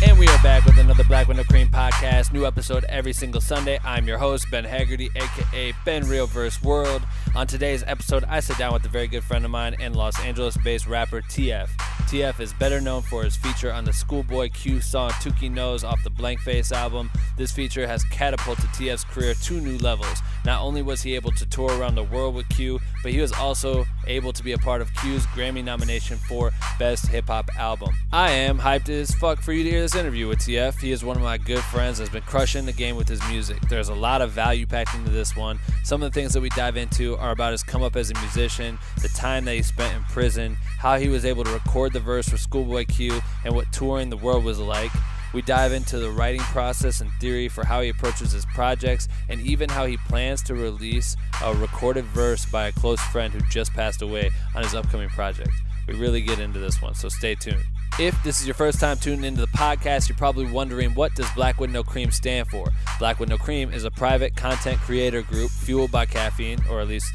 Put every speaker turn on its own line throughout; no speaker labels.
And we are back with another Black Window Cream podcast. New episode every single Sunday. I'm your host, Ben Haggerty, a.k.a. Ben Real vs. World. On today's episode, I sit down with a very good friend of mine and Los Angeles-based rapper TF. TF is better known for his feature on the ScHoolboy Q Song Tukey Nose off the Blank Face album. This feature has catapulted TF's career to new levels. Not only was he able to tour around the world with Q, but he was also able to be a part of Q's Grammy nomination for Best Hip Hop Album. I am hyped as fuck for you to hear this interview with TF. He is one of my good friends that's been crushing the game with his music. There's a lot of value packed into this one. Some of the things that we dive into are about his come up as a musician, the time that he spent in prison, how he was able to record the verse for ScHoolboy Q, and what touring the world was like. We dive into the writing process and theory for how he approaches his projects, and even how he plans to release a recorded verse by a close friend who just passed away on his upcoming project. We really get into this one, so stay tuned. If this is your first time tuning into the podcast, you're probably wondering, what does Black with No Cream stand for? Black with No Cream is a private content creator group fueled by caffeine, or at least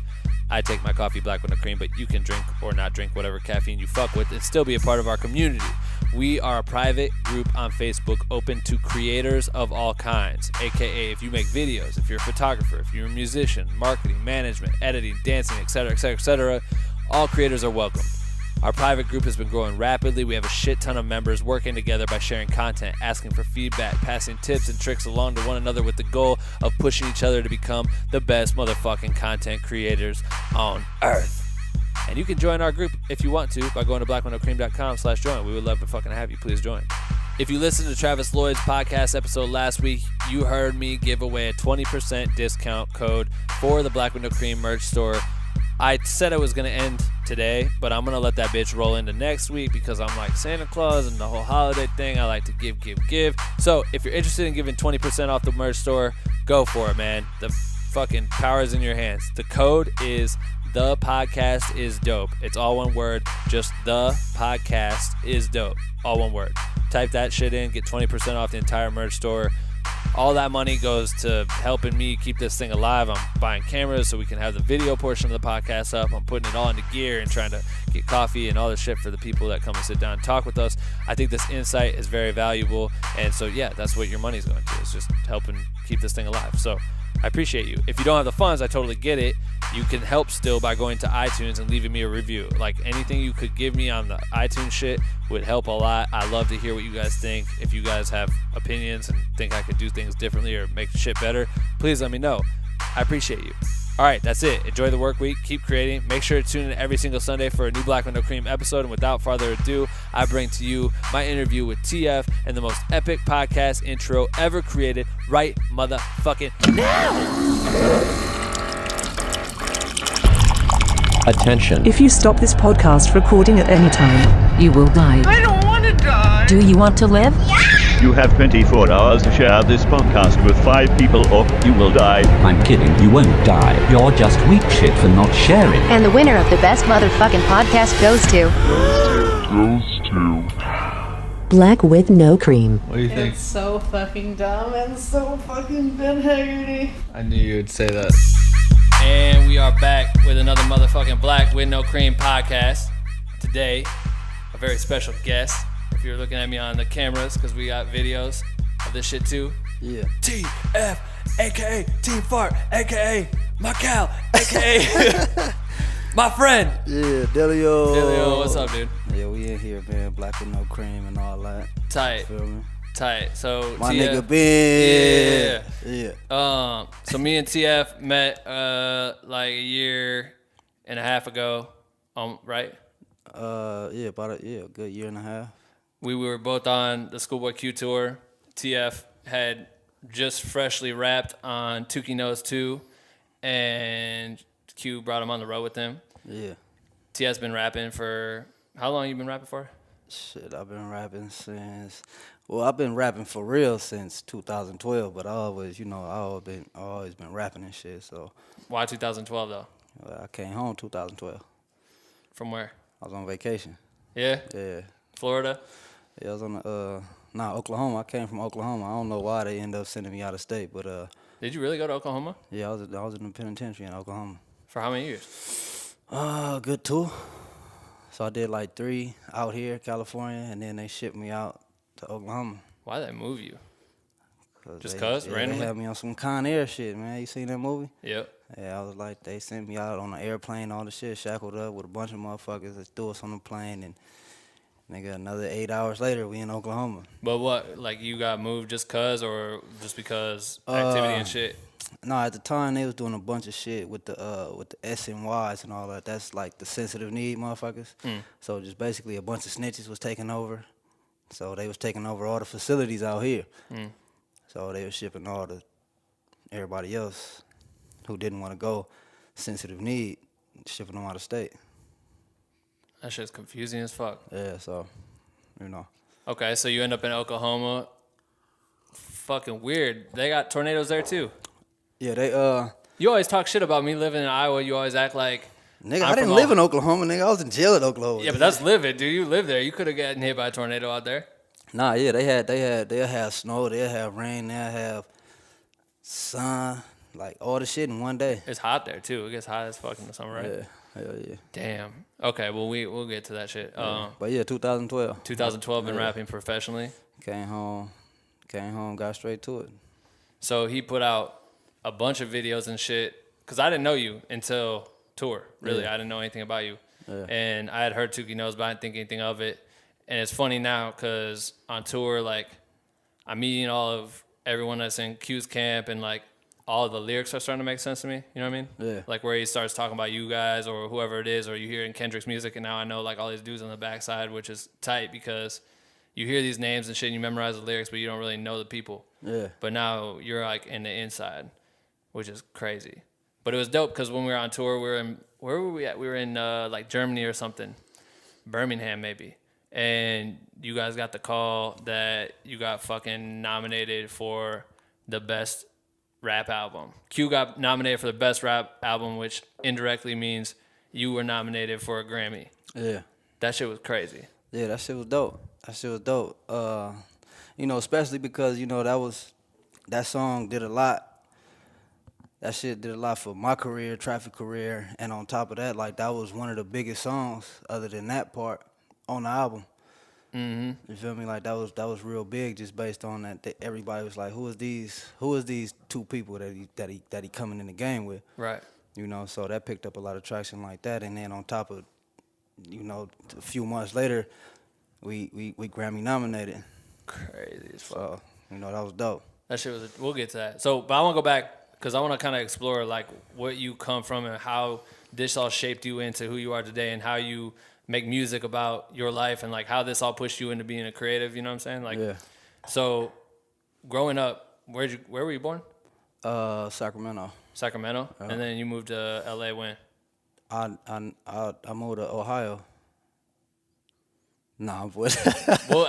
I take my coffee black with no cream, but you can drink or not drink whatever caffeine you fuck with and still be a part of our community. We are a private group on Facebook open to creators of all kinds, aka if you make videos, if you're a photographer, if you're a musician, marketing, management, editing, dancing, etc., etc., etc., all creators are welcome. Our private group has been growing rapidly. We have a shit ton of members working together by sharing content, asking for feedback, passing tips and tricks along to one another with the goal of pushing each other to become the best motherfucking content creators on earth. And you can join our group if you want to by going to blackwindowcream.com/join. We would love to fucking have you. Please join. If you listened to Travis Lloyd's podcast episode last week, you heard me give away a 20% discount code for the Black Window Cream merch store. I said I was going to end today, but I'm going to let that bitch roll into next week because I'm like Santa Claus and the whole holiday thing. I like to give. So if you're interested in giving 20% off the merch store, go for it, man. The fucking power is in your hands. The code is The Podcast Is Dope. It's all one word, just The Podcast Is Dope. All one word. Type that shit in, get 20% off the entire merch store. All that money goes to helping me keep this thing alive. I'm buying cameras so we can have the video portion of the podcast up. I'm putting it all into gear and trying to get coffee and all this shit for the people that come and sit down and talk with us. I think this insight is very valuable. And so, yeah, that's what your money's going to. It's just helping keep this thing alive. So I appreciate you. If you don't have the funds, I totally get it. You can help still by going to iTunes and leaving me a review. Like, anything you could give me on the iTunes shit would help a lot. I love to hear what you guys think. If you guys have opinions and think I could do things differently or make shit better, please let me know. I appreciate you. All right, that's it. Enjoy the work week. Keep creating. Make sure to tune in every single Sunday for a new Black Window Cream episode. And without further ado, I bring to you my interview with TF and the most epic podcast intro ever created right motherfucking now.
Attention.
If you stop this podcast recording at any time, you will die.
I don't want to die.
Do you want to live?
You have 24 hours to share this podcast with 5 people or you will die.
I'm kidding, you won't die. You're just weak shit for not sharing.
And the winner of the best motherfucking podcast goes to
Black with No Cream.
What do you think?
It's so fucking dumb and so fucking Ben Haggerty.
I knew you would say that. And we are back with another motherfucking Black with No Cream podcast. Today, a very special guest. If you're looking at me on the cameras, because we got videos of this shit too.
Yeah.
TF, aka Team Fart, aka my Cal, aka my friend.
Yeah, Delio.
Delio, what's up, dude?
Yeah, we in here, man. Black with no cream and all that.
Tight.
Feel me?
Tight. So
My
TF,
nigga Ben.
Yeah. So me and TF met like a year and a half ago. Right?
Yeah, about a good year and a half.
We were both on the ScHoolboy Q tour. TF had just freshly rapped on Tukey Nose 2, and Q brought him on the road with him.
Yeah.
TF's been rapping for, how long you been rapping for?
Shit, I've been rapping since, I've been rapping for real since 2012, but I always been rapping and shit, so.
Why 2012 though?
I came home 2012.
From where?
I was on vacation.
Yeah?
Yeah.
Florida?
Yeah, I was on Oklahoma. I came from Oklahoma. I don't know why they ended up sending me out of state, but
Did you really go to Oklahoma?
yeah, I was in the penitentiary in Oklahoma.
For how many years?
Good 2. So I did like 3 out here, California, and then they shipped me out to Oklahoma.
Why'd they move you? Just
they,
cause?
yeah,
Randomly?
They had me on some Con Air shit, man. You seen that movie?
Yep.
Yeah, I was like, they sent me out on an airplane, all the shit, shackled up with a bunch of motherfuckers that threw us on the plane, and nigga, another 8 hours later, we in Oklahoma.
But what, like you got moved just cause or just because activity and shit?
No, at the time they was doing a bunch of shit with the SNYs and all that. That's like the sensitive need motherfuckers. So just basically a bunch of snitches was taking over. So they was taking over all the facilities out here. So they was shipping all the everybody else who didn't want to go sensitive need, shipping them out of state.
That shit's confusing as fuck.
Yeah, so you know.
Okay, so you end up in Oklahoma. Fucking weird. They got tornadoes there too.
Yeah, they
You always talk shit about me living in Iowa. You always act like
nigga, I didn't live in Oklahoma, nigga. I was in jail at Oklahoma.
Yeah, but that's living, dude. You live there. You could have gotten hit by a tornado out there.
Nah, yeah, they'll have snow, they'll have rain, they'll have sun, like all the shit in one day.
It's hot there too. It gets hot as fuck in the summer, right?
Yeah, hell yeah.
Damn. Okay, well we'll get to that shit.
But yeah, 2012.
2012, been rapping professionally.
Came home, got straight to it.
So he put out a bunch of videos and shit. Cause I didn't know you until tour. Really, I didn't know anything about you. Yeah. And I had heard Tukey Knows, but I didn't think anything of it. And it's funny now because on tour, like, I'm meeting all of everyone that's in Q's camp and, like, all of the lyrics are starting to make sense to me. You know what I mean? Yeah. Like, where he starts talking about you guys or whoever it is, or you hear in Kendrick's music, and now I know, like, all these dudes on the backside, which is tight because you hear these names and shit and you memorize the lyrics, but you don't really know the people. Yeah. But now you're, like, in the inside, which is crazy. But it was dope because when we were on tour, where were we at? We were in, like, Germany or something. Birmingham, maybe. And you guys got the call that you got fucking nominated for the best rap album. Q got nominated for the best rap album, which indirectly means you were nominated for a Grammy. Yeah. That shit was crazy.
Yeah, that shit was dope. You know, especially because, you know, that song did a lot. That shit did a lot for my career, Traffic career, and on top of that, like, that was one of the biggest songs other than that part on the album. You feel me? Like, that was real big just based on that everybody was like, who is these two people that he coming in the game with? Right. You know, so that picked up a lot of traction like that. And then on top of, you know, a few months later, we Grammy nominated.
Crazy as fuck.
So, you know, that was dope.
That shit was, we'll get to that. So, but I want to go back because I want to kind of explore, like, what you come from and how this all shaped you into who you are today and how you make music about your life and, like, how this all pushed you into being a creative, you know what I'm saying? Like, yeah. So, growing up, where were you born?
Sacramento.
Sacramento? And then you moved to L.A. when?
I moved to Ohio. Nah, boy.
Well,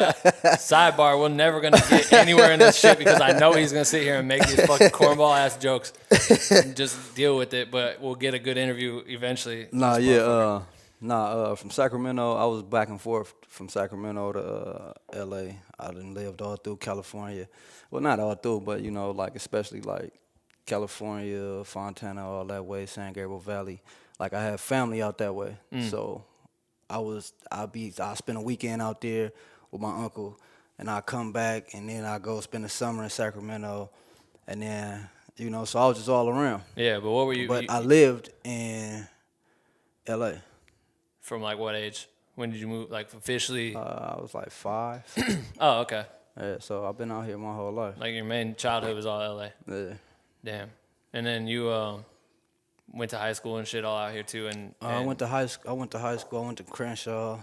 sidebar, we're never going to get anywhere in this shit because I know he's going to sit here and make these fucking cornball-ass jokes. Just deal with it, but we'll get a good interview eventually.
Nah, yeah, from Sacramento, I was back and forth from Sacramento to L.A. I done lived all through California. Well, not all through, but, you know, like, especially, like, California, Fontana, all that way, San Gabriel Valley. Like, I have family out that way. So I spend a weekend out there with my uncle, and I come back, and then I go spend the summer in Sacramento, and then, you know, so I was just all around.
Yeah, but what were you?
But I lived in L.A.
From, like, what age? When did you move, like, officially?
I was like 5.
Oh, okay.
Yeah, so I've been out here my whole life.
Like, your main childhood was all L.A.?
Yeah.
Damn. And then you went to high school and shit all out here, too? And
I went to high school. I went to Crenshaw.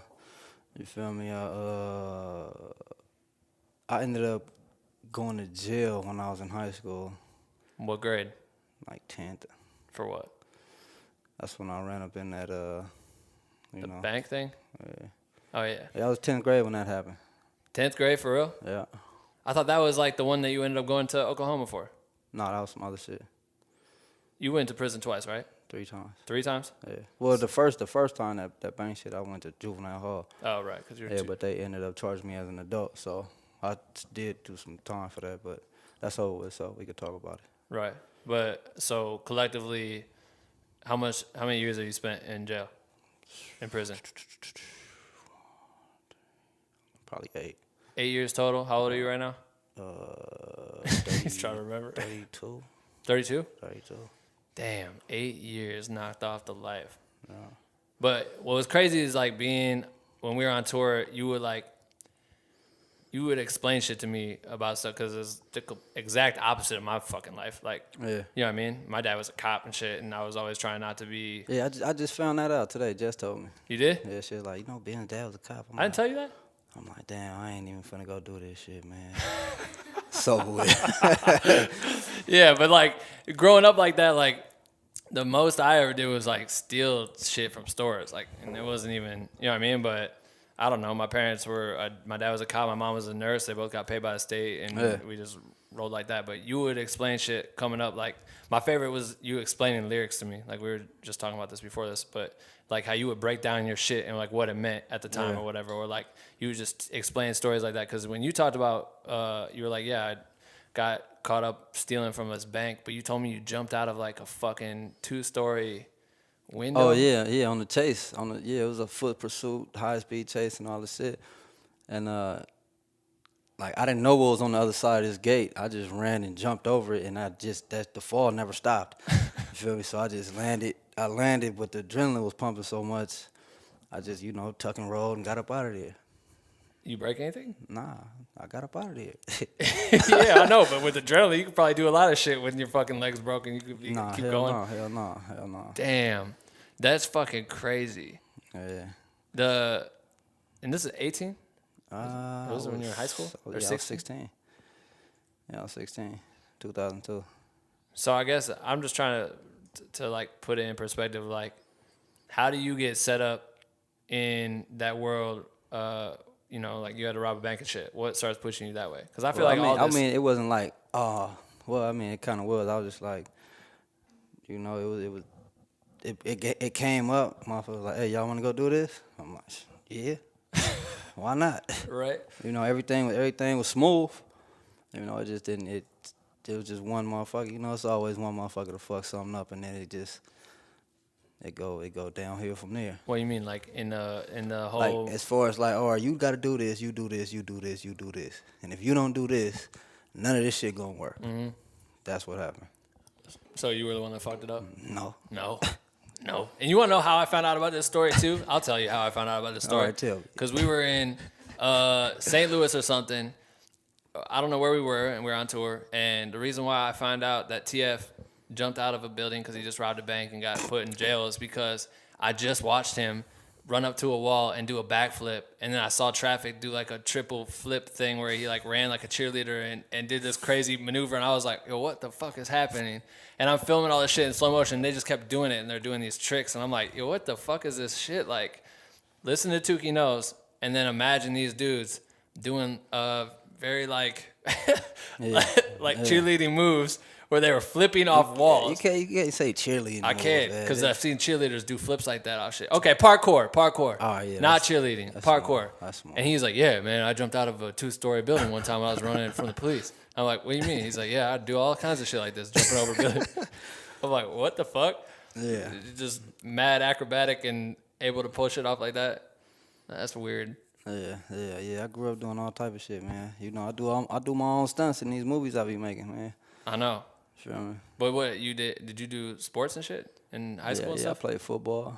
You feel me? I ended up going to jail when I was in high school.
What grade?
Like 10th.
For what?
That's when I ran up in that, you know.
Bank thing?
Yeah.
Oh, yeah.
Yeah, I was 10th grade when that happened.
10th grade, for real?
Yeah.
I thought that was, like, the one that you ended up going to Oklahoma for.
No, that was some other shit.
You went to prison twice, right?
3 times.
3 times?
Yeah. Well, the first time that bank shit, I went to juvenile hall.
Oh, right. Cause you're
but they ended up charging me as an adult, so I did do some time for that, but that's over with, so we could talk about it.
Right. But so collectively, how many years have you spent in jail, in prison?
Probably 8.
8 years total. How old are you right now?
30,
He's trying to remember.
32.
32?
32.
Damn, 8 years knocked off the life. Yeah. But what was crazy is like when we were on tour, you would explain shit to me about stuff because it's the exact opposite of my fucking life. Like,
Yeah.
You know what I mean? My dad was a cop and shit, and I was always trying not to be.
Yeah, I just found that out today. Jess told me.
You did?
Yeah, she was like, Ben's dad was a cop.
I didn't tell you that?
I'm like, damn, I ain't even finna go do this shit, man. So weird.
Yeah, but like growing up like that, like the most I ever did was like steal shit from stores. Like, and it wasn't even, you know what I mean? But I don't know. My parents were, my dad was a cop, my mom was a nurse. They both got paid by the state, and we just rolled like that. But you would explain shit coming up. Like, my favorite was you explaining lyrics to me. Like, we were just talking about this before this, but like how you would break down your shit and like what it meant at the time or whatever. Or like you would just explain stories like that. Because when you talked about, you were like, yeah, I got caught up stealing from this bank, but you told me you jumped out of like a fucking 2-story window.
Oh yeah, on the chase. It was a foot pursuit, high speed chase, and all this shit. And like I didn't know what was on the other side of this gate. I just ran and jumped over it, and the fall never stopped. You feel me? So I just landed. I landed, but the adrenaline was pumping so much. I just tuck and rolled and got up out of there.
You break anything?
Nah, I got up out of there.
Yeah, I know, but with adrenaline, you could probably do a lot of shit when your fucking leg's broken. You could keep going.
Hell no.
Damn, that's fucking crazy.
Yeah.
And this is 18? Was it when you were in high school? Or
Yeah, I
16?
was 16. Yeah, I was 16, 2002.
So I guess I'm just trying to like put it in perspective. Like, how do you get set up in that world? Like you had to rob a bank and shit. What starts pushing you that way? Because I feel like
it wasn't like, it kind of was. I was just like, it came up. Motherfucker was like, hey, y'all want to go do this? I'm like, yeah, why not?
Right.
Everything was smooth. It just didn't. It was just one motherfucker. It's always one motherfucker to fuck something up, and then it go downhill from there.
What do you mean, like in the whole?
Like as far as like, all right, you got to do this, you do this, you do this, you do this, and if you don't do this, none of this shit gonna work. Mm-hmm. That's what happened.
So you were the one that fucked it up?
No.
And you want to know how I found out about this story too? I'll tell you how I found out about this story.
All right, tell me.
Because we were in St. Louis or something. I don't know where we were, and we were on tour. And the reason why I found out that TF jumped out of a building because he just robbed a bank and got put in jail is because I just watched him run up to a wall and do a backflip, and then I saw Traffic do like a triple flip thing where he like ran like a cheerleader and did this crazy maneuver, and I was like, yo, what the fuck is happening? And I'm filming all this shit in slow motion, and they just kept doing it, and they're doing these tricks, and I'm like, yo, what the fuck is this shit? Like, listen to Tukey Knows, and then imagine these dudes doing very like cheerleading moves where they were flipping off walls.
You can't say cheerleading.
I can't, because I've seen cheerleaders do flips like that off shit. Okay, parkour.
Oh, yeah.
Not cheerleading, parkour.
Smart. That's smart.
And he's like, yeah, man, I jumped out of a 2-story building one time when I was running from the police. I'm like, what do you mean? He's like, yeah, I do all kinds of shit like this, jumping over buildings. I'm like, what the fuck?
Yeah.
Just mad acrobatic and able to pull shit off like that. That's weird.
Yeah. I grew up doing all type of shit, man. I do my own stunts in these movies I be making, man.
I know.
Sure, man.
But what you did? Did you do sports and shit in high school and stuff?
I played football.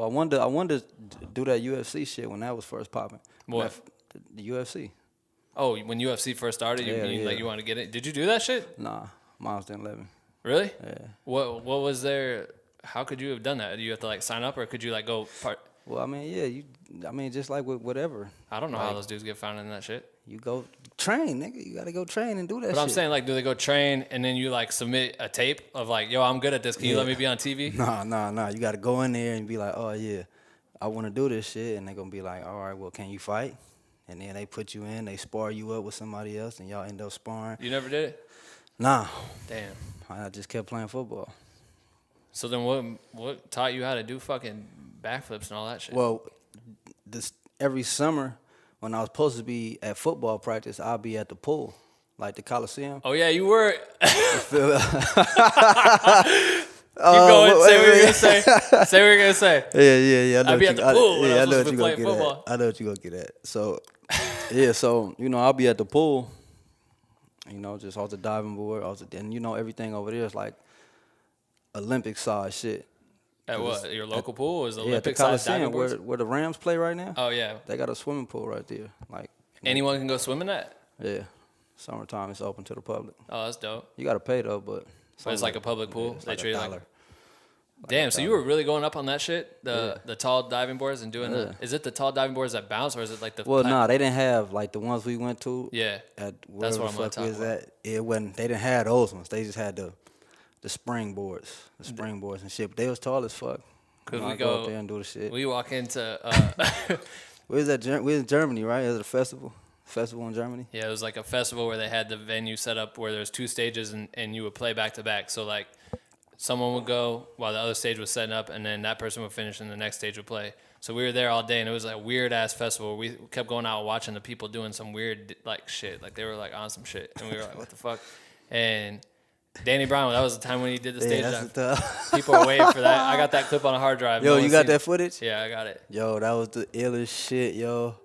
I wanted to do that UFC shit when that was first popping.
What?
The UFC.
Oh, when UFC first started, you wanted to get it? Did you do that shit?
Nah, moms didn't let me.
Really?
Yeah.
What was there? How could you have done that? Do you have to like sign up, or could you like go part?
Well, I mean, just like with whatever.
I don't know how those dudes get found in that shit.
You go train, nigga. You gotta go train and do that shit.
But I'm saying, like, do they go train and then you like submit a tape of like, yo, I'm good at this. Can you let me be on TV?
Nah. You gotta go in there and be like, oh yeah, I want to do this shit, and they gonna be like, all right, well, can you fight? And then they put you in, they spar you up with somebody else, and y'all end up sparring.
You never did it?
Nah.
Damn.
I just kept playing football.
So then what taught you how to do fucking backflips and all that shit?
Well, every summer when I was supposed to be at football practice, I'll be at the pool, like the Coliseum.
Oh, yeah, you were.
Keep
going. Say what you're going to say. Say what you're going to say.
Yeah.
I'll be at the pool when I
know
was
what
supposed to
you
play
gonna
football.
I know what you're going to get at. So Yeah, so, I'll be at the pool, just off the diving board, and everything over there is like Olympic size shit.
At what? Your local pool is
Yeah, at the
Olympic size diving
Coliseum
boards?
where the Rams play right now.
Oh yeah.
They got a swimming pool right there. Like
Anyone can go swim in that?
Yeah. Summertime it's open to the public.
Oh, that's dope.
You gotta pay though, but
it's like a public pool.
Yeah, it's
They
like
treat it
$1.
like. Damn, so you were really going up on that shit? The tall diving boards and doing that? Is it the tall diving boards that bounce or is it like the
Well, nah, they didn't have like the ones we went to.
Yeah.
At
That's
wherever
what I'm
the fuck
talking
we was at. It wasn't they didn't have those ones. They just had the springboards. The springboards and shit. But they was tall as fuck.
Cause we
go up there and do the shit.
We walk into
We was in Germany, right? It was a festival in Germany.
Yeah, it was like a festival where they had the venue set up where there's 2 stages and you would play back to back. So like someone would go while the other stage was setting up and then that person would finish and the next stage would play. So we were there all day and it was like a weird ass festival. We kept going out watching the people doing some weird like shit. Like they were like on some shit and we were like, what the fuck? And Danny Brown, that was the time when he did the stage dive. People were waiting for that. I got that clip on a hard drive.
Yo, you got that footage?
Yeah, I got it.
Yo, that was the illest shit, yo.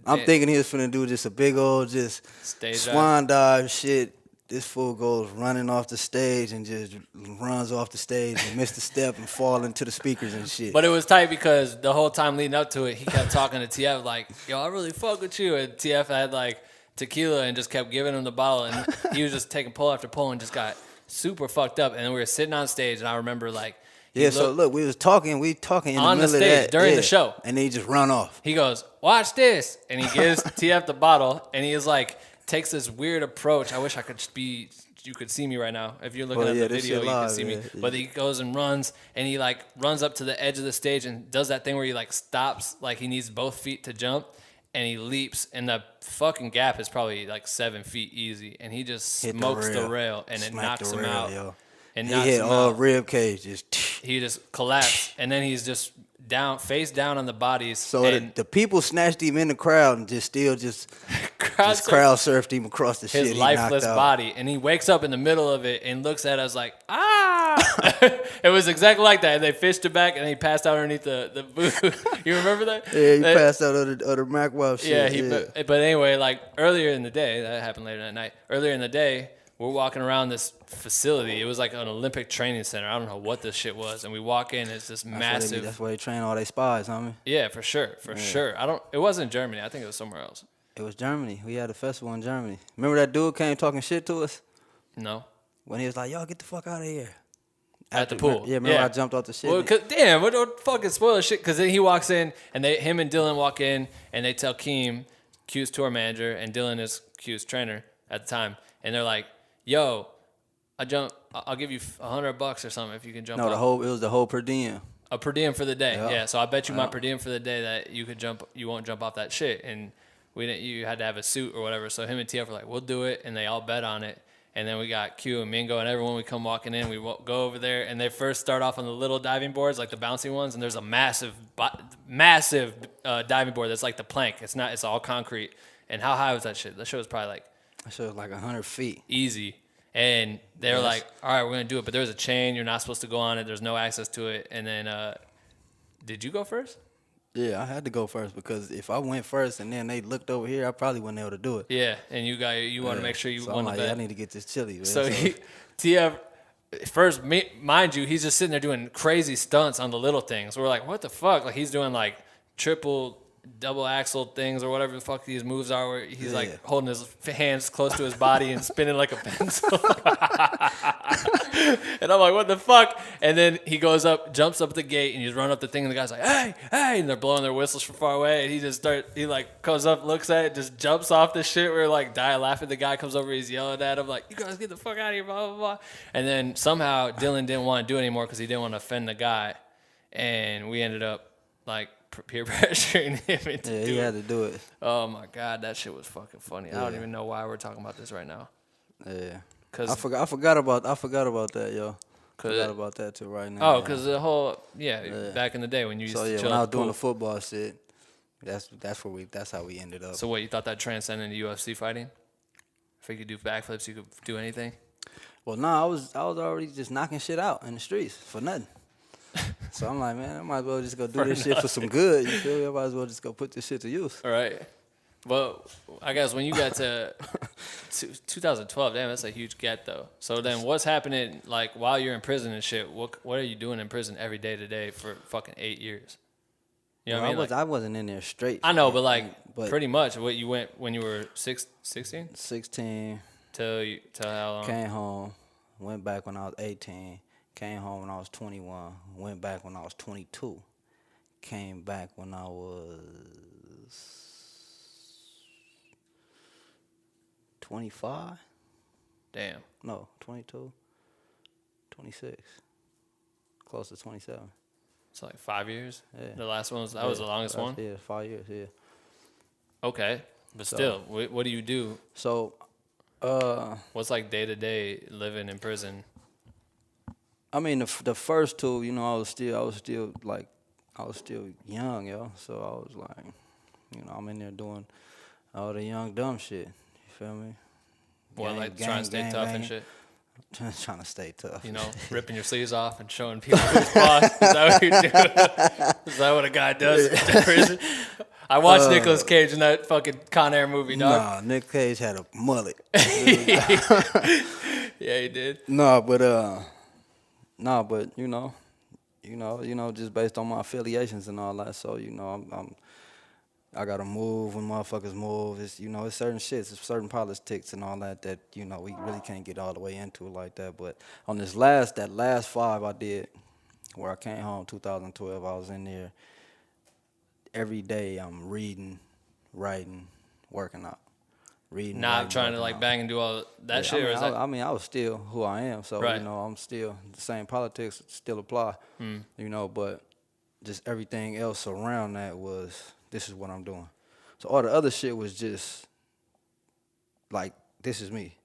I'm thinking he was finna do just a big old
stage
swan dive shit. This fool goes running off the stage and just runs off the stage and missed the step and fall into the speakers and shit.
But it was tight because the whole time leading up to it, he kept talking to TF like, yo, I really fuck with you. And TF had like tequila and just kept giving him the bottle. And he was just taking pull after pull and just got super fucked up. And then we were sitting on stage and I remember like,
yeah, so look, we talking in the
on
middle
the stage
of that.
during the show.
And then he just run off.
He goes, watch this. And he gives TF the bottle and he is like, takes this weird approach. I wish I could you could see me right now. If you're looking at the video, you can see me. Yeah. But he goes and runs and he like runs up to the edge of the stage and does that thing where he like stops, like he needs both feet to jump and he leaps and the fucking gap is probably like 7 feet easy. And he just smokes the rail and it knocks him out.
Yo.
And
he hit all rib cage.
He just collapsed, and then he's just face down on the bodies.
So the people snatched him in the crowd and crowd surfed him across the shit.
His lifeless body, and he wakes up in the middle of it and looks at us like, ah! It was exactly like that. And they fished it back, and he passed out underneath the booth. You remember that?
Yeah, he passed out other Mac Wild shit.
Yeah, but anyway, like earlier in the day, that happened later that night. Earlier in the day, we're walking around this facility. It was like an Olympic training center. I don't know what this shit was. And we walk in, it's this massive.
That's where they train all their spies, homie.
Yeah, for sure. Sure. It wasn't Germany. I think it was somewhere else.
It was Germany. We had a festival in Germany. Remember that dude came talking shit to us?
No.
When he was like, yo, get the fuck out of here.
At the pool.
Yeah, remember I jumped off the shit.
Well, damn, what don't fucking spoil the shit. Because then he walks in, and him and Dylan walk in, and they tell Keem, Q's tour manager, and Dylan is Q's trainer at the time. And they're like, yo, I'll give you $100 or something if you can jump.
No, it was the whole per diem.
A per diem for the day. Yeah. So I bet you my
Yeah.
per diem for the day that you could jump. You won't jump off that shit. And you had to have a suit or whatever. So him and TF were like, we'll do it, and they all bet on it. And then we got Q and Mingo and everyone. We come walking in. We go over there, and they first start off on the little diving boards, like the bouncy ones. And there's a massive diving board that's like the plank. It's all concrete. And how high was that shit? That shit was probably like.
That shit was like 100 feet.
Easy. And they were like, all right, we're going to do it. But there's a chain. You're not supposed to go on it. There's no access to it. And then, did you go first?
Yeah, I had to go first because if I went first and then they looked over here, I probably wouldn't be able to do it.
Yeah, and you want to make sure you won the bet.
I need to get this chili. Man.
So TF, first, mind you, he's just sitting there doing crazy stunts on the little things. We're like, what the fuck? Like he's doing like triple, double axle things or whatever the fuck these moves are where he's like holding his hands close to his body and spinning like a pencil. And I'm like, what the fuck? And then he goes up, jumps up the gate, and he's running up the thing, and the guy's like, hey, hey, and they're blowing their whistles from far away, and he like comes up, looks at it, just jumps off the shit. We're like die laughing. The guy comes over, he's yelling at him like, you guys get the fuck out of here, blah, blah, blah. And then somehow Dylan didn't want to do it anymore because he didn't want to offend the guy, and we ended up like peer pressuring him into doing it.
He had to do it.
Oh my God, that shit was fucking funny. I don't even know why we're talking about this right now.
Yeah. I forgot about that, yo. Forgot about that too right now.
Oh, because the whole back in the day when you used to chill
when I was
at the
doing
pool.
the football shit, that's how we ended up.
So what, you thought that transcended into UFC fighting? If you could do backflips, you could do anything?
Well, no, I was already just knocking shit out in the streets for nothing. So I'm like, man, I might as well just go do this shit for some good. You feel me? I might as well just go put this shit to use.
All right. Well, I guess when you got to 2012, damn, that's a huge gap though. So then, what's happening like while you're in prison and shit? What are you doing in prison every day to day for fucking 8 years? You know what I mean? Like,
I wasn't in there straight.
I know, but pretty much what you went when you were 16?
16.
Till how long?
Came home, went back when I was 18. Came home when I was 21. Went back when I was 22. Came back when I was 25.
Damn.
No, 22. 26. Close to 27.
It's like 5 years.
Yeah.
The last one was the longest one.
Yeah, 5 years. Yeah.
Okay, but still, what do you do?
So,
What's like day to day living in prison?
I mean, the first two, you know, I was still young, yo. So I was like, you know, I'm in there doing all the young dumb shit. You feel me?
Well, like trying to stay tough and shit.
Trying to stay tough.
You know, ripping your sleeves off and showing people who's boss. Is that what you do? Is that what a guy does in prison? I watched Nicolas Cage in that fucking Con Air movie, dog.
Nah, Nick Cage had a mullet.
Yeah, he did.
No, but you know, just based on my affiliations and all that. So you know, I gotta move when motherfuckers move. It's, you know, it's certain shits, it's certain politics and all that you know we really can't get all the way into like that. But on that last 5 I did, where I came home 2012, I was in there every day. I'm reading, writing, working out. Reading,
Not
writing,
trying to
working
like
out.
bang and do all that shit.
I mean, I was still who I am, so
Right.
you know, I'm still the same politics still apply. You know, but just everything else around that was, this is what I'm doing. So all the other shit was just like, this is me.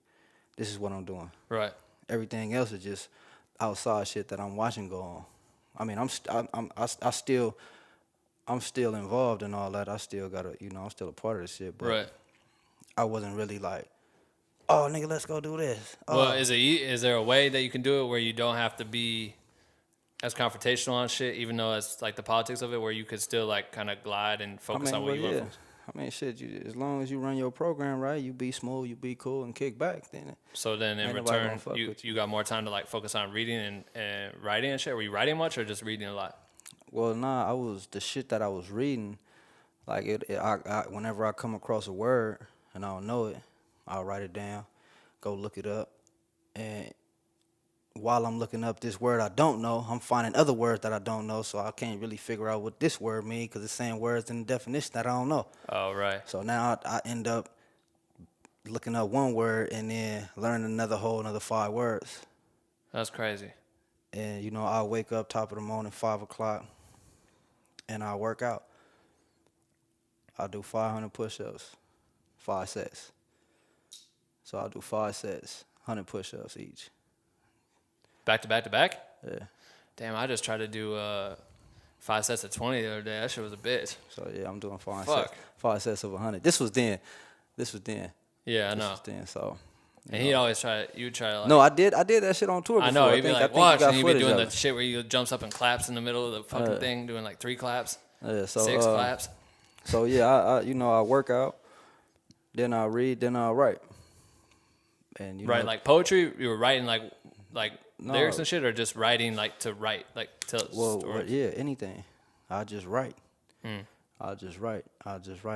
This is what I'm doing.
Right.
Everything else is just outside shit that I'm watching go on. I mean, I'm still involved in all that. I still gotta, you know, I'm still a part of this shit. But
Right.
I wasn't really like, oh, nigga, let's go do this. Oh.
Well, is there a way that you can do it where you don't have to be as confrontational on shit, even though it's like the politics of it, where you could still like kind of glide and focus on what you want to focus?
I mean, shit, as long as you run your program right, you be smooth, you be cool, and kick back, then.
So then in
ain't nobody
return,
gonna fuck with
you got more time to like focus on reading and writing and shit? Were you writing much or just reading a lot?
Well, nah, the shit that I was reading, like I whenever I come across a word and I don't know it, I'll write it down, go look it up, and while I'm looking up this word I don't know, I'm finding other words that I don't know, so I can't really figure out what this word means because it's saying words in the definition that I don't know.
Oh, right.
So now I end up looking up one word and then learning another 5 words.
That's crazy.
And, you know, I'll wake up top of the morning, 5 o'clock, and I'll work out. I'll do 500 push-ups, 5 sets. So I'll do 5 sets, 100 push-ups each.
Back to back to back?
Yeah.
Damn, I just tried to do 5 sets of 20 the other day. That shit was a bitch.
So, yeah, I'm doing 5
Fuck.
sets. 5 sets of 100. This was then.
Yeah, I know.
This was then, so.
And he'd always you would try to like.
No, I did that shit on tour before.
I know, he'd be like, watch, and he'd be doing the
it.
shit where he jumps up and claps in the middle of the fucking thing, doing like 3 claps,
Yeah, so,
6 claps.
So, yeah, I work out, then I read, then I write. And, you
Right,
know,
like poetry, you were writing like
No.
lyrics and shit, or just writing like to write, like tell stories?
yeah, anything. I just write. I just write.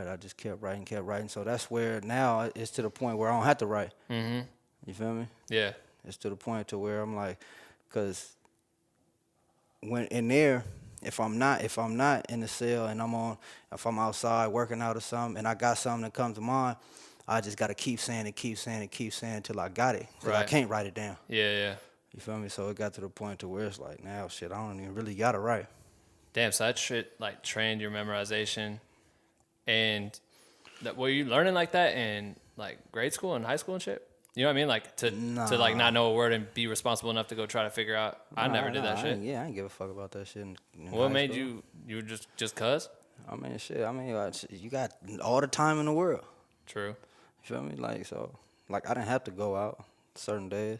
I just kept writing. So that's where now it's to the point where I don't have to write. Mm-hmm. You feel me?
Yeah.
It's to the point to where I'm like, because when in there, if I'm not in the cell and if I'm outside working out or something and I got something that comes to mind, I just got to keep saying it until I got it. Because I can't write it down.
Yeah.
You feel me? So it got to the point to where it's like, now, shit, I don't even really got to write.
Damn, so that shit like trained your memorization, and were you learning like that in like grade school and high school and shit? You know what I mean? Like to like not know a word and be responsible enough to go try to figure out. I never did that shit.
I ain't give a fuck about that shit.
What made you were just cuz?
I mean, shit. You got all the time in the world.
True.
You feel me? Like, so, like, I didn't have to go out certain days.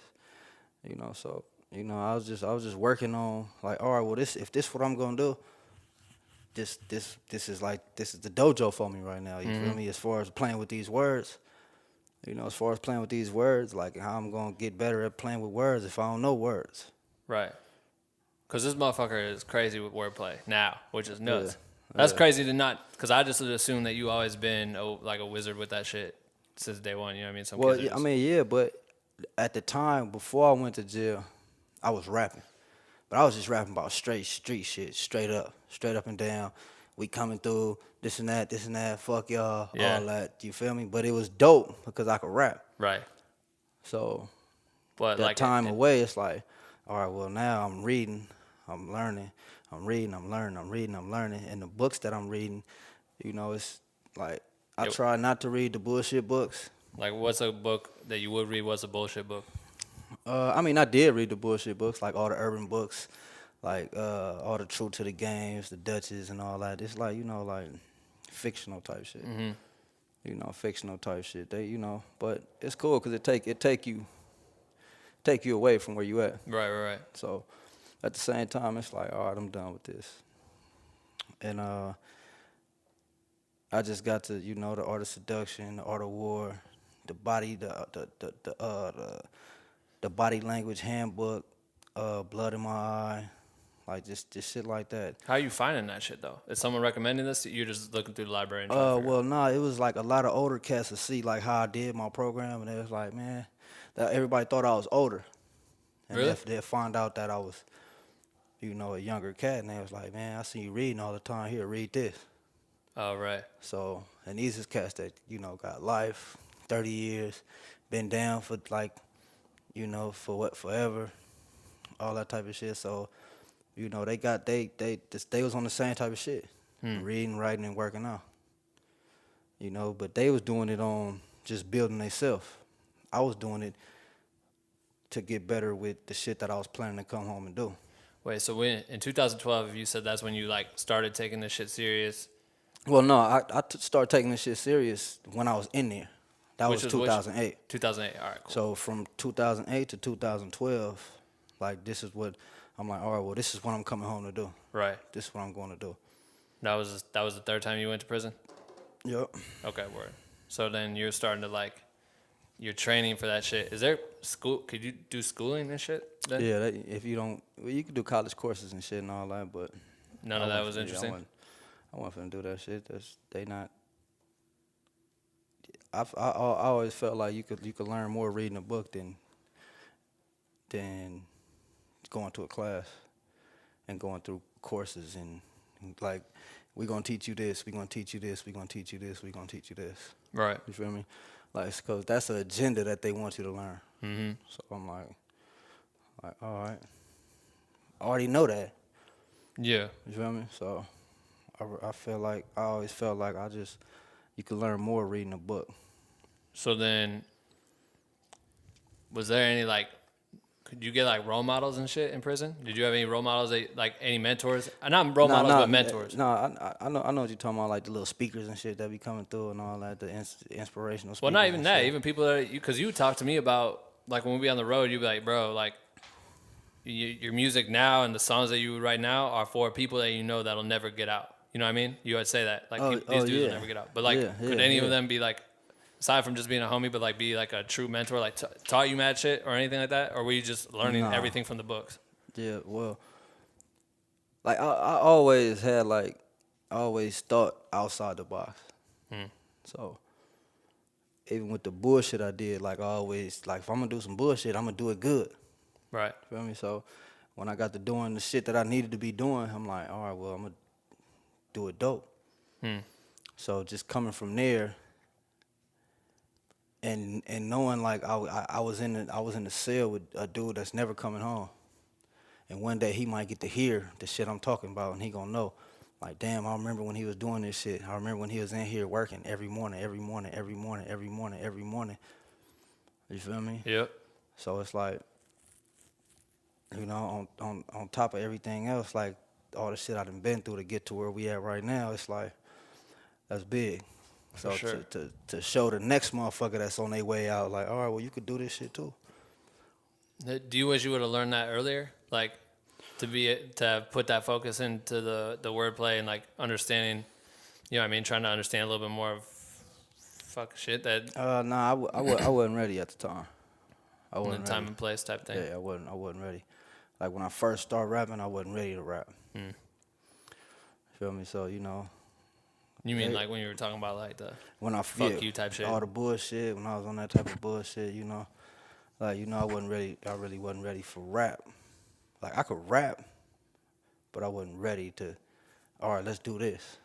You know, so, you know, I was just working on, like, all right, well, if this what I'm gonna do, this is the dojo for me right now. You feel me? As far as playing with these words, as far as playing with these words, like how I'm gonna get better at playing with words if I don't know words.
Right. Because this motherfucker is crazy with wordplay now, which is nuts.
Yeah.
That's crazy to not, because I just assume that you always been like a wizard with that shit since day one. You know what I mean? Some
Well,
kids are
I
just-
mean, yeah, but at the time before I went to jail, I was rapping, but I was just rapping about straight street shit, straight up and down. We coming through this and that, fuck y'all,
Yeah.
all that. You feel me? But it was dope because I could rap.
Right.
So
But
that
like
time away, it's like, all right, well now I'm reading, I'm learning, I'm reading, I'm learning, I'm reading, I'm learning, and the books that I'm reading, it's like I try not to read the bullshit books.
Like, what's a book that you would read? What's a bullshit book?
I mean, I did read the bullshit books, like all the urban books, like all the True to the Games, the Dutches, and all that. It's like like fictional type shit. Fictional type shit. They, but it's cool because it take you away from where you at.
Right.
So at the same time, it's like, all right, I'm done with this. And I just got to, the art of seduction, the art of war, the body, the body language handbook, blood in my eye, like just shit like that.
How are you finding that shit though? Is someone recommending this? You're just looking through the library and trying to figure
Well, nah, it was like a lot of older cats to see like how I did my program, and they was like, man, that everybody thought I was older. And
Really?
they find out that I was, a younger cat, and they was like, man, I see you reading all the time. Here, read this.
Oh, right.
So, and these is cats that, got life, 30 years, been down for like, forever, all that type of shit. So, they was on the same type of shit, reading, writing, and working out. But they was doing it on just building themselves. I was doing it to get better with the shit that I was planning to come home and do.
Wait, so in 2012, you said that's when you like started taking this shit serious?
Well, no, I started taking this shit serious when I was in there. That was 2008.
2008, all right, cool.
So from 2008 to 2012, like this is what I'm like, all right, well, this is what I'm coming home to do.
Right.
This is what I'm going to do.
That was the third time you went to prison?
Yep.
Okay, word. So then you're starting to like, you're training for that shit. Is there school? Could you do schooling and shit then?
Yeah, if you don't, well, you can do college courses and shit and all that, but
None of that was interesting?
I wasn't finna do that shit. They not. I always felt like you could learn more reading a book than going to a class and going through courses and like we're gonna teach you this, we're gonna teach you this, we're gonna teach you this, we're gonna teach you this.
Right.
You feel me? Like, cause that's an agenda that they want you to learn.
Mm-hmm.
So I'm like, all right, I already know that.
Yeah.
You feel me? So I feel like I always felt like you could learn more reading a book.
So then, was there any like, could you get like role models and shit in prison? Did you have any role models, like any mentors? Not role models, but mentors.
No, I know what you're talking about, like the little speakers and shit that be coming through and all that, the inspirational speakers.
Well, not even
and
that.
shit.
Even people that because you talk to me about like when we be on the road, you be like, bro, like your music now and the songs that you write now are for people that you know that'll never get out. You know what I mean? You would say that like these dudes will never get out. But like, could any of them be like, aside from just being a homie, but like be like a true mentor, like taught you mad shit or anything like that, or were you just learning everything from the books?
Yeah, well, like I always had I always thought outside the box. So even with the bullshit I did, like I always like if I'm gonna do some bullshit, I'm gonna do it good.
Right.
Feel me? So when I got to doing the shit that I needed to be doing, I'm like, all right, well, I'm gonna do it dope. So just coming from there. And knowing like I was in the cell with a dude that's never coming home, and one day he might get to hear the shit I'm talking about, and he gonna know, like, damn, I remember when he was doing this shit. I remember when he was in here working every morning. You feel me?
Yep.
So it's like, on top of everything else, like all the shit I done been through to get to where we at right now, it's like that's big. So
sure.
to show the next motherfucker that's on their way out, like, all right, well, you could do this shit too.
Do you wish you would have learned that earlier? Like, to put that focus into the wordplay and like understanding, you know what I mean, trying to understand a little bit more of fuck shit that
Nah, I wasn't ready at the time. I
in
wasn't
time
ready.
and place type thing.
Yeah, I wasn't ready. Like when I first started rapping, I wasn't ready to rap. Feel me? So, you know.
You mean like when you were talking about like the
when I
fuck you type shit?
all the bullshit, when I was on that type of bullshit, you know. Like, you know, I really wasn't ready for rap. Like, I could rap, but I wasn't ready to, all right, let's do this.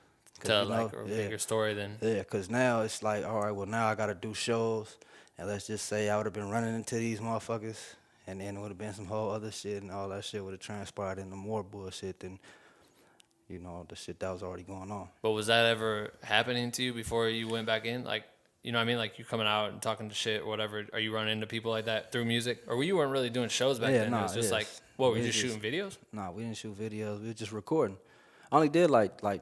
Tell like a bigger story than.
Yeah, because now it's like, all right, well, now I got to do shows. And let's just say I would have been running into these motherfuckers, and then it would have been some whole other shit, and all that shit would have transpired into more bullshit than, you know, the shit that was already going on.
But was that ever happening to you before you went back in? Like, you know what I mean? Like you coming out and talking to shit or whatever. Are you running into people like that through music? Or you weren't really doing shows back then?
Nah,
it was just like, what, were you just shooting videos?
Nah, we didn't shoot videos. We were just recording. I only did like
a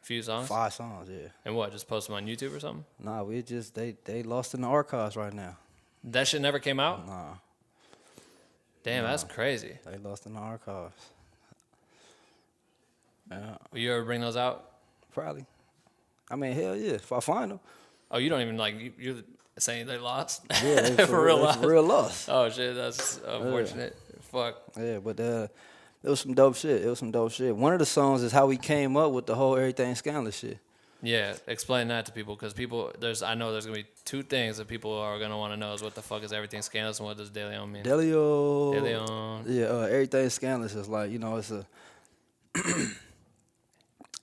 few songs?
5 songs, yeah.
And what, just post them on YouTube or something?
Nah, we just, they lost in the archives right now.
That shit never came out?
Nah.
Damn, that's crazy.
They lost in the archives. Yeah.
Will you ever bring those out?
Probably. I mean, hell yeah, if I find them.
Oh, you don't even like, you're saying they lost?
Yeah, they
for real lost?
For real lost.
Oh, shit, that's unfortunate. Fuck.
Yeah, but it was some dope shit. One of the songs is how we came up with the whole everything scandalous shit.
Yeah, explain that to people, because I know there's gonna be 2 things that people are gonna want to know: is what the fuck is everything scandalous, and what does De Leon mean?
De Leon.
De Leon.
Yeah, everything scandalous is like, you know, it's a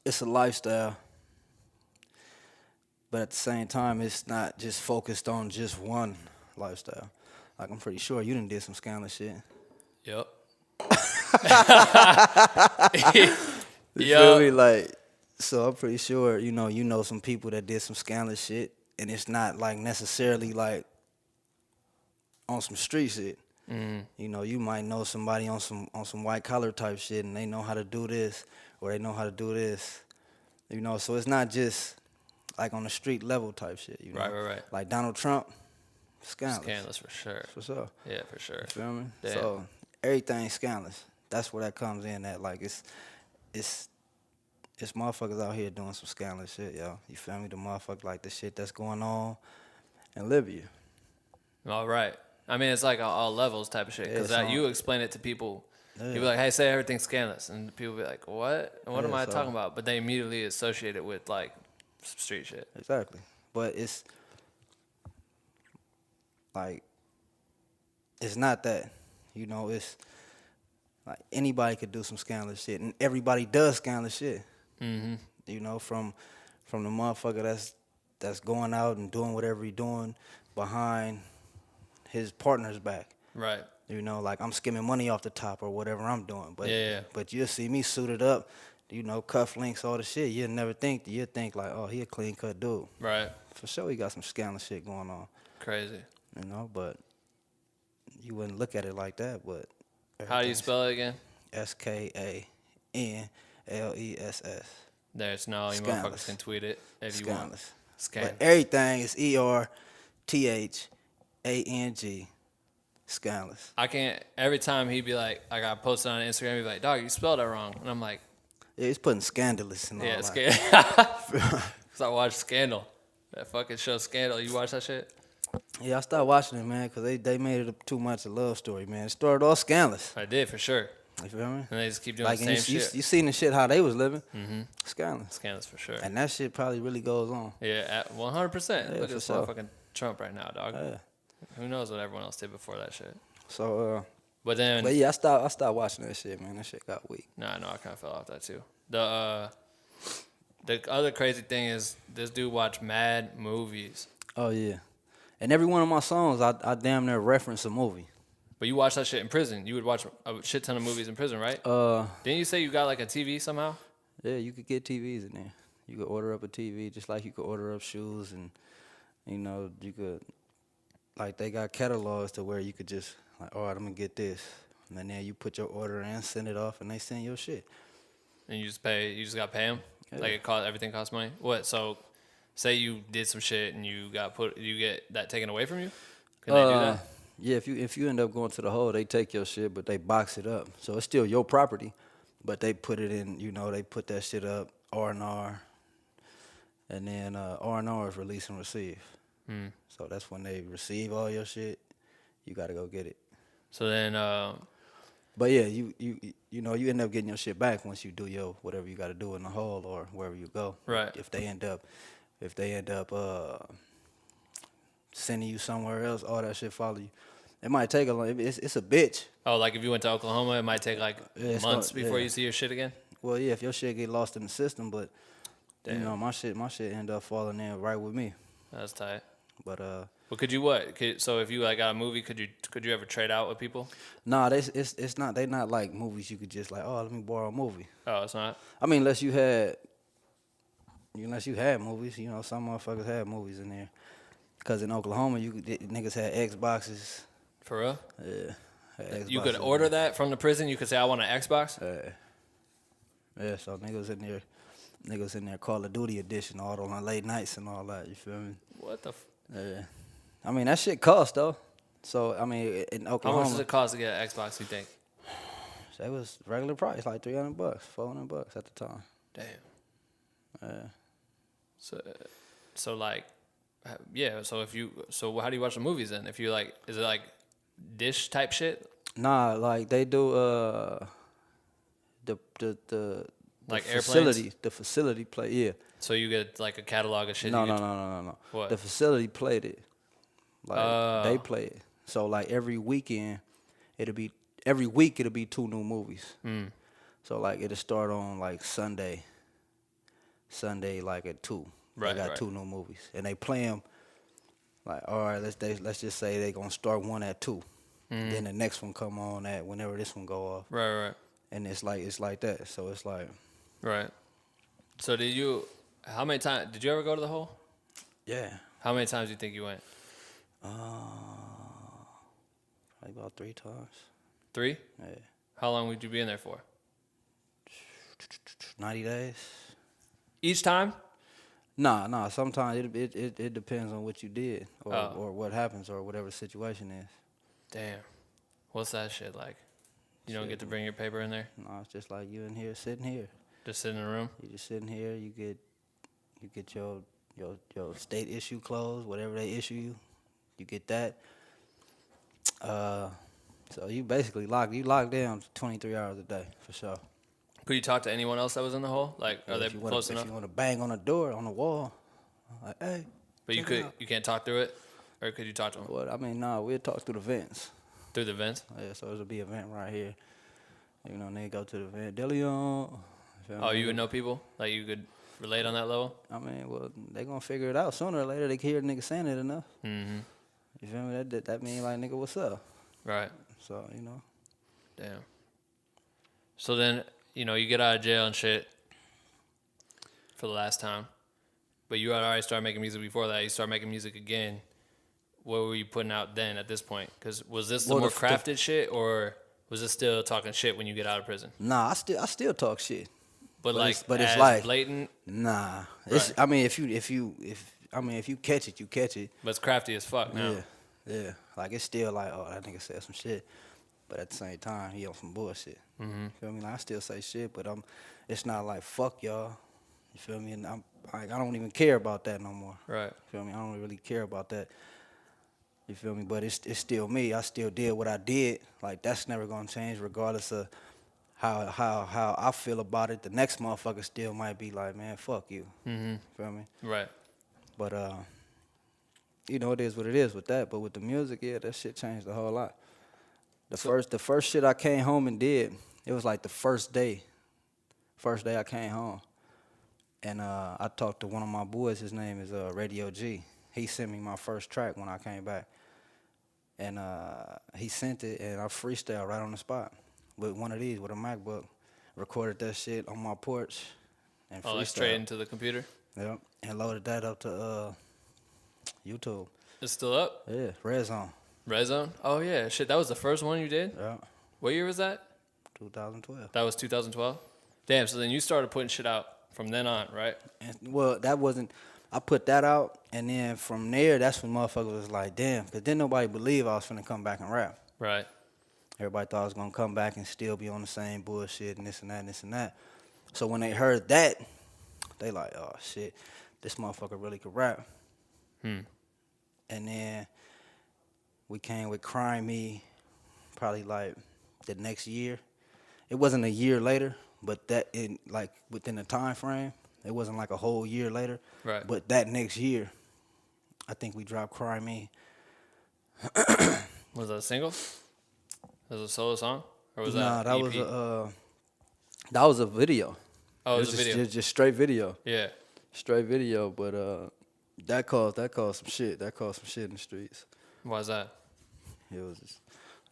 it's a lifestyle, but at the same time, it's not just focused on just one lifestyle. Like, I'm pretty sure you done did some scandalous shit.
Yep.
You feel me? Like, so I'm pretty sure, you know some people that did some scandalous shit, and it's not like necessarily like on some street shit. You know, you might know somebody on some white collar type shit, and they know how to do this or they know how to do this. You know, so it's not just like on the street level type shit. You know?
Right.
Like Donald Trump, scandalous.
Scandalous for sure.
For sure.
Yeah, for sure.
You feel me?
Damn.
So everything scandalous. That's where that comes in at. Like it's motherfuckers out here doing some scandalous shit, yo. You feel me? The motherfucker like the shit that's going on in Libya.
All right. I mean, it's like all levels type of shit. Because you explain it to people.
Yeah.
You be like, hey, say everything's scandalous. And people be like, what? What am I
so-
talking about? But they immediately associate it with, like, some street shit.
Exactly. But it's like, it's not that. You know, it's like anybody could do some scandalous shit. And everybody does scandalous shit.
Mm-hmm.
You know, from the motherfucker that's going out and doing whatever he doing behind his partner's back.
Right.
You know, like I'm skimming money off the top or whatever I'm doing. But
Yeah.
But you'll see me suited up, you know, cufflinks, all the shit. You'll think like, oh, he a clean cut dude.
Right.
For sure he got some scandalous shit going on.
Crazy.
You know, but you wouldn't look at it like that, but
How do you spell it again?
SkANLESS.
There's no, you
Scandalous.
motherfuckers can tweet it if you want.
But everything is ERTHANG. Scandalous.
I can't, every time he'd be like, I got posted on Instagram, he'd be like, dog, you spelled that wrong. And I'm like,
Yeah, he's putting scandalous in all
yeah,
that.
because I watched Scandal. That fucking show Scandal. You watch that shit?
Yeah, I stopped watching it, man, because they made it too much a love story, man. It started all scandalous.
I did, for sure.
You feel me?
And they just keep doing
Like,
the
and
same shit.
you seen the shit how they was living. Scandalous.
Scandalous, for sure.
And that shit probably really goes on.
Yeah, at 100%.
Yeah,
Look
for
at this
sure.
motherfucking Trump right now, dog.
Yeah.
Who knows what everyone else did before that shit.
So,
But then,
but yeah, I stopped watching that shit, man. That shit got weak.
I know, I kind of fell off that too. The other crazy thing is this dude watched mad movies.
Oh, yeah. And every one of my songs, I damn near reference a movie.
But you watch that shit in prison. You would watch a shit ton of movies in prison, right? Didn't you say you got like a TV somehow?
Yeah, you could get TVs in there. You could order up a TV just like you could order up shoes, and you know, you could, like, they got catalogs to where you could just like, all right, I'm gonna get this, and then you put your order in, send it off, and they send your shit.
And you just pay. You just got to pay them.
Yeah.
Like everything costs money. What? So, say you did some shit and you get that taken away from you. Can they do that?
Yeah, if you end up going to the hole, they take your shit, but they box it up. So it's still your property, but they put it in, they put that shit up, R&R, and then R&R is release and receive. So that's when they receive all your shit. You got to go get it.
So then,
but yeah, you end up getting your shit back once you do your whatever you got to do in the hole or wherever you go.
Right.
If they end up sending you somewhere else, all that shit follow you. It might take a long. It's a bitch.
oh, like if you went to Oklahoma, it might take like months before you see your shit again.
Well, yeah, if your shit get lost in the system, but
Damn.
my shit end up falling in right with me.
That's tight.
But
Well, could you what? So if you like got a movie, could you ever trade out with people?
nah, it's not. They not like movies. You could just like, oh, let me borrow a movie.
Oh, it's not.
I mean, unless you had movies, some motherfuckers had movies in there. Cause in Oklahoma, niggas had Xboxes.
For real?
Yeah.
You could order that from the prison. You could say, I want an Xbox.
Yeah. So niggas in there, Call of Duty edition, all on late nights and all that. You feel me?
What the?
Yeah. I mean, that shit cost though. So I mean, in
How
Oklahoma,
much does it cost to get an Xbox? You think?
that was regular price, like $300, $400 at the time.
Damn.
Yeah.
So like, yeah. So how do you watch the movies then? If you like, is it like dish type shit?
Nah, like they do the
Like
facility,
airplanes?
the facility play. Yeah.
So you get like a catalog of shit.
No.
What?
The facility played it. Like they play it. So like every week it'll be 2 new movies. So like it'll start on like Sunday like at 2.
Right,
They got
right.
2 new movies, and they play them. Like, all right, let's just say they gonna start one at 2, then the next one come on at whenever this one go off,
Right.
and it's like that. So it's like,
Right. So how many times did you ever go to the hole?
yeah,
How many times do you think you went?
probably about 3 times.
3?
Yeah,
How long would you be in there for?
90 days.
Each time?
Nah. Sometimes it depends on what you did or
Oh.
or what happens or whatever the situation is.
Damn. What's that shit like? You don't get to bring your paper in there?
No, it's just like you in here sitting here.
Just sit in a room?
You just sitting here. You get your state issue closed, whatever they issue you. You get that. So you basically locked down 23 hours a day for sure.
Could you talk to anyone else that was in the hole? Like, are they
If you wanna-
close enough?
If you want to bang on the door, on the wall, like, hey.
But
check it out.
you can't talk through it? Or could you talk to them?
Well, I mean, nah, we'll talk through the vents.
Through the vents?
Yeah, so there'll be a vent right here. Nigga go to the vent. DeLeon.
Oh, you would know people? Like, you could relate on that level?
I mean, well, they gonna figure it out sooner or later. They can hear a nigga saying it enough.
Mm-hmm.
You feel me? That mean like, nigga, what's up?
Right.
So,
Damn. So then, you get out of jail and shit for the last time. But you had already started making music before that. You started making music again. What were you putting out then at this point? Because was this the
Well,
more crafted shit, or was this still talking shit when you get out of prison?
Nah, I still talk shit.
But like,
it's
as
like
blatant.
Nah,
Right.
I mean, if you catch it, you catch it.
But it's crafty as fuck now.
Yeah. Like it's still like, oh, that nigga said some shit, but at the same time, he on some bullshit.
Mm-hmm.
Feel me? Like, I still say shit, but it's not like fuck y'all. You feel me? And I don't even care about that no more.
Right.
Feel me? I don't really care about that. You feel me? But it's still me. I still did what I did. Like that's never gonna change, regardless of how I feel about it. The next motherfucker still might be like, man, fuck you.
Mm-hmm.
Feel me?
Right.
But it is what it is with that. But with the music, yeah, that shit changed a whole lot. The first shit I came home and did, it was like the first day I came home. And I talked to one of my boys, his name is Radio G. He sent me my first track when I came back. And he sent it, and I freestyled right on the spot with one of these, with a MacBook. Recorded that shit on my porch and freestyled.
Like straight into the computer?
Yep, and loaded that up to YouTube.
It's still up?
Yeah, Red Zone.
Red Zone? Oh, yeah. Shit, that was the first one you did?
Yeah,
What year was that?
2012.
That was 2012? Damn, so then you started putting shit out from then on, right?
And, well, that wasn't. I put that out, and then from there, that's when motherfuckers was like, damn, because then nobody believed I was finna come back and rap.
Right.
Everybody thought I was gonna come back and still be on the same bullshit and this and that and this and that. So when they heard that, they like, oh shit, this motherfucker really could rap. And then we came with Crime Me probably like the next year. It wasn't a year later, but that in like within the time frame, it wasn't like a whole year later.
Right.
But that next year, I think we dropped Crime Me.
Was that a single? Was it a solo song? Or was
Nah,
that
that
EP?
was a video.
Oh, it was a video.
Just straight video.
Yeah.
Straight video, but that caused some shit. That caused some shit in the streets.
Why is that?
It was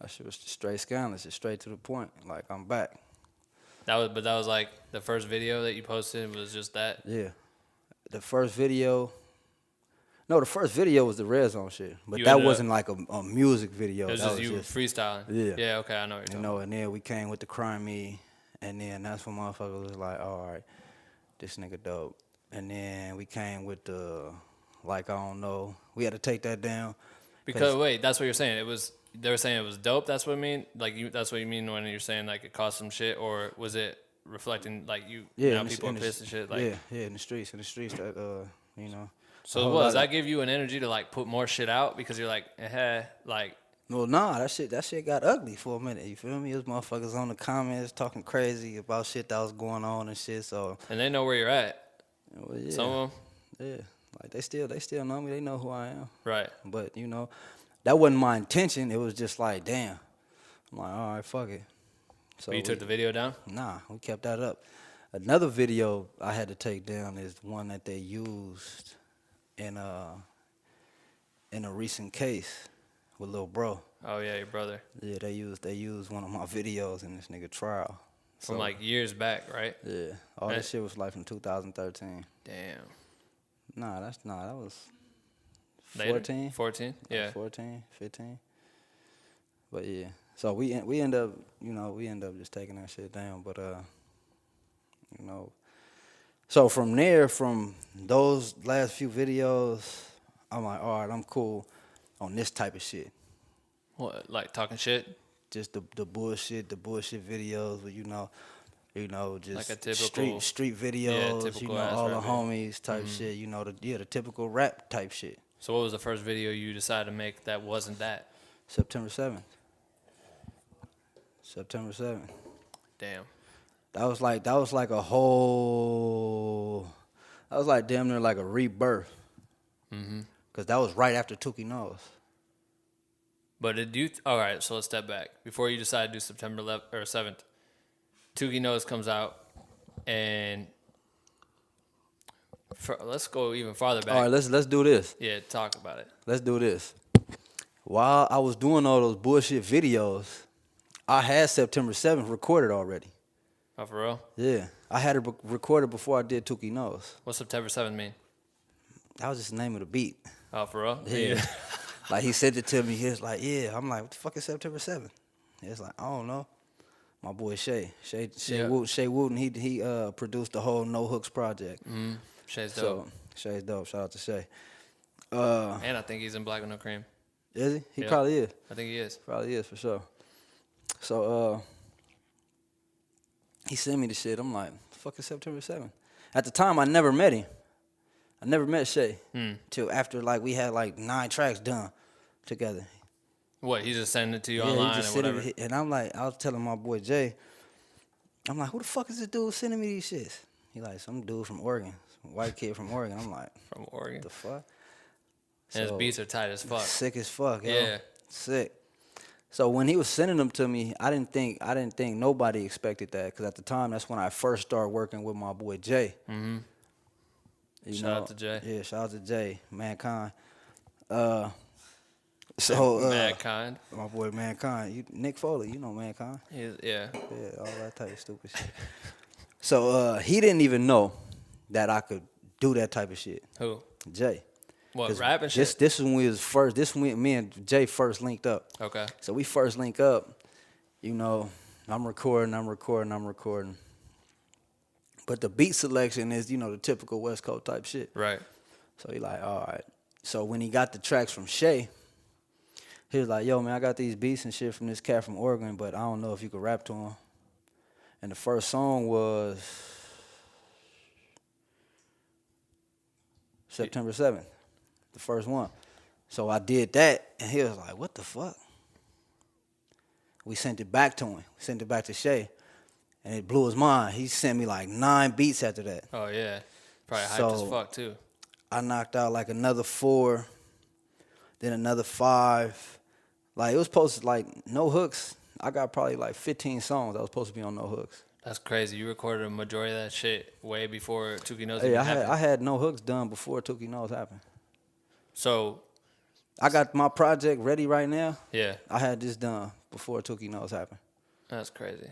that shit was just straight scandalous, just straight to the point. Like, I'm back.
But that was like the first video that you posted was just that?
Yeah. The first video. No, the first video was the Red Zone shit, but
You
that
ended
wasn't like a music video.
It was
that
just
was
you freestyling?
Yeah.
Yeah, okay, I know what you're talking about.
And then we came with the Crime Me, and then that's when motherfuckers was like, all right, this nigga dope. And then we came with the, like, I don't know. We had to take that down.
Because, wait, that's what you're saying. They were saying it was dope, that's what I mean? Like, that's what you mean when you're saying, like, it caused some shit? Or was it reflecting, like, people are pissed and shit? Like,
yeah, in the streets, that, you know.
So does that give you an energy to, like, put more shit out? Because you're like, like...
Well, nah, that shit got ugly for a minute, you feel me? It was motherfuckers on the comments talking crazy about shit that was going on and shit, so...
And they know where you're at.
Well, yeah.
Some of them?
Yeah. Like, they still know me. They know who I am.
Right.
But, you know, that wasn't my intention. It was just like, damn. I'm like, all right, fuck it. So
But you took the video down?
Nah, we kept that up. Another video I had to take down is one that they used in a recent case with Lil Bro.
Oh, yeah, your brother.
Yeah, they used one of my videos in this nigga trial.
From, like, years back, right?
Yeah. All that shit was like from 2013.
Damn.
Nah, that was
Later?
14.
14? Yeah.
14, 15. But yeah. So we end up, just taking that shit down. But so from there, from those last few videos, I'm like, all right, I'm cool on this type of shit.
What, like talking shit?
Just the bullshit videos where, just
like a typical
street videos,
typical
all the
rap
homies type shit, the typical rap type shit.
So what was the first video you decided to make that wasn't that?
September 7th. September 7th.
Damn.
That was like a whole. That was like damn near like a rebirth. Cause that was right after Tuki Knows.
But did you? All right, so let's step back. Before you decided to do September 11th or 7th, Tuki Knows comes out, and let's go even farther back.
All right, let's do this.
Yeah, talk about it.
Let's do this. While I was doing all those bullshit videos, I had September 7th recorded already.
Oh, for real?
Yeah, I had it recorded before I did Tuki Knows.
What's September 7th mean?
That was just the name of the beat.
Oh, for real?
Yeah. Like, he sent it to me. He was like, yeah. I'm like, what the fuck is September 7th? It's like, I don't know. My boy Shay Wooten, he produced the whole No Hooks project.
Shay's dope.
So, Shay's dope. Shout out to Shay.
And I think he's in Black with No Cream.
Is he? He
Yeah.
probably is.
I think he is.
Probably is, for sure. So, he sent me the shit. I'm like, fuck is September 7th? At the time, I never met him. I never met Shay till after, like, we had, like, 9 tracks done together.
What, he just sending it to you online
he just
or whatever?
and I'm like, I was telling my boy Jay, I'm like, who the fuck is this dude sending me these shits? He like, some dude from Oregon, some white kid from Oregon. I'm like,
From Oregon?
the fuck?
And his beats are tight as fuck.
Sick as fuck, yo.
Yeah.
Sick. So when he was sending them to me, I didn't think nobody expected that, because at the time, that's when I first started working with my boy Jay.
Shout out to Jay.
Yeah, shout out to Jay, Mankind.
Mankind.
My boy Mankind, Nick Foley, you know Mankind.
Yeah.
Yeah, all that type of stupid shit. So he didn't even know that I could do that type of shit.
Who?
Jay.
What, rap and shit?
This is when we was first. This when me and Jay first linked up.
Okay.
So we first link up. I'm recording. But the beat selection is, the typical West Coast type shit.
Right.
So he like, all right. So when he got the tracks from Shay, he was like, yo, man, I got these beats and shit from this cat from Oregon, but I don't know if you could rap to him. And the first song was September 7th, the first one. So I did that, and he was like, what the fuck? We sent it back to him. We sent it back to Shay, and it blew his mind. He sent me like 9 beats after that.
Oh, yeah. Probably hyped as fuck, too.
I knocked out like another 4, then another 5. Like, it was supposed to, like, no hooks. I got probably like 15 songs that was supposed to be on no hooks.
That's crazy. You recorded a majority of that shit way before Tuki Knows
Hey,
even happened.
I had no hooks done before Tuki Knows happened.
So,
I got my project ready right now.
yeah.
I had this done before Tuki Knows happened.
That's crazy.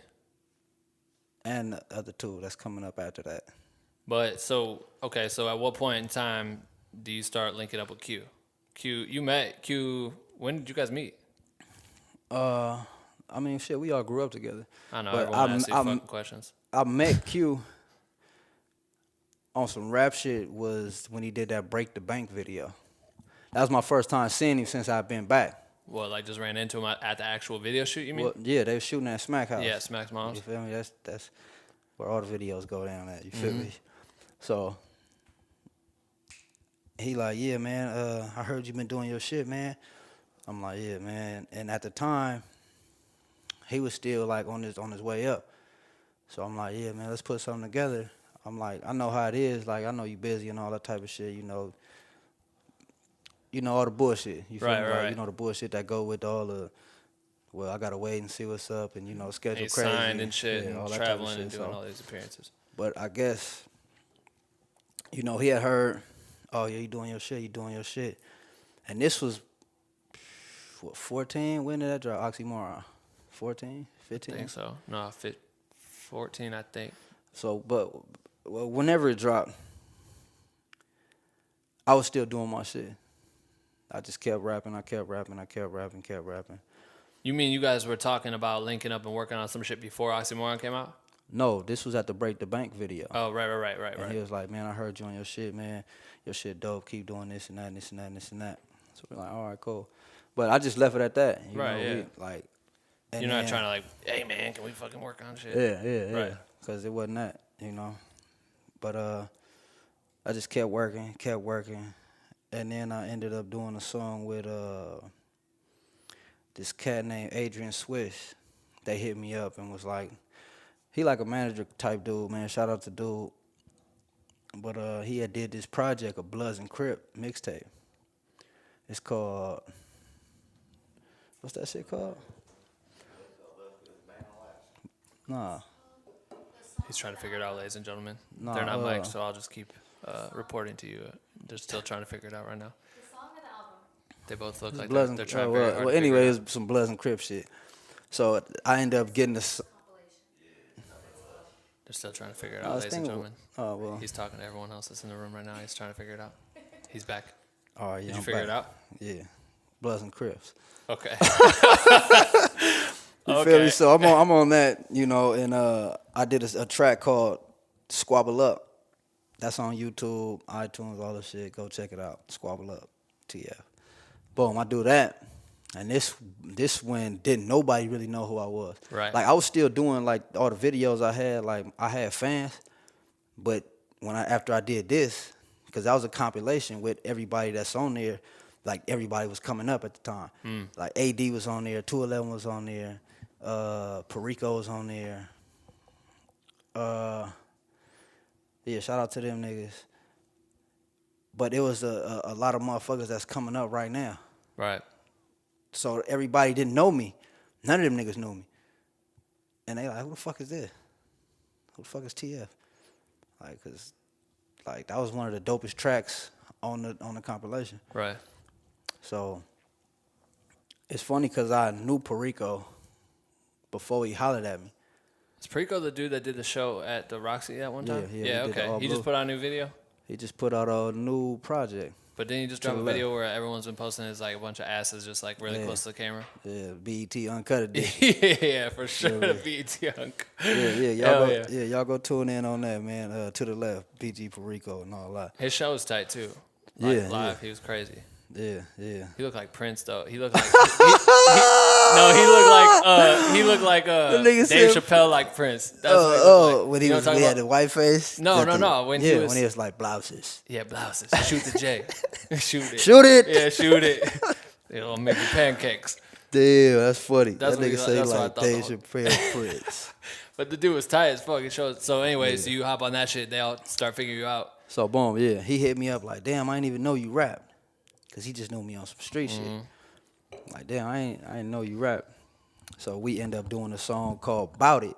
And the other 2 that's coming up after that.
But, so at what point in time do you start linking up with Q? You met Q, when did you guys meet?
I mean, shit, we all grew up together.
I know,
but
everyone asks you fucking questions.
I met Q on some rap shit was when he did that Break the Bank video. That was my first time seeing him since I've been back.
Well, like just ran into him at the actual video shoot, you mean?
Well, yeah, they were shooting at Smack House.
Yeah, Smack's Moms.
You feel me? That's where all the videos go down at. You feel me? So he like, yeah, man, I heard you been doing your shit, man. I'm like, yeah, man. And at the time, he was still like on his way up. So I'm like, yeah, man, let's put something together. I'm like, I know how it is. Like, I know you busy and all that type of shit. You know all the bullshit. You feel me? Like,
Right.
you know the bullshit that go with all the. Well, I gotta wait and see what's up, and schedule
He's
crazy.
signed and shit,
Yeah,
and
all that type of
traveling and
shit,
doing
so.
all these appearances.
But I guess, he had heard, oh yeah, you doing your shit. And this was, what, 14? When did that drop? Oxymoron. 14? 15?
I think so. No, 14, I think.
So, but whenever it dropped, I was still doing my shit. I just kept rapping, I kept rapping.
You mean you guys were talking about linking up and working on some shit before Oxymoron came out?
No, this was at the Break the Bank video.
Oh, right.
And he was like, man, I heard you on your shit, man. Your shit dope. Keep doing this and that and this and that and this and that. So we're like, all right, cool. But I just left it at that.
Yeah.
And
You're not
then,
trying to like, hey, man, can we fucking work on shit?
Yeah.
Right.
Because it wasn't that, But I just kept working. And then I ended up doing a song with this cat named Adrian Swish. They hit me up and was like, he like a manager type dude, man. Shout out to dude. But he had did this project, a Bloods and Crip mixtape. It's called, what's that shit called? Nah.
He's trying to figure it out, ladies and gentlemen.
Nah,
They're not mics, so I'll just keep reporting to you. They're still trying to figure it out right now.
The song or the album?
They both look like
Bloods
they're
and,
trying very hard to figure
anyway,
it
it
out.
was some Bloods and Crip shit. So I ended up getting this.
They're still trying to figure it
I
out,
was
ladies and
thinking,
gentlemen.
oh well.
He's talking to everyone else that's in the room right now. He's trying to figure it out. He's back.
All right, yeah.
Did you
I'm
figure
back.
it out?
Yeah, Bloods and Crips.
Okay.
You feel me? So I'm on that, and I did a track called Squabble Up. That's on YouTube, iTunes, all the shit. Go check it out. Squabble Up, TF. Boom, I do that. And this when didn't nobody really know who I was.
Right.
Like I was still doing like all the videos I had, like I had fans, but after I did this, because that was a compilation with everybody that's on there, like everybody was coming up at the time. Like AD was on there, 211 was on there, Perico was on there. Yeah, shout out to them niggas. But it was a lot of motherfuckers that's coming up right now.
Right.
So everybody didn't know me. None of them niggas knew me. And they like, who the fuck is this? Who the fuck is TF? Like, cause like that was one of the dopest tracks on the compilation.
Right.
So it's funny cause I knew Perico before he hollered at me.
Is Perico the dude that did the show at the Roxy at one time?
Yeah, he did the
okay.
All
He
Blue.
just put out a new video?
He just put out a new project.
But then you just drop a video where everyone's been posting is like a bunch of asses just like really close to the camera.
Yeah, BET Uncut Edition.
Yeah, for sure.
Yeah.
BET Hunk.
Y'all go tune in on that, man. To the left, BG Perico and all that.
His show is tight too. Like, live, he was crazy.
Yeah.
He looked like Prince though. He looked like he looked like Dave Chappelle like Prince. That's what he looked like.
When he had the white face.
No. When he
was like blouses.
Yeah, blouses. Shoot the J. Shoot it.
Shoot it.
Yeah, shoot it. It'll make you pancakes.
Damn, that's funny.
That's
that nigga say
that's
like Dave Chappelle Prince.
But the dude was tight as fuck. It shows. So anyway, so you hop on that shit. They all start figuring you out.
So boom, yeah, he hit me up like, damn, I didn't even know you rap. Cause he just knew me on some street shit. Like, damn, I ain't know you rap. So we end up doing a song called "Bout It."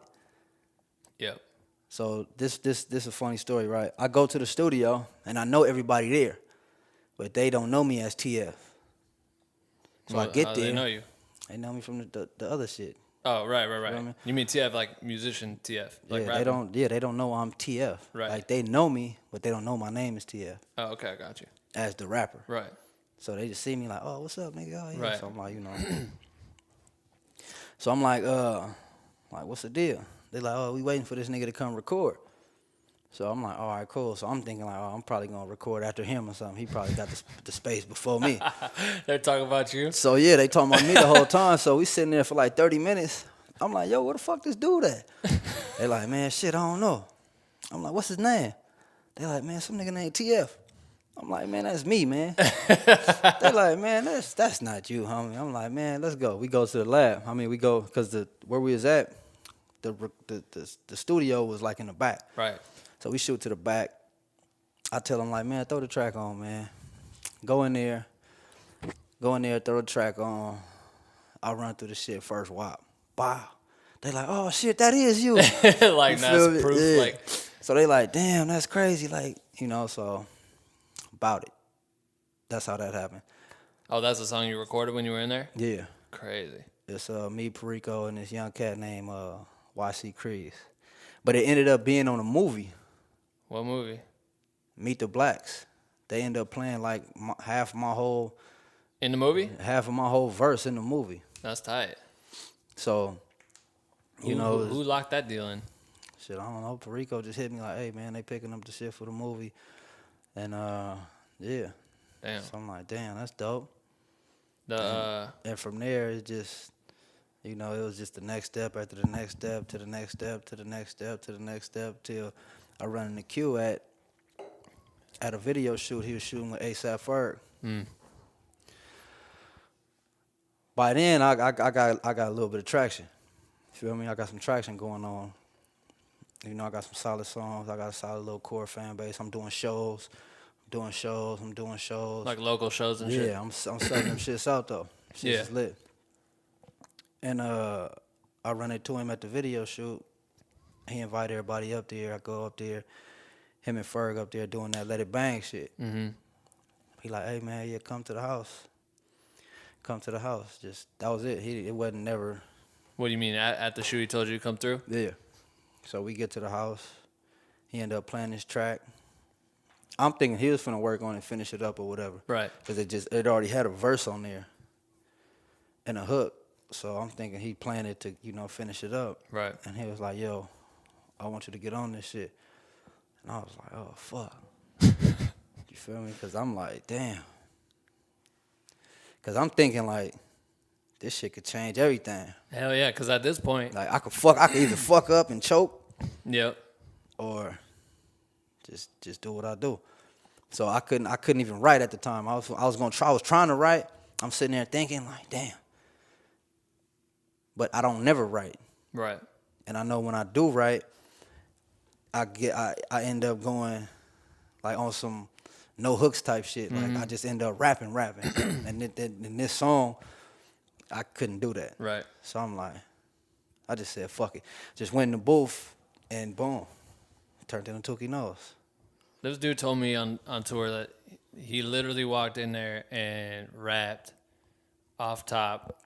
Yep.
So this is a funny story, right? I go to the studio and I know everybody there, but they don't know me as TF. So I get
how
there.
They know you.
They know me from the other shit.
Oh, right.
You know what I mean?
You mean TF like musician TF, like
yeah,
rapping?
they don't know I'm TF.
Right.
Like they know me, but they don't know my name is TF.
Oh, okay, I got you.
As the rapper.
Right.
So they just see me like, oh, what's up, nigga? Oh, yeah.
Right.
So I'm like, So I'm like, what's the deal? They like, oh, we waiting for this nigga to come record. So I'm like, all right, cool. So I'm thinking like, oh, I'm probably gonna record after him or something. He probably got the space before me.
They're talking about you.
So yeah, they talking about me the whole time. So we sitting there for like 30 minutes. I'm like, yo, where the fuck this dude at? They like, man, shit, I don't know. I'm like, what's his name? They like, man, some nigga named TF. I'm like, man, that's me, man. They like, man, that's not you, homie. I'm like, man, let's go. We go to the lab. I mean, we go because where we was at, the studio was like in the back.
Right.
So we shoot to the back. I tell them like, man, throw the track on, man. Go in there, throw the track on. I run through the shit first wop. Wow. They like, oh shit, that is you.
Like that's proof.
Yeah.
Like,
so they like, damn, that's crazy. Like, so Bout It. That's how that happened.
oh, that's the song you recorded when you were in there?
Yeah.
Crazy.
It's me, Perico, and this young cat named YC Crease. But it ended up being on a movie.
What movie?
Meet the Blacks. They ended up playing like half of my whole verse in the movie.
That's tight.
So,
who locked that deal in?
Shit, I don't know. Perico just hit me like, hey man, they picking up the shit for the movie. And yeah.
Damn.
So I'm like, damn, that's dope.
And
from there it just it was just the next step after the next step to the next step to the next step to the next step till I run into Q at a video shoot he was shooting with A$AP Ferg. By then I got a little bit of traction. You feel me? I got some traction going on. I got some solid songs. I got a solid little core fan base. I'm doing shows.
Like local shows and shit?
Yeah, I'm selling them shits out, though. Shit's is lit. And I run into him at the video shoot. He invited everybody up there. I go up there. Him and Ferg up there doing that Let It Bang shit. Mm-hmm. He like, hey, man, yeah, come to the house. Just, that was it. It wasn't never.
What do you mean? At the shoot he told you to come through?
Yeah. So we get to the house. He ended up playing this track. I'm thinking he was finna work on it and finish it up or whatever. Right. Because it already had a verse on there and a hook. So I'm thinking he planned it to, finish it up. Right. And he was like, yo, I want you to get on this shit. And I was like, oh, fuck. You feel me? Because I'm like, damn. Because I'm thinking like, this shit could change everything.
Hell yeah, because at this point.
Like I could either fuck up and choke. Yep. Or just do what I do. So I couldn't even write at the time. I was trying to write. I'm sitting there thinking like, damn. But I don't never write. Right. And I know when I do write, I end up going like on some no hooks type shit. Mm-hmm. Like I just end up rapping. And in this song, I couldn't do that. Right. So I'm like, I just said, fuck it. Just went in the booth and boom, turned into Tookie Knows.
This dude told me on tour that he literally walked in there and rapped off top.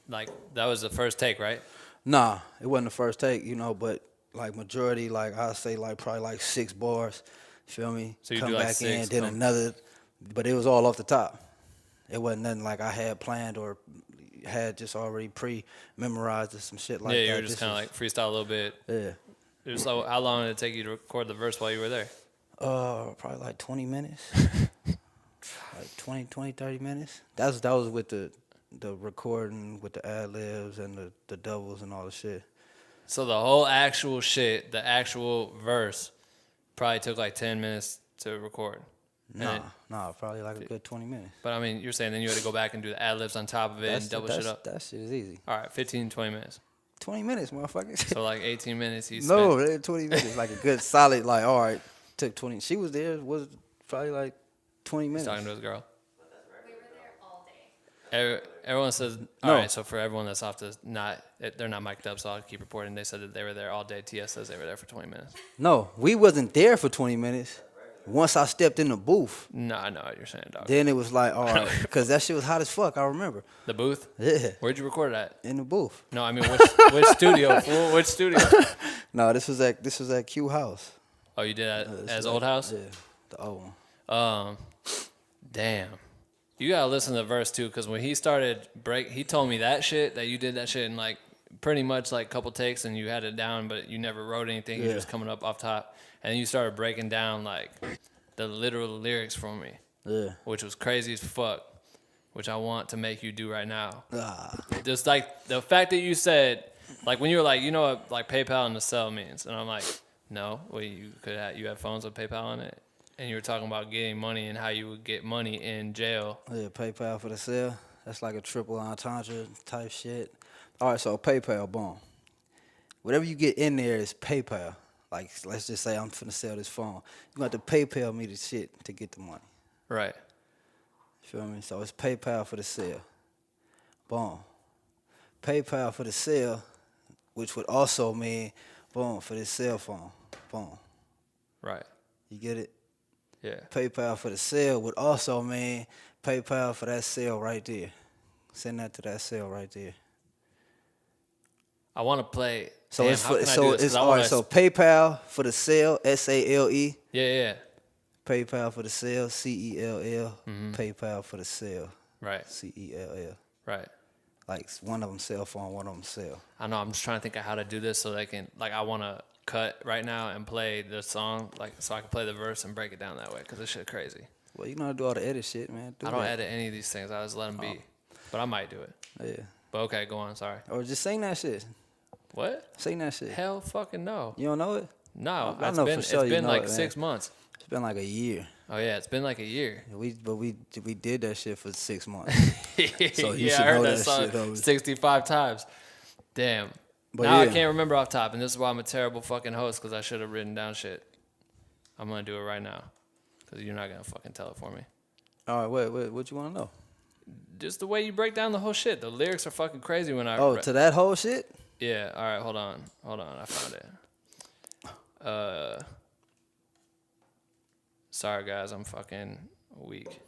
Like, that was the first take, right?
Nah, it wasn't the first take, but like majority, like I say like probably like 6 bars. Feel me?
So you
come
do like
back
6,
in, then another, but it was all off the top. It wasn't nothing like I had planned or had just already pre-memorized or some shit like that.
Yeah, you were just kind of like freestyle a little bit. Yeah. It was like, how long did it take you to record the verse while you were there?
Probably like 20 minutes. 30 minutes. That was with the recording with the ad-libs and the doubles and all the shit.
So the whole actual shit, the actual verse, probably took like 10 minutes to record.
Nah, probably like a good 20 minutes.
But I mean, you're saying then you had to go back and do the ad-libs on top of it and double shit up?
That shit is easy.
All right, 15, 20 minutes.
20 minutes, motherfucker.
So like 18 minutes he
No,
spent.
it ain't 20 minutes. Like a good solid, like, all right, took 20. She was there, was probably like 20 minutes.
He's talking to his girl.
We were there all day.
Everyone says, all right, so for everyone that's off to they're not mic'd up, so I'll keep reporting. They said that they were there all day. TS says they were there for 20 minutes.
No, we wasn't there for 20 minutes. Once I stepped in the booth,
No, I know what you're saying, dog.
then it was like, all right, because that shit was hot as fuck, I remember.
The booth?
Yeah.
Where'd you record it at?
In the booth.
No, I mean, which studio? Fool? Which studio?
No, this was at Q House.
Oh, you did that as Old House?
Yeah, the old one.
Damn. You gotta listen to the verse too, because when he started he told me that you did that shit in like pretty much like a couple takes and you had it down, but you never wrote anything. You're just coming up off top. And then you started breaking down like the literal lyrics for me.
Yeah.
Which was crazy as fuck, which I want to make you do right now.
Ah.
Just like the fact that you said, like when you were like, you know what like PayPal and the cell means? And I'm like, no, well, you had phones with PayPal on it. And you were talking about getting money and how you would get money in jail.
Yeah, PayPal for the sale. That's like a triple entendre type shit. All right, so PayPal, boom. Whatever you get in there is PayPal. Like, let's just say I'm finna sell this phone. You got to PayPal me the shit to get the money.
Right.
You feel me? So it's PayPal for the sale. Boom. PayPal for the sale, which would also mean, boom, for this cell phone. Boom.
Right.
You get it?
Yeah.
PayPal for the sale would also mean PayPal for that sale right there. Send that to that sale right there.
I want to play.
So
Damn,
it's
how
for,
can I
so
do this? 'Cause
it's
I
all
wanna
right. So PayPal for the sale, SALE.
Yeah.
PayPal for the sale, CELL. PayPal for the sale,
Right.
CELL.
Right.
Like one of them cell phone, one of them sale.
I know. I'm just trying to think of how to do this so they can like. I want to cut right now and play the song like so I can play the verse and break it down that way because this shit crazy.
Well, you know how to do all the edit shit, man.
I don't edit any of these things. I just let them be. But I might do it.
Yeah.
But okay, go on. Sorry.
Or just sing that shit.
What?
Sing that shit.
Hell fucking no.
You don't know it?
No.
I know for sure
it's
you
been
know
like
it, man.
6 months.
It's been like a year.
Oh yeah, it's been like a year.
We did that shit for 6 months. So you
yeah,
should
I heard
know
that
that
song
shit, though.
65 times. Damn.
But
now I
yeah.
can't remember off top, and this is why I'm a terrible fucking host because I should have written down shit. I'm gonna do it right now because you're not gonna fucking tell it for me.
All right, wait, what you want to know?
Just the way you break down the whole shit. The lyrics are fucking crazy when I.
To that whole shit?
Yeah. All right. Hold on. I found it. Sorry guys, I'm fucking weak.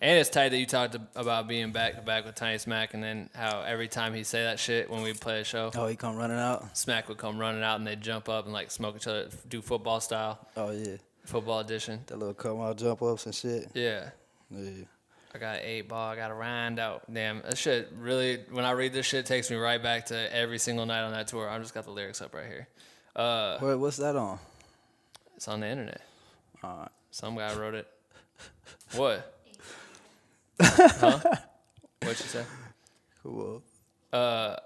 And it's tight that you talked about being back to back with Tiny Smack, and then how every time he say that shit when we play a show,
Oh, he come running out?
Smack would come running out and they'd jump up and like smoke each other, do football style,
Oh, yeah.
football edition.
That little come out, jump ups and shit.
Yeah.
Yeah.
I got 8 ball, I got a rind out. Damn, that shit really, when I read this shit, it takes me right back to every single night on that tour. I just got the lyrics up right here.
What's that on?
It's on the internet.
All right.
Some guy wrote it. What? Huh? What'd you say?
Cool.
Damn,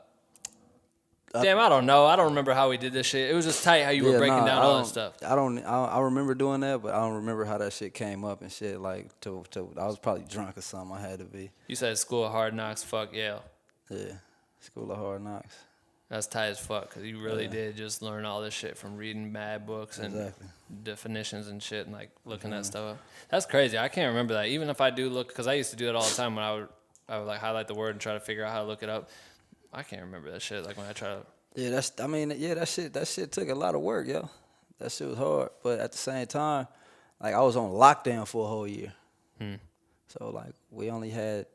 I don't know. I don't remember how we did this shit. It was just tight how you were breaking down all that stuff.
I remember doing that, but I don't remember how that shit came up and shit. Like, I was probably drunk or something. I had to be.
You said School of Hard Knocks, fuck Yale.
Yeah. School of Hard Knocks.
That's tight as fuck, because you really did just learn all this shit from reading mad books and definitions and shit and, like, looking that stuff up. That's crazy. I can't remember that. Even if I do look, because I used to do that all the time when I would like, highlight the word and try to figure out how to look it up. I can't remember that shit, like, when I try to...
Yeah, that shit took a lot of work, yo. That shit was hard. But at the same time, like, I was on lockdown for a whole year. So, like, we only had...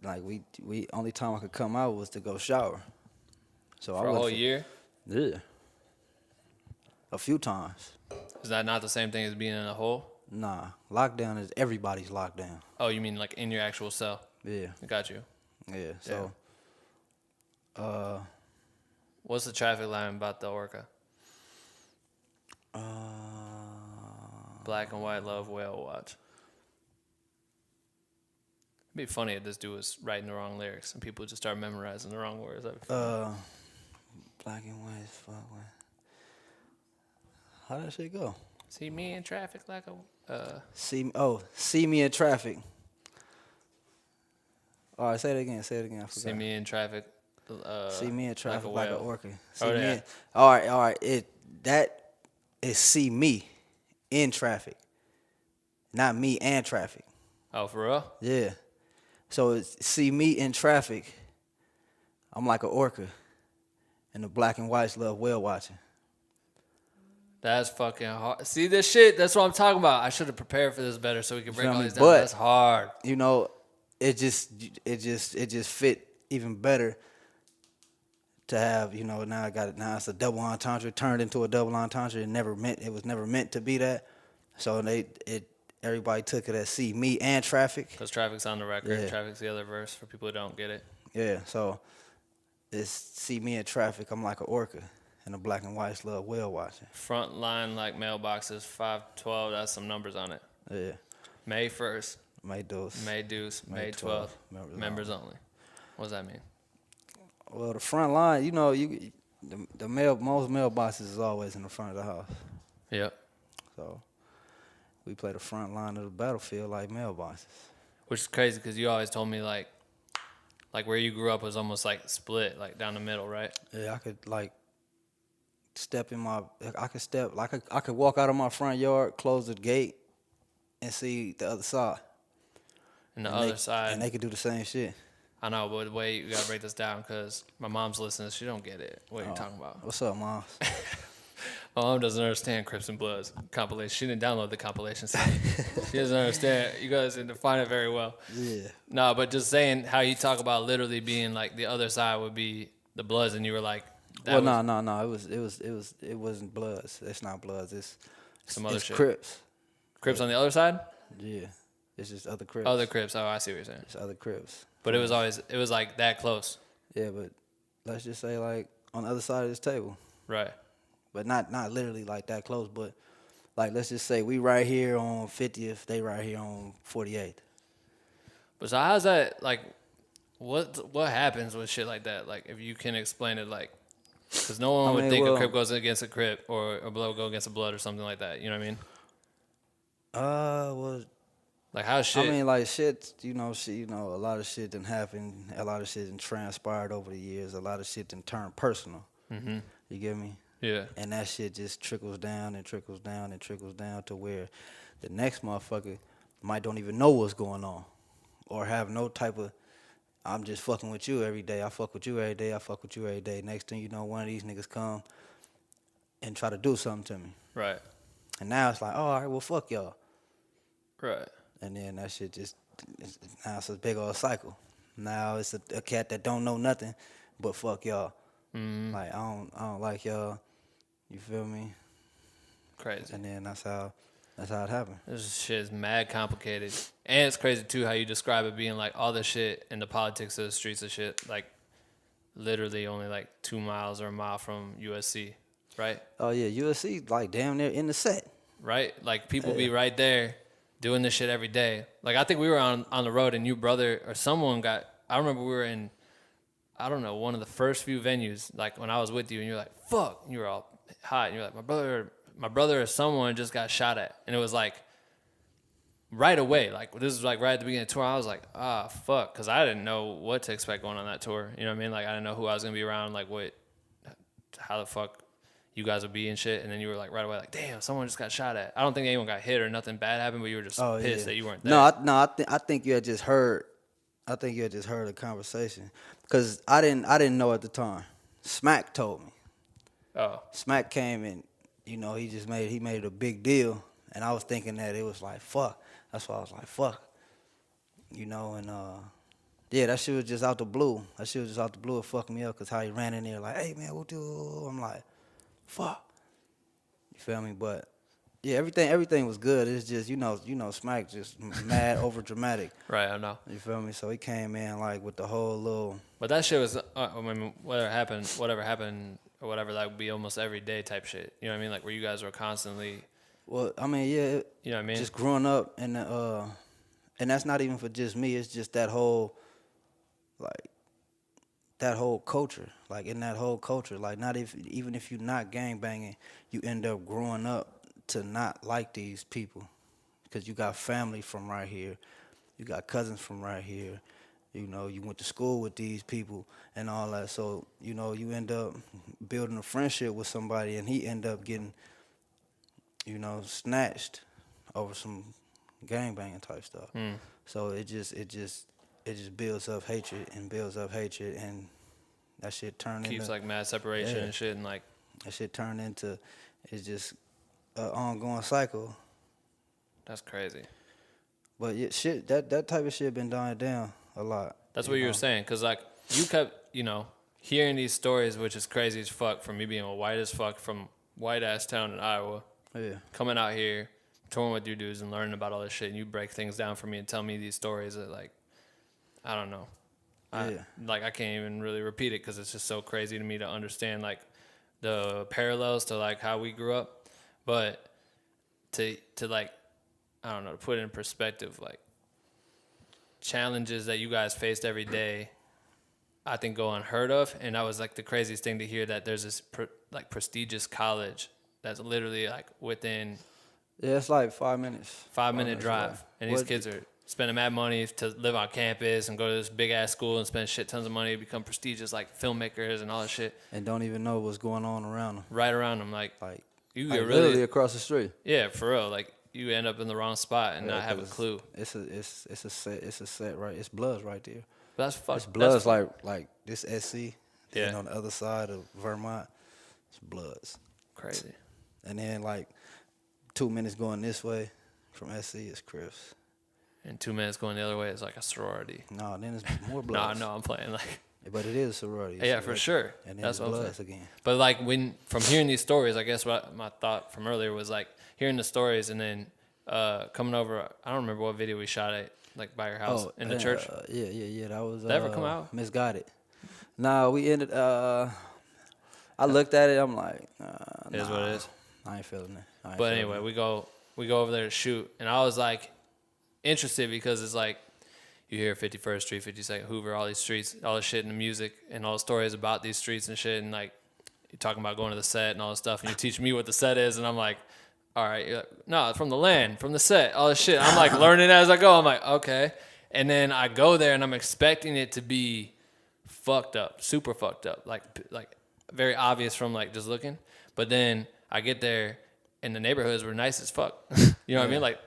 Like, we only time I could come out was to go shower. So
For a whole year?
Yeah. A few times.
Is that not the same thing as being in a hole?
Nah. Lockdown is everybody's lockdown.
Oh, you mean like in your actual cell?
Yeah.
I got you.
Yeah. So,
What's the traffic line about the Orca? Black and white love whale watch. be funny if this dude was writing the wrong lyrics and people just start memorizing the wrong words.
Black and white as fuck. How that shit go?
See me in traffic like a...
See me in traffic. All right, say it again. I forgot.
See me in traffic.
See me in traffic like an orca.
Yeah.
All right. That is see me in traffic, not me and traffic.
Oh, for real?
Yeah. So it's see me in traffic. I'm like an orca, and the black and whites love whale watching.
That's fucking hard. See this shit? That's what I'm talking about. I should have prepared for this better so we could break all these down. That's hard.
You know, it just fit even better to have, you know, now it's a double entendre, turned into a double entendre. It was never meant to be that. So everybody took it as see me and traffic.
Because traffic's on the record.
Yeah.
Traffic's the other verse for people who don't get it.
Yeah, so it's see me in traffic, I'm like an orca. And the black and whites love whale watching.
Front line like mailboxes, 512, that's some numbers on it.
Yeah.
May 1st.
May deuce.
May 12th. Members only. What does that mean?
Well, the front line, you know, most mailboxes is always in the front of the house.
Yep.
So we play the front line of the battlefield like mailboxes.
Which is crazy because you always told me like where you grew up was almost like split, like down the middle, right?
Yeah, I could I could walk out of my front yard, close the gate, and see the other side.
And the other side.
And they could do the same shit.
I know, but the way you gotta break this down because my mom's listening, she don't get it. What are you talking about?
What's up, Mom?
My mom doesn't understand Crips and Bloods compilation. She didn't download the compilation. She doesn't understand. You guys didn't define it very well.
Yeah.
No, but just saying how you talk about literally being like the other side would be the Bloods, and you were like,
no. It wasn't Bloods. It's not Bloods. It's
some other shit.
Crips.
Crips on the other side?
Yeah. It's just other Crips.
Other Crips. Oh, I see what you're saying.
It's other Crips.
But it was like that close.
Yeah, but let's just say like on the other side of this table.
Right.
But not literally like that close, but like let's just say we right here on 50th, they right here on 48th.
But so how's that like? What happens with shit like that? Like if you can explain it, like because no one would think a Crip goes against a Crip or a Blood go against a Blood or something like that. You know what I mean?
Well.
Like how shit?
I mean, like shit. You know, a lot of shit done happened. A lot of shit done transpired over the years. A lot of shit done turned personal.
Mm-hmm.
You get me?
Yeah.
And that shit just trickles down and trickles down and trickles down to where the next motherfucker might don't even know what's going on, or have no type of. I'm just fucking with you every day. I fuck with you every day. I fuck with you every day. Next thing you know, one of these niggas come and try to do something to me.
Right.
And now it's like, oh, all right, well, fuck y'all.
Right.
And then that shit now it's a big old cycle. Now it's a cat that don't know nothing but fuck y'all. Mm-hmm. Like I don't like y'all. You feel me?
Crazy.
And then that's how it happened.
This shit is mad complicated. And it's crazy too how you describe it being like all this shit in the politics of the streets of shit, like literally only like 2 miles or a mile from USC, right?
Oh yeah, USC like damn near in the set.
Right? Like people be right there doing this shit every day. Like I think we were on the road and you brother or someone I remember we were in, I don't know, one of the first few venues, like when I was with you and you're like, fuck, and you were all hot and you're like, my brother or someone just got shot at. And it was like right away, like this was like right at the beginning of the tour. I was like, fuck, because I didn't know what to expect going on that tour. You know what I mean? Like I didn't know who I was gonna be around, like how the fuck you guys would be and shit. And then you were like right away, like, damn, someone just got shot at. I don't think anyone got hit or nothing bad happened, but you were just pissed that you weren't there.
I think you had just heard. I think you had just heard a conversation because I didn't know at the time. Smack told me.
Oh. Smack
came and he made it a big deal, and I was thinking that it was like fuck. That's why I was like fuck. You know, and yeah, that shit was just out the blue. It fucked me up because how he ran in there like, hey man, what do? I'm like, fuck. You feel me? But yeah, everything was good. It's just you know, Smack just mad over dramatic.
Right, I know.
You feel me? So he came in like with the whole little.
But that shit was, I mean, whatever happened, or whatever, that would be almost every day type shit. You know what I mean? Like where you guys were constantly.
Well, I mean, yeah.
You know what I mean?
Just growing up in the And that's not even for just me. It's just that whole culture. Like in that whole culture, like even if you're not gangbanging, you end up growing up to not like these people because you got family from right here, you got cousins from right here. You know, you went to school with these people and all that. So, you know, you end up building a friendship with somebody and he end up getting, you know, snatched over some gangbanging type stuff. So it just builds up hatred and that shit turned into...
Keeps like mad separation and shit and like...
That shit turned into, it's just an ongoing cycle.
That's crazy.
But yeah, shit, that type of shit been dying down a lot.
That's what you were saying, because like you kept, you know, hearing these stories, which is crazy as fuck from me being a white as fuck from white ass town in Iowa. Yeah. Coming out here, touring with you dudes and learning about all this shit, and you break things down for me and tell me these stories that like, I don't know. I can't even really repeat it because it's just so crazy to me to understand like the parallels to like how we grew up. But to like, I don't know, to put it in perspective, like challenges that you guys faced every day, I think go unheard of. And that was like the craziest thing to hear, that there's this prestigious college that's literally like within...
Yeah, it's like 5 minutes.
5 minute drive. And these kids are spending mad money to live on campus and go to this big ass school and spend shit tons of money to become prestigious like filmmakers and all that shit.
And don't even know what's going on around them.
Right around them. Like you get
literally across the street.
Yeah, for real. Like you end up in the wrong spot and not have a clue.
It's a set right. It's Bloods right there.
But that's fucked.
It's Bloods like this SC. Yeah. And on the other side of Vermont, it's Bloods.
Crazy.
And then like 2 minutes going this way from SC is Crips.
And 2 minutes going the other way is like a sorority.
No, then it's more Bloods.
No, I'm playing like.
But it is a sorority.
Yeah, for sure.
And then
that's
it's Bloods again.
But like from hearing these stories, I guess what my thought from earlier was like hearing the stories and then coming over. I don't remember what video we shot at, like by your house in the church.
Yeah. That was.
Did that ever come out?
Misguided. Nah, we ended. I looked at it. I'm like,
it is what it is.
I ain't feeling it.
But anyway, we go over there to shoot, and I was like interested because it's like you hear 51st Street, 52nd Hoover, all these streets, all this shit in the music, and all the stories about these streets and shit, and like you're talking about going to the set and all this stuff, and you teach me what the set is, and I'm like, all right, you're like, no, from the land, from the set, all this shit. I'm like learning as I go. I'm like, okay, and then I go there and I'm expecting it to be fucked up, super fucked up, like very obvious from like just looking, but then I get there and the neighborhoods were nice as fuck. You know what I mean? Like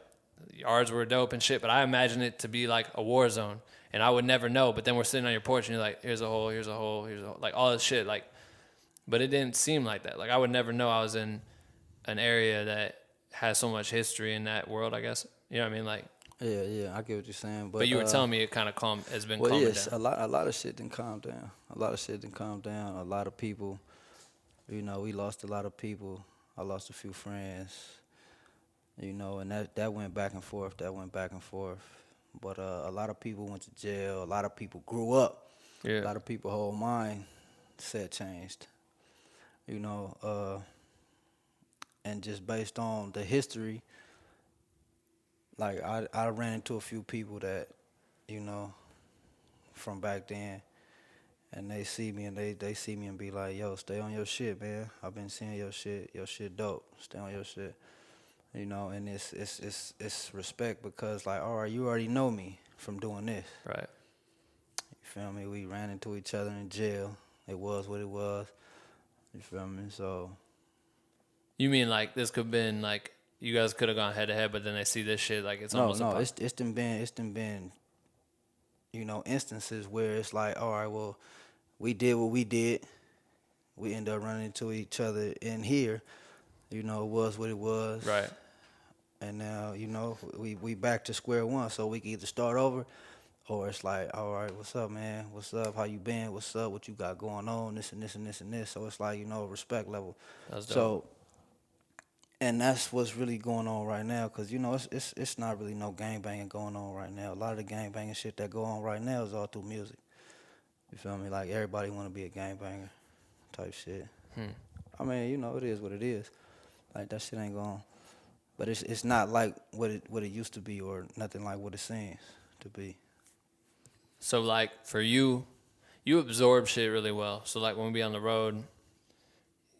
yards were dope and shit, but I imagine it to be like a war zone and I would never know. But then we're sitting on your porch and you're like, here's a hole, here's a hole, here's a hole, like all this shit. Like, but it didn't seem like that. Like I would never know I was in an area that has so much history in that world, I guess. You know what I mean? Like,
yeah, I get what you're saying.
But you were telling me it kind of has been calming down.
A lot of shit didn't calm down. A lot of people, you know, we lost a lot of people. I lost a few friends, you know, and that went back and forth. But a lot of people went to jail. A lot of people grew up. Yeah. A lot of people's whole mindset changed, you know. And just based on the history, like I ran into a few people that, you know, from back then. And they see me and they see me and be like, yo, stay on your shit, man. I've been seeing your shit dope. Stay on your shit. You know, and it's respect because like, all right, you already know me from doing this.
Right.
You feel me? We ran into each other in jail. It was what it was. You feel me? So
you mean like this could have been like you guys could have gone head to head, but then they see this shit like it's almost
it's been you know, instances where it's like, all right, well, we did what we did. We end up running into each other in here. You know, it was what it was.
Right.
And now, you know, we back to square one. So we can either start over or it's like, all right, what's up, man? What's up? How you been? What's up? What you got going on? This and this and this and this. So it's like, you know, respect level.
That's dope.
So, and that's what's really going on right now because, you know, it's not really no gangbanging going on right now. A lot of the gangbanging shit that go on right now is all through music. You feel me? Like, everybody want to be a gangbanger type shit. I mean, you know, it is what it is. Like, that shit ain't going. but it's not like what it used to be, or nothing like what it seems to be.
So like for you absorb shit really well. So like when we be on the road,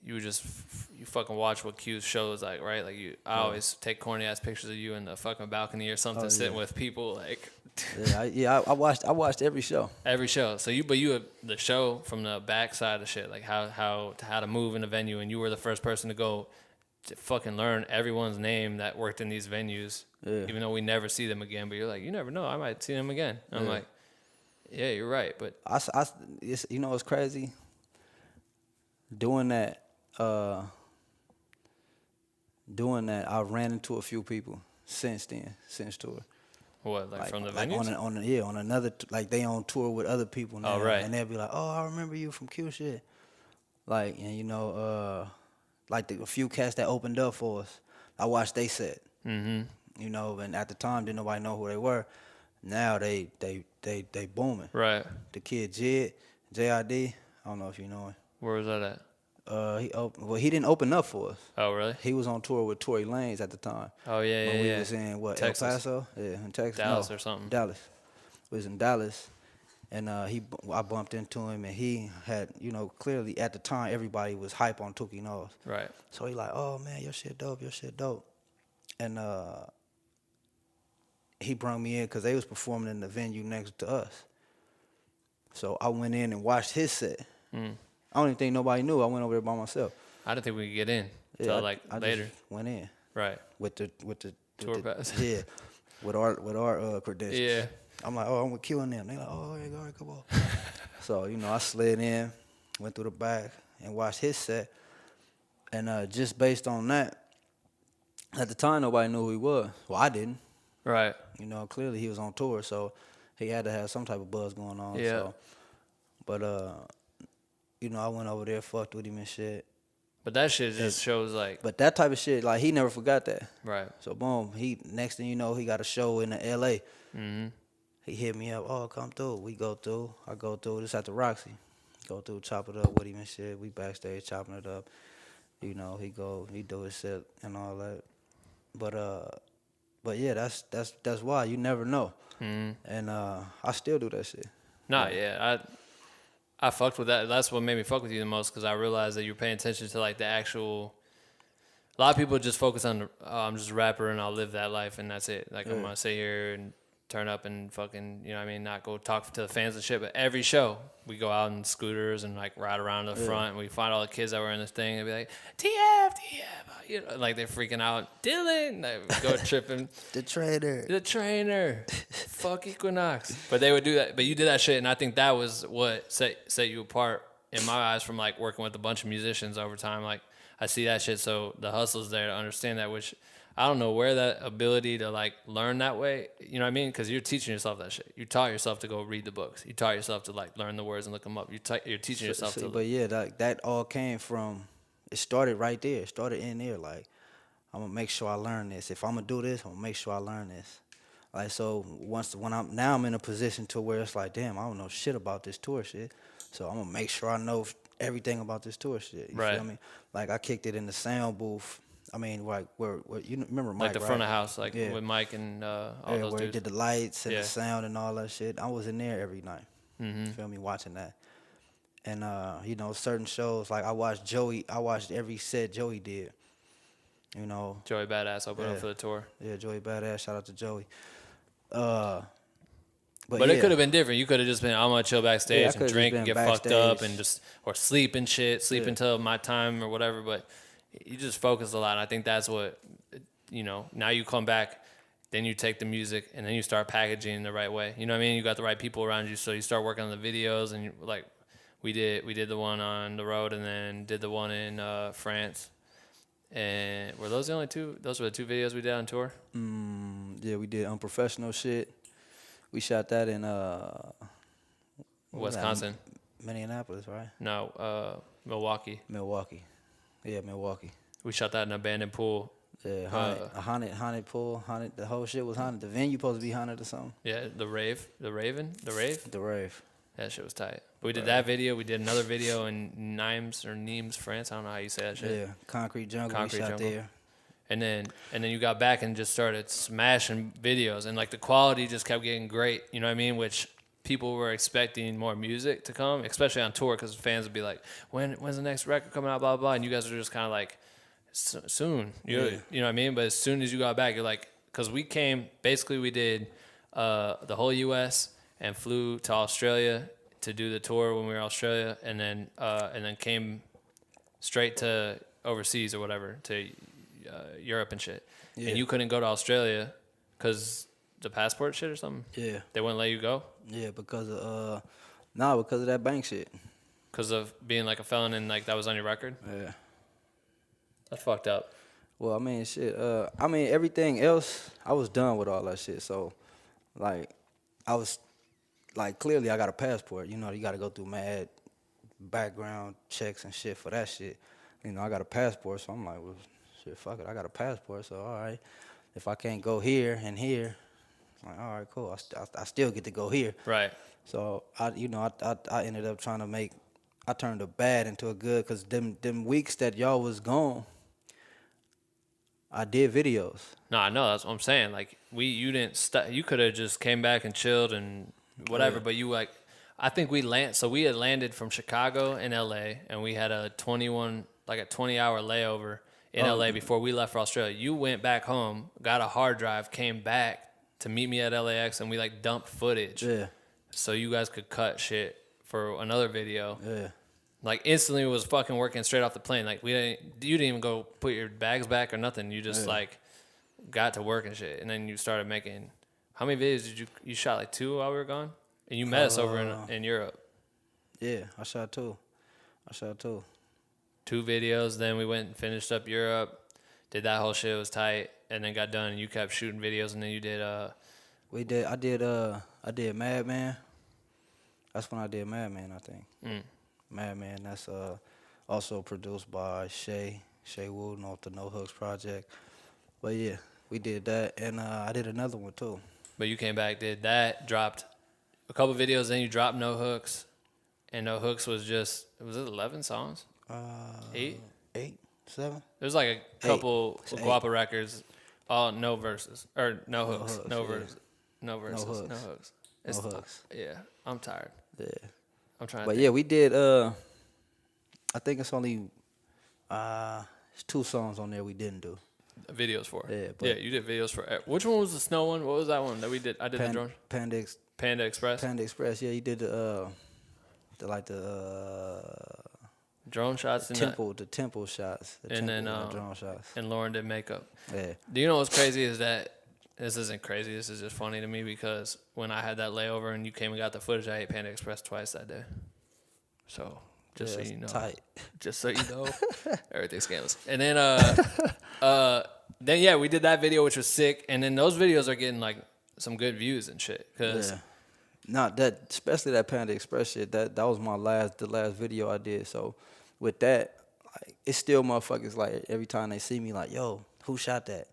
you just you fucking watch what Q's show is like, right? Like I always take corny ass pictures of you in the fucking balcony or something, sitting with people like.
I watched every show.
Every show. So you the show from the backside of shit, like how to move in a venue, and you were the first person to go to fucking learn everyone's name that worked in these venues, even though we never see them again. But you're like, you never know, I might see them again. I'm like, yeah, you're right. But
it's, it's crazy. Doing that, I ran into a few people since tour.
What, like from the venues?
On another, like they on tour with other people now.
Oh, right.
And they'll be like, oh, I remember you from Q shit. Like, and like a few cats that opened up for us, I watched they set. Mm-hmm. And at the time, didn't nobody know who they were. Now they booming.
Right.
The kid JID, I don't know if you know him.
Where was that at?
He didn't open up for us.
Oh, really?
He was on tour with Tory Lanez at the time.
Oh, yeah,
when we was in,
Texas.
El Paso? Yeah, in Texas.
Dallas or something.
Dallas. We was in Dallas. And I bumped into him, and he had, clearly at the time, everybody was hype on Tookie Knowles.
Right.
So he like, oh, man, your shit dope. And he brought me in because they was performing in the venue next to us. So I went in and watched his set. I don't even think nobody knew. I went over there by myself.
I didn't think we could get in until
I
later.
Just went in.
Right.
With the
tour pass.
Yeah. With our credentials.
Yeah.
I'm like, oh, I'm with Q and them. They like, oh, all right, come on. So, I slid in, went through the back, and watched his set. And just based on that, at the time, nobody knew who he was. Well, I didn't.
Right.
Clearly he was on tour, so he had to have some type of buzz going on.
Yeah.
So. But, I went over there, fucked with him and shit.
But that shit just shows like.
But that type of shit, like, he never forgot that.
Right.
So, boom, next thing you know, he got a show in the L.A.
Mm-hmm.
He hit me up, oh, come through. We go through. I go through. This at the Roxy. Go through, chop it up with him and shit. We backstage chopping it up. He do his shit and all that. But yeah, that's why you never know. Mm-hmm. And I still do that shit.
Nah, yeah, I fucked with that. That's what made me fuck with you the most, because I realized that you're paying attention to like the actual. A lot of people just focus on I'm just a rapper and I'll live that life and that's it. Like I'm gonna sit here and turn up and fucking, not go talk to the fans and shit. But every show we go out in scooters and like ride around to the front, and we find all the kids that were in this thing and be like, TF, like they're freaking out. Dylan, they go tripping.
The trainer.
Fuck Equinox. But they would do that. But you did that shit, and I think that was what set you apart in my eyes from like working with a bunch of musicians over time. Like I see that shit, so the hustle's there to understand that, which I don't know where that ability to like learn that way, you know what I mean? Because you're teaching yourself that shit. You taught yourself to go read the books. You taught yourself to like learn the words and look them up. You're teaching yourself to.
But yeah, that all came from. It started right there. It started in there. Like, I'm gonna make sure I learn this. If I'm gonna do this, I'm gonna make sure I learn this. Like, so when I'm in a position to where it's like, damn, I don't know shit about this tour shit. So I'm gonna make sure I know everything about this tour shit. You feel me? Like, I kicked it in the sound booth. I mean, like where you remember Mike,
like the front of house, like with Mike and all those
where
dudes.
he did the lights and the sound and all that shit. I was in there every night. You feel me? Watching that. And certain shows, like I watched every set Joey did.
Joey Badass opened up for the tour.
Yeah, Joey Badass. Shout out to Joey.
But it could have been different. You could have just been, I'm gonna chill backstage and drink and get fucked up and or sleep and shit, until my time or whatever. But you just focus a lot. And I think that's what, now you come back, then you take the music and then you start packaging in the right way. You know what I mean? You got the right people around you, so you start working on the videos, and we did the one on the road and then did the one in France. And were those the only two? Those were the two videos we did on tour?
Yeah, we did Unprofessional Shit. We shot that in
Wisconsin.
Minneapolis, right?
No, Milwaukee.
Yeah, Milwaukee.
We shot that in an abandoned pool.
Yeah, haunted pool, haunted. The whole shit was haunted. The venue supposed to be haunted or something.
Yeah, the rave. The rave. That shit was tight. But we did that video. We did another video in Nimes, France. I don't know how you say that shit.
Yeah, Concrete Jungle. We shot there.
And then you got back and just started smashing videos, and like the quality just kept getting great. You know what I mean? Which people were expecting more music to come, especially on tour, because fans would be like, when's the next record coming out, blah, blah, blah. And you guys were just kind of like, soon. You know what I mean? But as soon as you got back, you're like, because we did the whole U.S. and flew to Australia to do the tour when we were in Australia, and then came straight to overseas or whatever, to Europe and shit. Yeah. And you couldn't go to Australia because the passport shit or something?
Yeah.
They wouldn't let you go?
Yeah, because of that bank shit.
Because of being like a felon and like that was on your record?
Yeah.
That's fucked up.
Well, I mean, shit. Everything else, I was done with all that shit. So, like, I was, like, clearly I got a passport. You know, you got to go through mad background checks and shit for that shit. You know, I got a passport, so I'm like, well, shit, fuck it. I got a passport, so all right. If I can't go here and here, I'm like, all right, cool. I still get to go here.
Right.
So, I ended up trying to I turned a bad into a good, because them weeks that y'all was gone, I did videos.
No, I know. That's what I'm saying. Like, you didn't you could have just came back and chilled and whatever, but you, like, I think we had landed from Chicago in LA, and we had a 20-hour layover in LA before we left for Australia. You went back home, got a hard drive, came back to meet me at LAX, and we like dumped footage.
Yeah.
So you guys could cut shit for another video.
Yeah.
Like, instantly was fucking working straight off the plane. Like, you didn't even go put your bags back or nothing. You just like got to work and shit. And then you started making, how many videos did you shot? Like 2 while we were gone? And you met us over in Europe.
Yeah, I shot two.
2 videos. Then we went and finished up Europe. Did that whole shit. It was tight. And then got done. And you kept shooting videos. And then you did.
I did Madman. That's when I did Madman, I think. Madman. That's also produced by Shay Wooden off the No Hooks project. But yeah, we did that, and I did another one too.
But you came back, did that, dropped a couple videos, then you dropped No Hooks, and No Hooks was it 11 songs? 8,
7.
There's like a couple of Guapa records, all no verses or no hooks, no verses, no verses, no hooks.
No hooks.
Yeah, I'm tired.
Yeah,
I'm trying.
But yeah, we did. I think it's only 2 songs on there we didn't do
videos for.
Yeah,
you did videos for. Which one was the snow one? What was that one that we did? I did the drone.
Panda Express. Panda Express. Yeah, you did the
drone shots
the temple shots,
and then
drone shots.
And Lauren did makeup.
Yeah.
Do you know what's crazy is that this isn't crazy. This is just funny to me because when I had that layover and you came and got the footage, I ate Panda Express twice that day. So just so you know,
tight.
Just so you know, everything's scandalous. And then yeah, we did that video, which was sick. And then those videos are getting like some good views and shit. Cause
especially that Panda Express shit. That was the last video I did. So with that, like, it's still motherfuckers like every time they see me, like, yo, who shot that?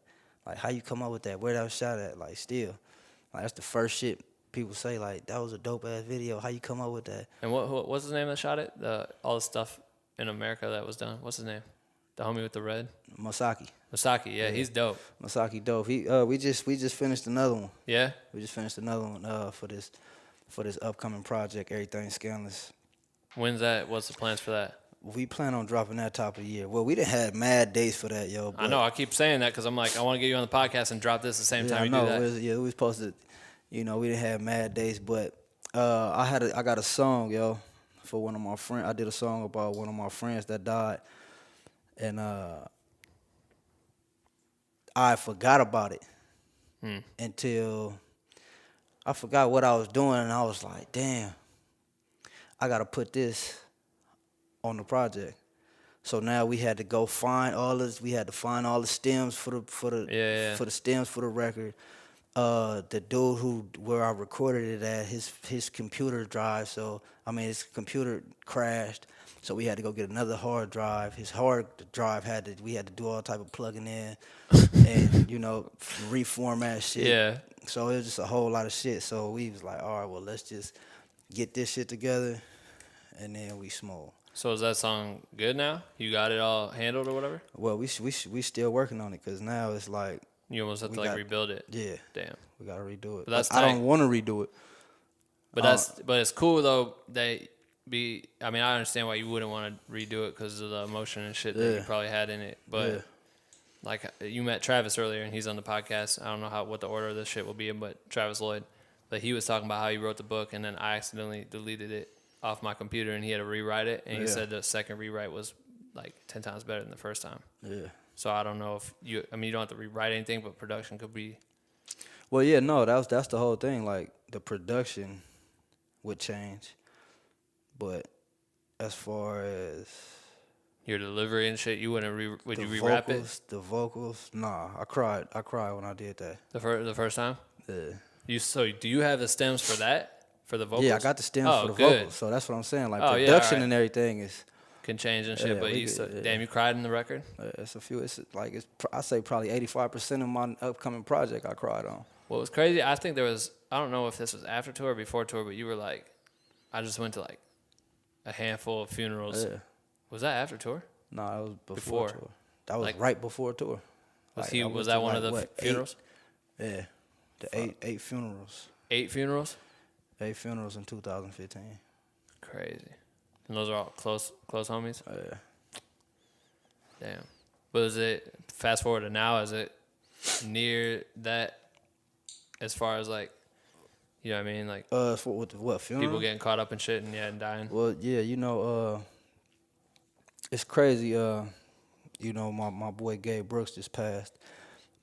Like, how you come up with that? Where that was shot at? Like, still, like, that's the first shit people say. Like, that was a dope ass video. How you come up with that?
And what's his name that shot it? All the stuff in America that was done. What's his name? The homie with the red.
Masaki,
yeah, he's dope.
Masaki dope. We just finished another one.
Yeah.
We just finished another one for this upcoming project. Everything Scandalous.
When's that? What's the plans for that?
We plan on dropping that top of the year. Well, we didn't have mad dates for that, yo.
I know. I keep saying that because I'm like, I want to get you on the podcast and drop this the same time you do that.
We was supposed to, we didn't have mad dates, but I got a song, yo, for one of my friends. I did a song about one of my friends that died, and I forgot about it until I forgot what I was doing, and I was like, damn, I got to put this on the project. So now we had to go find all this. We had to find all the stems for the stems for the record. The dude where I recorded it at, his computer drive. So his computer crashed. So we had to go get another hard drive. His hard drive we had to do all type of plugging in and reformat shit.
Yeah.
So it was just a whole lot of shit. So we was like, all right, well, let's just get this shit together, and then we small.
So is that song good now? You got it all handled or whatever?
Well, we still working on it because now it's like
You almost have to like rebuild it.
Yeah.
Damn.
We gotta redo it.
But that's
I
tight.
don't want to redo it.
But it's cool though. I mean, I understand why you wouldn't want to redo it because of the emotion and shit that you probably had in it. But like you met Travis earlier and he's on the podcast. I don't know what the order of this shit will be, but Travis Lloyd. But he was talking about how he wrote the book and then I accidentally deleted it off my computer and he had to rewrite it. And he said the second rewrite was like 10 times better than the first time. Yeah. So I don't know if you don't have to rewrite anything, but production could be.
Well, yeah, no, that's the whole thing. Like the production would change, but as far as
your delivery and shit, you wouldn't would you rewrap it?
The vocals, nah. I cried when I did that.
The first time?
Yeah.
So do you have the stems for that? For the vocals?
Yeah, I got the stems for the vocals. So that's what I'm saying. Like production and everything
can change and shit. But damn, you cried in the record?
It's a few. I say probably 85% of my upcoming project I cried on.
What was crazy? I think I don't know if this was after tour or before tour, but you were like, I just went to like a handful of funerals. Yeah. Was that after tour?
No, it was before tour. That was like, right before tour.
Was that one of the funerals?
Yeah, eight funerals.
8 funerals?
8 funerals in 2015.
Crazy. And those are all close homies?
Yeah.
Damn. But is it, fast forward to now, is it near that as far as like, you know what I mean? Like,
for what, funeral?
People getting caught up in shit and dying?
Well, yeah, it's crazy. My boy Gabe Brooks just passed.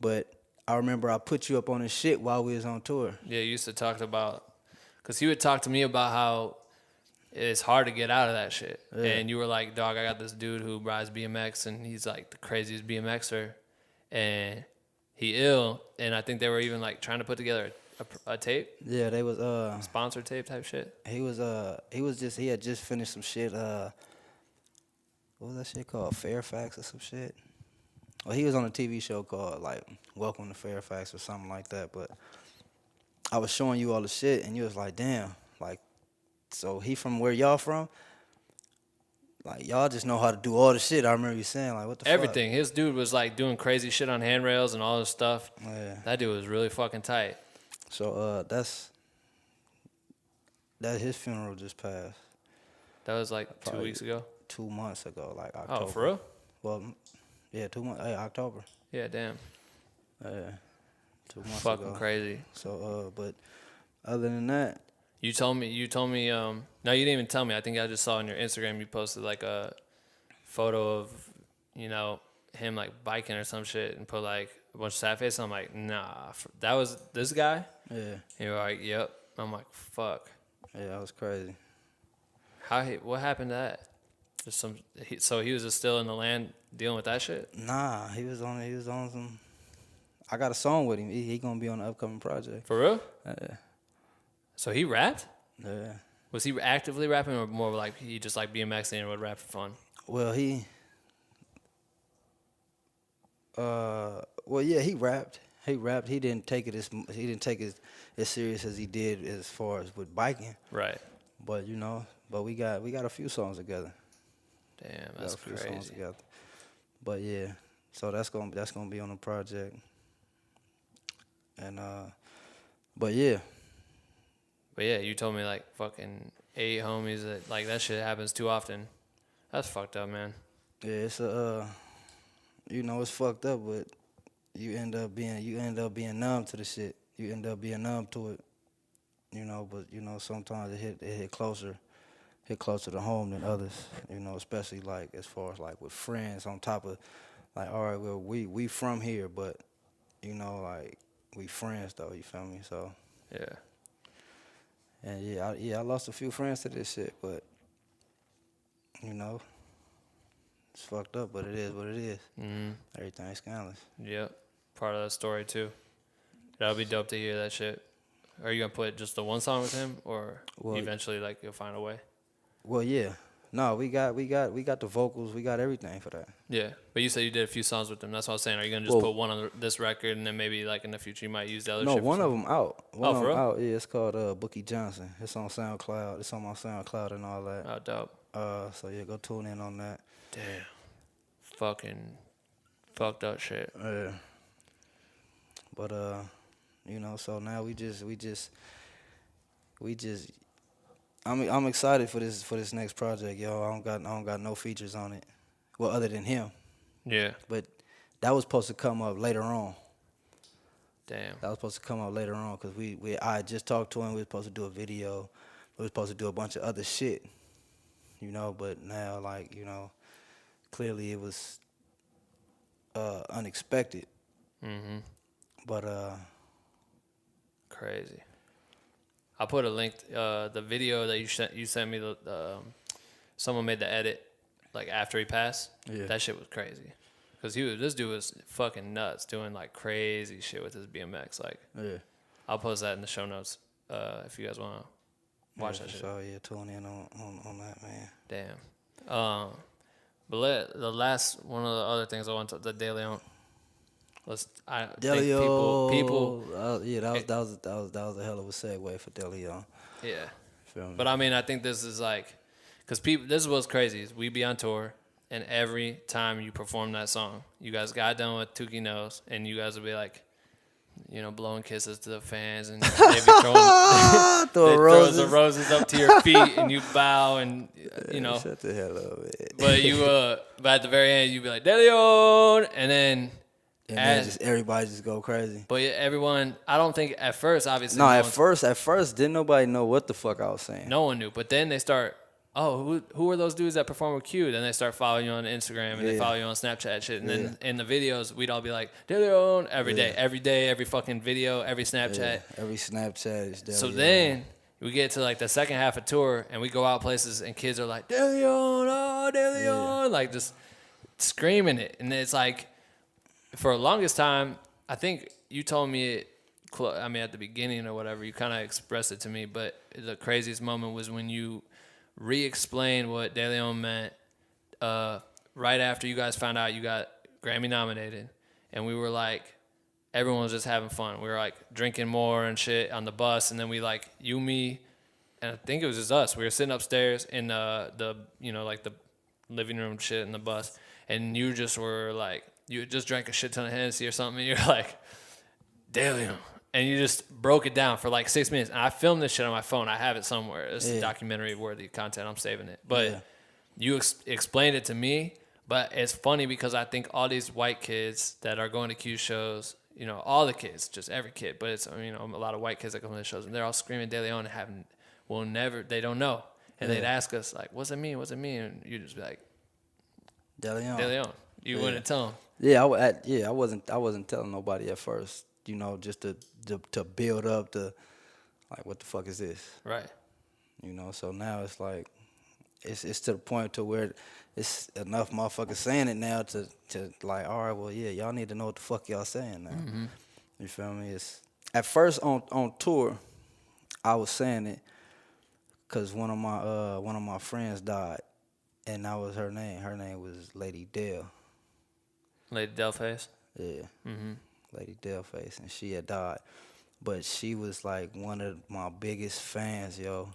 But I remember I put you up on his shit while we was on tour.
Yeah, you used to talk about, because he would talk to me about how it's hard to get out of that shit. Yeah. And you were like, dog, I got this dude who rides BMX, and he's like the craziest BMXer, and he ill, and I think they were even like trying to put together a tape.
Yeah, they was
sponsored tape type shit.
He had just finished some shit. What was that shit called? Fairfax or some shit. Well, he was on a TV show called like Welcome to Fairfax or something like that. But I was showing you all the shit, and you was like, damn, like, so he from where y'all from? Like, y'all just know how to do all the shit. I remember you saying, like, what the
Everything. Fuck? His dude was, like, doing crazy shit on handrails and all this stuff.
Yeah.
That dude was really fucking tight.
So, his funeral just passed.
That was, like, probably 2 weeks ago?
2 months ago, like, October.
Oh, for real?
Well, yeah, 2 months. Hey, October.
Yeah, damn.
Yeah, 2 months
fucking
ago.
Crazy.
So, but other than that.
You told me, no, you didn't even tell me. I think I just saw on your Instagram you posted like a photo of, him like biking or some shit and put like a bunch of sad face. I'm like, nah, that was this guy?
Yeah.
And you were like, yep. I'm like, fuck.
Yeah, that was crazy.
What happened to that? So he was just still in the land dealing with that shit?
Nah, he was on some, I got a song with him. He gonna be on the upcoming project.
For real?
Yeah.
So he rapped?
Yeah.
Was he actively rapping or more like he just like BMXing and would rap for fun?
Well, he rapped. He rapped. He didn't take it as serious as he did as far as with biking.
Right.
But we got a few songs together.
Damn, that's crazy.
Songs together. But yeah, so that's gonna be on the project. And but yeah.
But yeah, you told me like fucking 8 homies that that shit happens too often. That's fucked up, man.
Yeah, it's it's fucked up, but you end up being numb to the shit. You end up being numb to it. But sometimes it hit closer to home than others. Especially like as far as like with friends on top of like, all right, well we from here, but like we friends though, you feel me? So
yeah.
And I lost a few friends to this shit, but it's fucked up, but it is what it is. Mm-hmm. Everything's scandalous.
Yep, part of that story too. That'll be dope to hear that shit. Are you gonna put just the one song with him, or eventually like you'll find a way?
Well, yeah, No, we got the vocals, we got everything for that.
Yeah, but you said you did a few songs with them. That's what I was saying. Are you gonna just put one on this record, and then maybe like in the future you might use the other?
No,
shit
one of them out. One of
for
them
real?
out. Yeah, it's called Bookie Johnson. It's on SoundCloud. It's on my SoundCloud and all that.
Oh, dope.
So yeah, go tune in on that.
Damn, fucking fucked up shit.
Yeah. But you know, so now we just. I'm excited for this next project, yo. I don't got no features on it, well, other than him.
Yeah.
But that was supposed to come up later on.
Damn.
That was supposed to come up later on because I just talked to him. We were supposed to do a video. We were supposed to do a bunch of other shit, you know. But now, like, you know, clearly it was unexpected.
Mm-hmm.
But
crazy. I put a link. The video that you sent me. Someone made the edit like after he passed.
Yeah.
That shit was crazy. Cause this dude was fucking nuts, doing like crazy shit with his BMX. Like,
yeah.
I'll post that in the show notes if you guys want to watch that shit.
So yeah, tune in on that, man.
Damn. But the last one of the other things I want to the De Leon. People.
Yeah, that was a hell of a segue for De Leon.
Yeah.
Feel me?
But I mean, I think this is like, cause people. This is what's crazy. Is we be on tour, and every time you perform that song, you guys got done with Tukey Knows, and you guys will be like, you know, blowing kisses to the fans, and they be throwing the roses up to your feet, and you bow, and you know.
Shut the hell up, man.
But at the very end, you be like, De Leon, and then.
And then everybody just go crazy.
But yeah, everyone, I don't think at first, obviously.
No, at first, didn't nobody know what the fuck I was saying.
No one knew. But then they start, who are those dudes that perform with Q? Then they start following you on Instagram and they follow you on Snapchat shit. And then in the videos, we'd all be like, De Leon, every day, every fucking video, every Snapchat.
Yeah, every Snapchat is De Leon.
So then we get to like the second half of tour and we go out places and kids are like, De Leon, oh, De Leon, like just screaming it. And it's like, for the longest time, I think you told me it, at the beginning or whatever, you kind of expressed it to me, but the craziest moment was when you re-explained what De Leon meant right after you guys found out you got Grammy nominated. And we were like, everyone was just having fun. We were like drinking more and shit on the bus. And then we like, you, me, and I think it was just us. We were sitting upstairs in the living room shit in the bus. And you just were like, you just drank a shit ton of Hennessy or something, and you're like, De Leon. And you just broke it down for like 6 minutes. And I filmed this shit on my phone. I have it somewhere. It's documentary-worthy content. I'm saving it. But you explained it to me. But it's funny because I think all these white kids that are going to Q shows, you know, all the kids, just every kid, but it's, you know, a lot of white kids that come to the shows, and they're all screaming De Leon and they don't know. And they'd ask us, like, what's it mean? What's it mean? And you'd just be like, De Leon. You wouldn't tell them.
Yeah, I wasn't telling nobody at first, you know, just to build up the, like, what the fuck is this?
Right.
You know, so now it's like, it's to the point to where it's enough motherfuckers saying it now to like, all right, well, yeah, y'all need to know what the fuck y'all saying now. Mm-hmm. You feel me? It's at first on tour, I was saying it because one of my friends died, and that was her name. Her name was Lady Dale.
Lady Delface?
Yeah. Mm-hmm. Lady Delface, and she had died. But she was like one of my biggest fans, yo.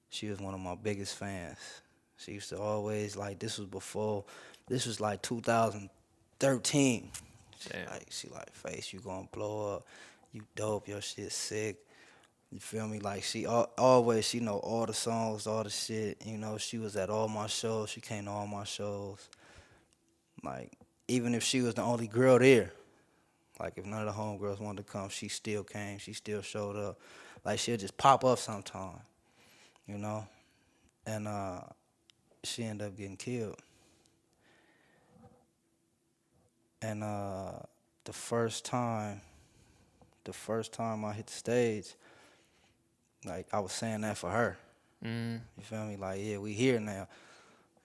She was one of my biggest fans. She used to always, like, this was like 2013. She like, Face, you gonna blow up. You dope, your shit sick. You feel me? Like, she always, she know all the songs, all the shit. You know, she was at all my shows. She came to all my shows. Like, even if she was the only girl there, like, if none of the homegirls wanted to come, she still came. She still showed up. Like, she'll just pop up sometime, you know? And she ended up getting killed. And the first time I hit the stage, like, I was saying that for her. Mm. You feel me? Like, yeah, we here now.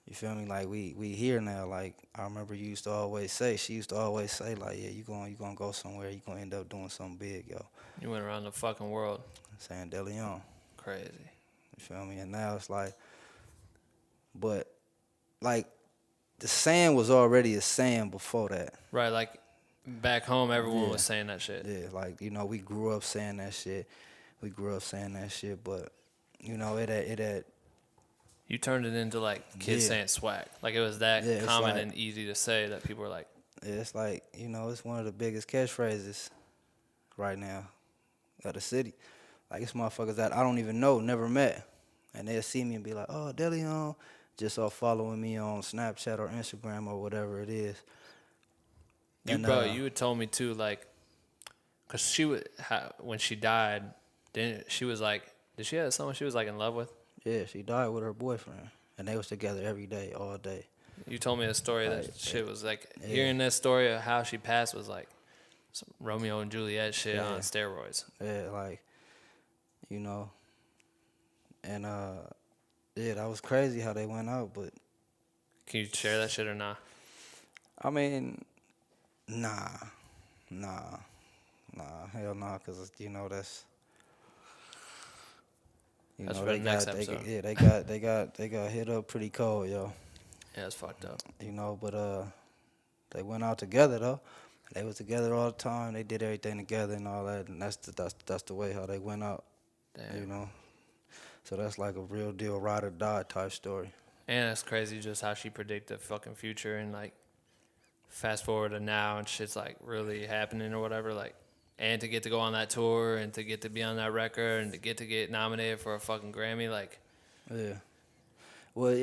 You feel me? Like, we here now. Like, I remember she used to always say, like, yeah, you gonna go somewhere. You gonna end up doing something big, yo.
You went around the fucking world.
Saying De Leon.
Crazy.
You feel me? And now it's like, but like the saying was already a saying before that.
Right, like back home, everyone was saying that shit.
Yeah, like, you know, we grew up saying that shit. But, you know, it had
You turned it into like kids saying swag. Like it was that common
like,
and easy to say that people were like.
it's like, you know, it's one of the biggest catchphrases right now of the city. Like, it's motherfuckers that I don't even know, never met. And they'll see me and be like, oh, DeLeon, just off following me on Snapchat or Instagram or whatever it is.
You had told me too, like, cause she would when she died, she was like, did she have someone she was like in love with?
Yeah, she died with her boyfriend, and they was together every day, all day.
You told me a story that shit was like, hearing that story of how she passed was like some Romeo and Juliet shit on steroids.
Yeah, like, you know, and that was crazy how they went out, but.
Can you share that shit or not?
I mean, nah, hell nah, cause you know that's.
That's for the next episode.
They got hit up pretty cold, yo.
Yeah, it's fucked up.
You know, but they went out together though. They was together all the time. They did everything together and all that, and that's the way how they went out. Damn. You know, so that's like a real deal ride or die type story.
And it's crazy just how she predicted the fucking future and like fast forward to now and shit's like really happening or whatever. Like, and to get to go on that tour and to get to be on that record and to get nominated for a fucking Grammy, like.
Yeah. Well,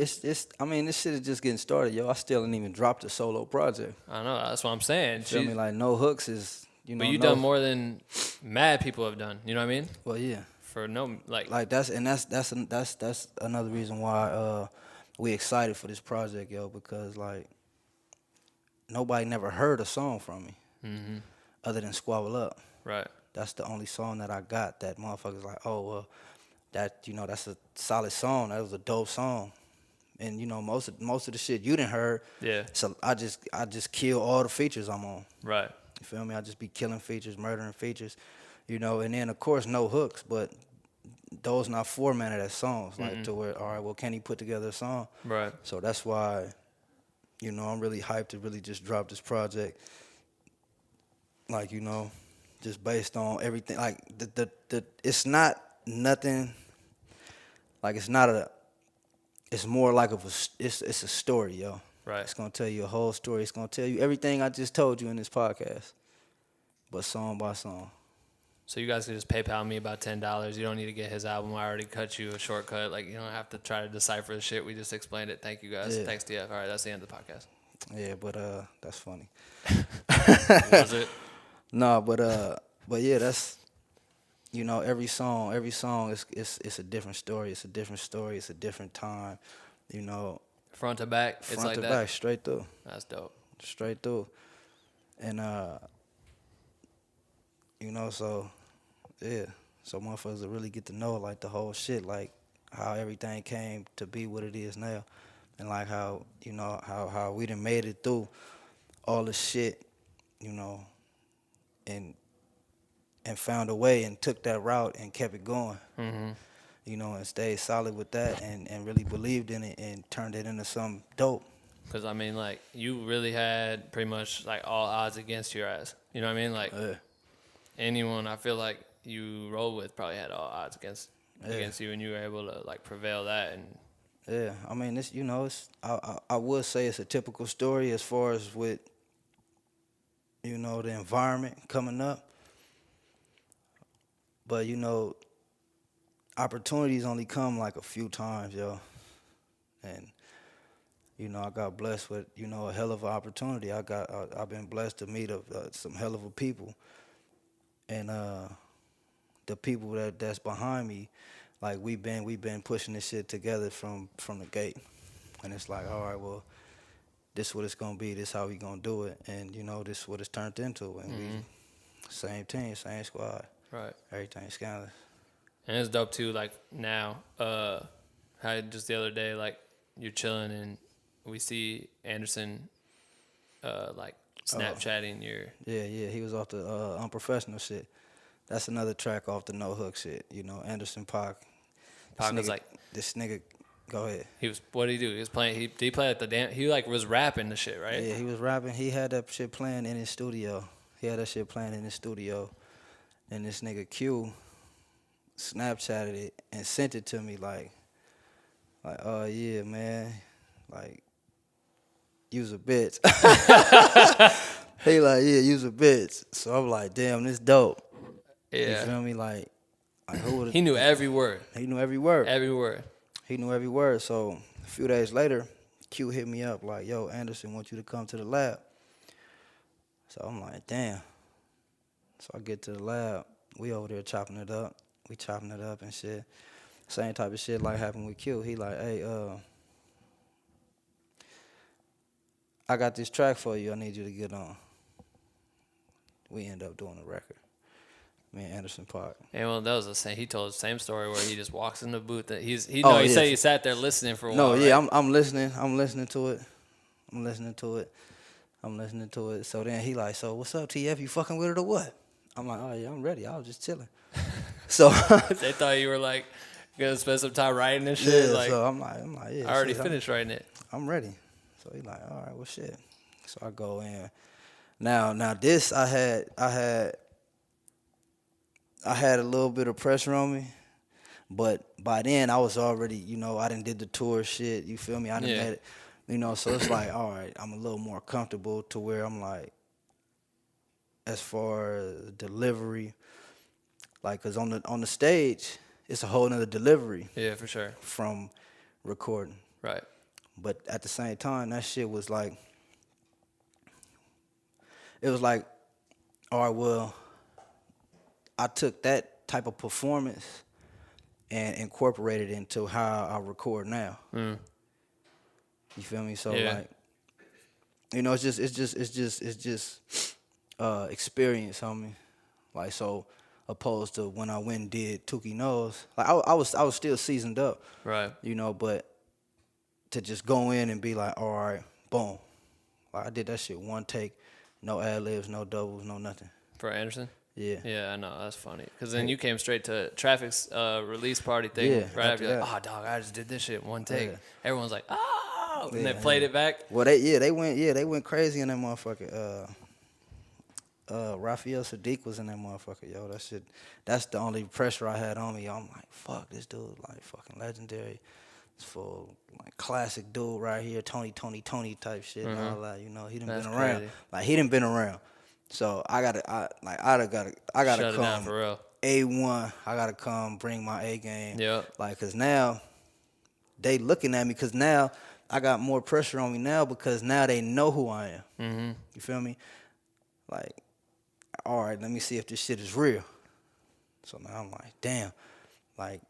I mean, this shit is just getting started, yo. I still ain't even dropped a solo project.
I know, that's what I'm saying.
You feel me? Like, No Hooks is, you know.
But you done more than mad people have done. You know what I mean?
Well, yeah.
For no, like.
Like, that's another reason why we excited for this project, yo, because, like, nobody never heard a song from me other than Squabble Up.
Right.
That's the only song that I got that motherfuckers like, oh, well, that, you know, that's a solid song. That was a dope song. And, you know, most of the shit you didn't heard. Yeah. So I just kill all the features I'm on.
Right.
You feel me? I just be killing features, murdering features, you know. And then, of course, No Hooks, but those not formatted as songs. Like, to where, all right, well, can he put together a song?
Right.
So that's why, you know, I'm really hyped to really just drop this project. Like, you know, just based on everything. Like, it's not nothing. Like, it's more like it's a story, yo.
Right.
It's gonna tell you a whole story. It's gonna tell you everything I just told you in this podcast, but song by song.
So you guys can just PayPal me about $10. You don't need to get his album. I already cut you a shortcut. Like, you don't have to try to decipher the shit. We just explained it. Thank you, guys.
Yeah.
Thanks, DF. All right, that's the end of the podcast.
Yeah, but that's funny.
Was it?
No, but yeah, that's, you know, every song is it's a different story. It's a different story. It's a different time. You know.
Front to back. It's
front
like
to
that.
Back, straight through.
That's dope.
Straight through, and you know, so yeah, so motherfuckers will really get to know like the whole shit, like how everything came to be what it is now, and like how, you know, how we done made it through all the shit, you know, and found a way and took that route and kept it going. You know, and stayed solid with that and really believed in it and turned it into something dope.
Because, I mean, like, you really had pretty much, like, all odds against your ass. You know what I mean? Like, anyone I feel like you roll with probably had all odds against you, and you were able to, like, prevail that. And
yeah, I mean, it's, you know, it's I would say it's a typical story as far as with, you know, the environment coming up. But, you know, opportunities only come like a few times, yo. And, you know, I got blessed with, you know, a hell of an opportunity. I've been blessed to meet some hell of a people. And the people that's behind me, like, we've been pushing this shit together from the gate. And it's like, all right, well, this is what it's gonna be, this how we gonna do it. And, you know, this is what it's turned into. And we same team, same squad.
Right.
Everything scandalous.
And it's dope too, like now, how just the other day, like, you're chilling and we see Anderson, like, Snapchatting your... Yeah,
he was off the unprofessional shit. That's another track off the No Hook shit, you know, Anderson Pac.
Pac was like...
This nigga Go ahead.
What did he do? He was playing. He played at the damn. He like was rapping the shit, right?
Yeah, he was rapping. He had that shit playing in his studio. And this nigga Q Snapchatted it and sent it to me like, oh yeah, man, like, you's a bitch. He like, yeah, you's a bitch. So I'm like, damn, this dope.
Yeah.
You feel me? Like who would?
He knew every word.
He knew every word.
Every word.
He knew every word. So a few days later, Q hit me up like, yo, Anderson wants you to come to the lab. So I'm like, damn. So I get to the lab. We over there chopping it up. We chopping it up and shit. Same type of shit like happened with Q. He like, hey, I got this track for you. I need you to get on. We end up doing a record. Me and Anderson Park.
And well, that was the same. He told the same story where he just walks in the booth. That he said he sat there listening for a while.
No, yeah,
right?
I'm listening. I'm listening to it. So then he like, so what's up, TF? You fucking with it or what? I'm like, oh yeah, I'm ready. I was just chilling. So
they thought you were like gonna spend some time writing and shit.
Yeah,
like,
so I'm like, yeah.
I already finished writing it.
I'm ready. So he like, all right, well shit. So I go in. Now this I had a little bit of pressure on me, but by then I was already, I done did the tour shit. You feel me? I done made it. So it's like, all right, I'm a little more comfortable to where I'm like, as far as delivery, like, cause on the stage, it's a whole nother delivery.
Yeah, for sure.
From recording.
Right.
But at the same time, that shit was like, it was like, all right, well, I took that type of performance and incorporated it into how I record now. Mm. You feel me? So like, it's just experience, homie. Like, so opposed to when I went and did Tukey Knows, like I was still seasoned up.
Right.
But to just go in and be like, all right, boom. Like I did that shit one take, no ad-libs, no doubles, no nothing.
For Anderson?
Yeah.
Yeah, I know. That's funny. Because then you came straight to Traffic's release party thing.
Yeah,
right after you're like, oh, dog, I just did this shit one take. Yeah. Everyone's like, oh, and they played it back.
Well, they went crazy in that motherfucker. Raphael Sadiq was in that motherfucker, yo. That shit, that's the only pressure I had on me. I'm like, fuck, this dude, like, fucking legendary. It's full, like, classic dude right here, Tony type shit and all that. He done been around.
Crazy.
Like, he done been around. So I gotta
Shut
come.
It down for real.
A1, I gotta come bring my A game.
Yeah.
Like, cause now they looking at me, cause now I got more pressure on me now because now they know who I am. Mm-hmm. You feel me? Like, all right, let me see if this shit is real. So now I'm like, damn. Like,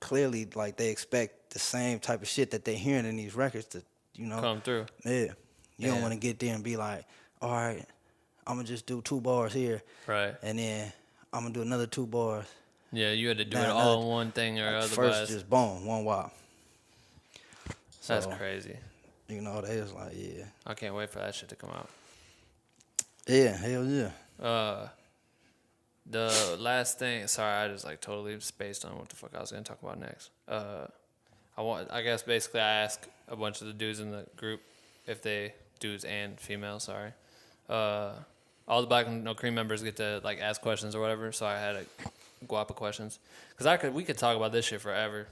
clearly, like, they expect the same type of shit that they hearing in these records to,
come through.
Yeah. You don't want to get there and be like, all right, I'm going to just do 2 bars here.
Right.
And then I'm going to do another 2 bars.
Yeah, you had to do it all in one thing or otherwise.
First, just boom, one wop.
That's crazy.
They was like, yeah.
I can't wait for that shit to come out.
Yeah, hell yeah.
The last thing, sorry, I just like totally spaced on what the fuck I was gonna talk about next. I guess basically I asked a bunch of the dudes in the group if they, dudes and females, sorry. All the Black No Cream members get to like ask questions or whatever, so I had a guapa questions. Cause we could talk about this shit forever,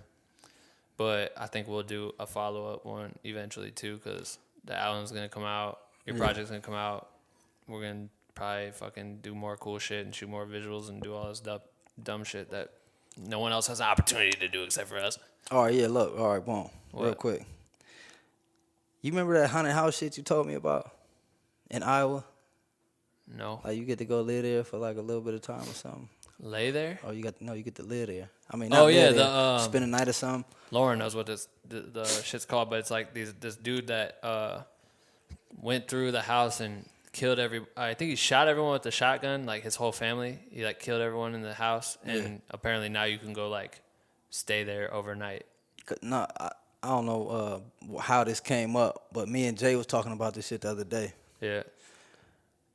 but I think we'll do a follow-up one eventually too, cause the album's gonna come out, your project's gonna come out, we're gonna probably fucking do more cool shit and shoot more visuals and do all this dumb shit that no one else has an opportunity to do except for us.
All right, yeah, look. All right, boom.
What?
Real quick. You remember that haunted house shit you told me about in Iowa?
No.
Like, you get to go live there for, like, a little bit of time or something.
Lay there?
Oh, you get to live there. I mean, not live there, spend a night or something.
Lauren knows what the shit's called, but it's like this dude that went through the house and killed I think he shot everyone with the shotgun, like his whole family. He like killed everyone in the house, and apparently now you can go like stay there overnight.
No, I don't know how this came up, but me and Jay was talking about this shit the other day.
Yeah.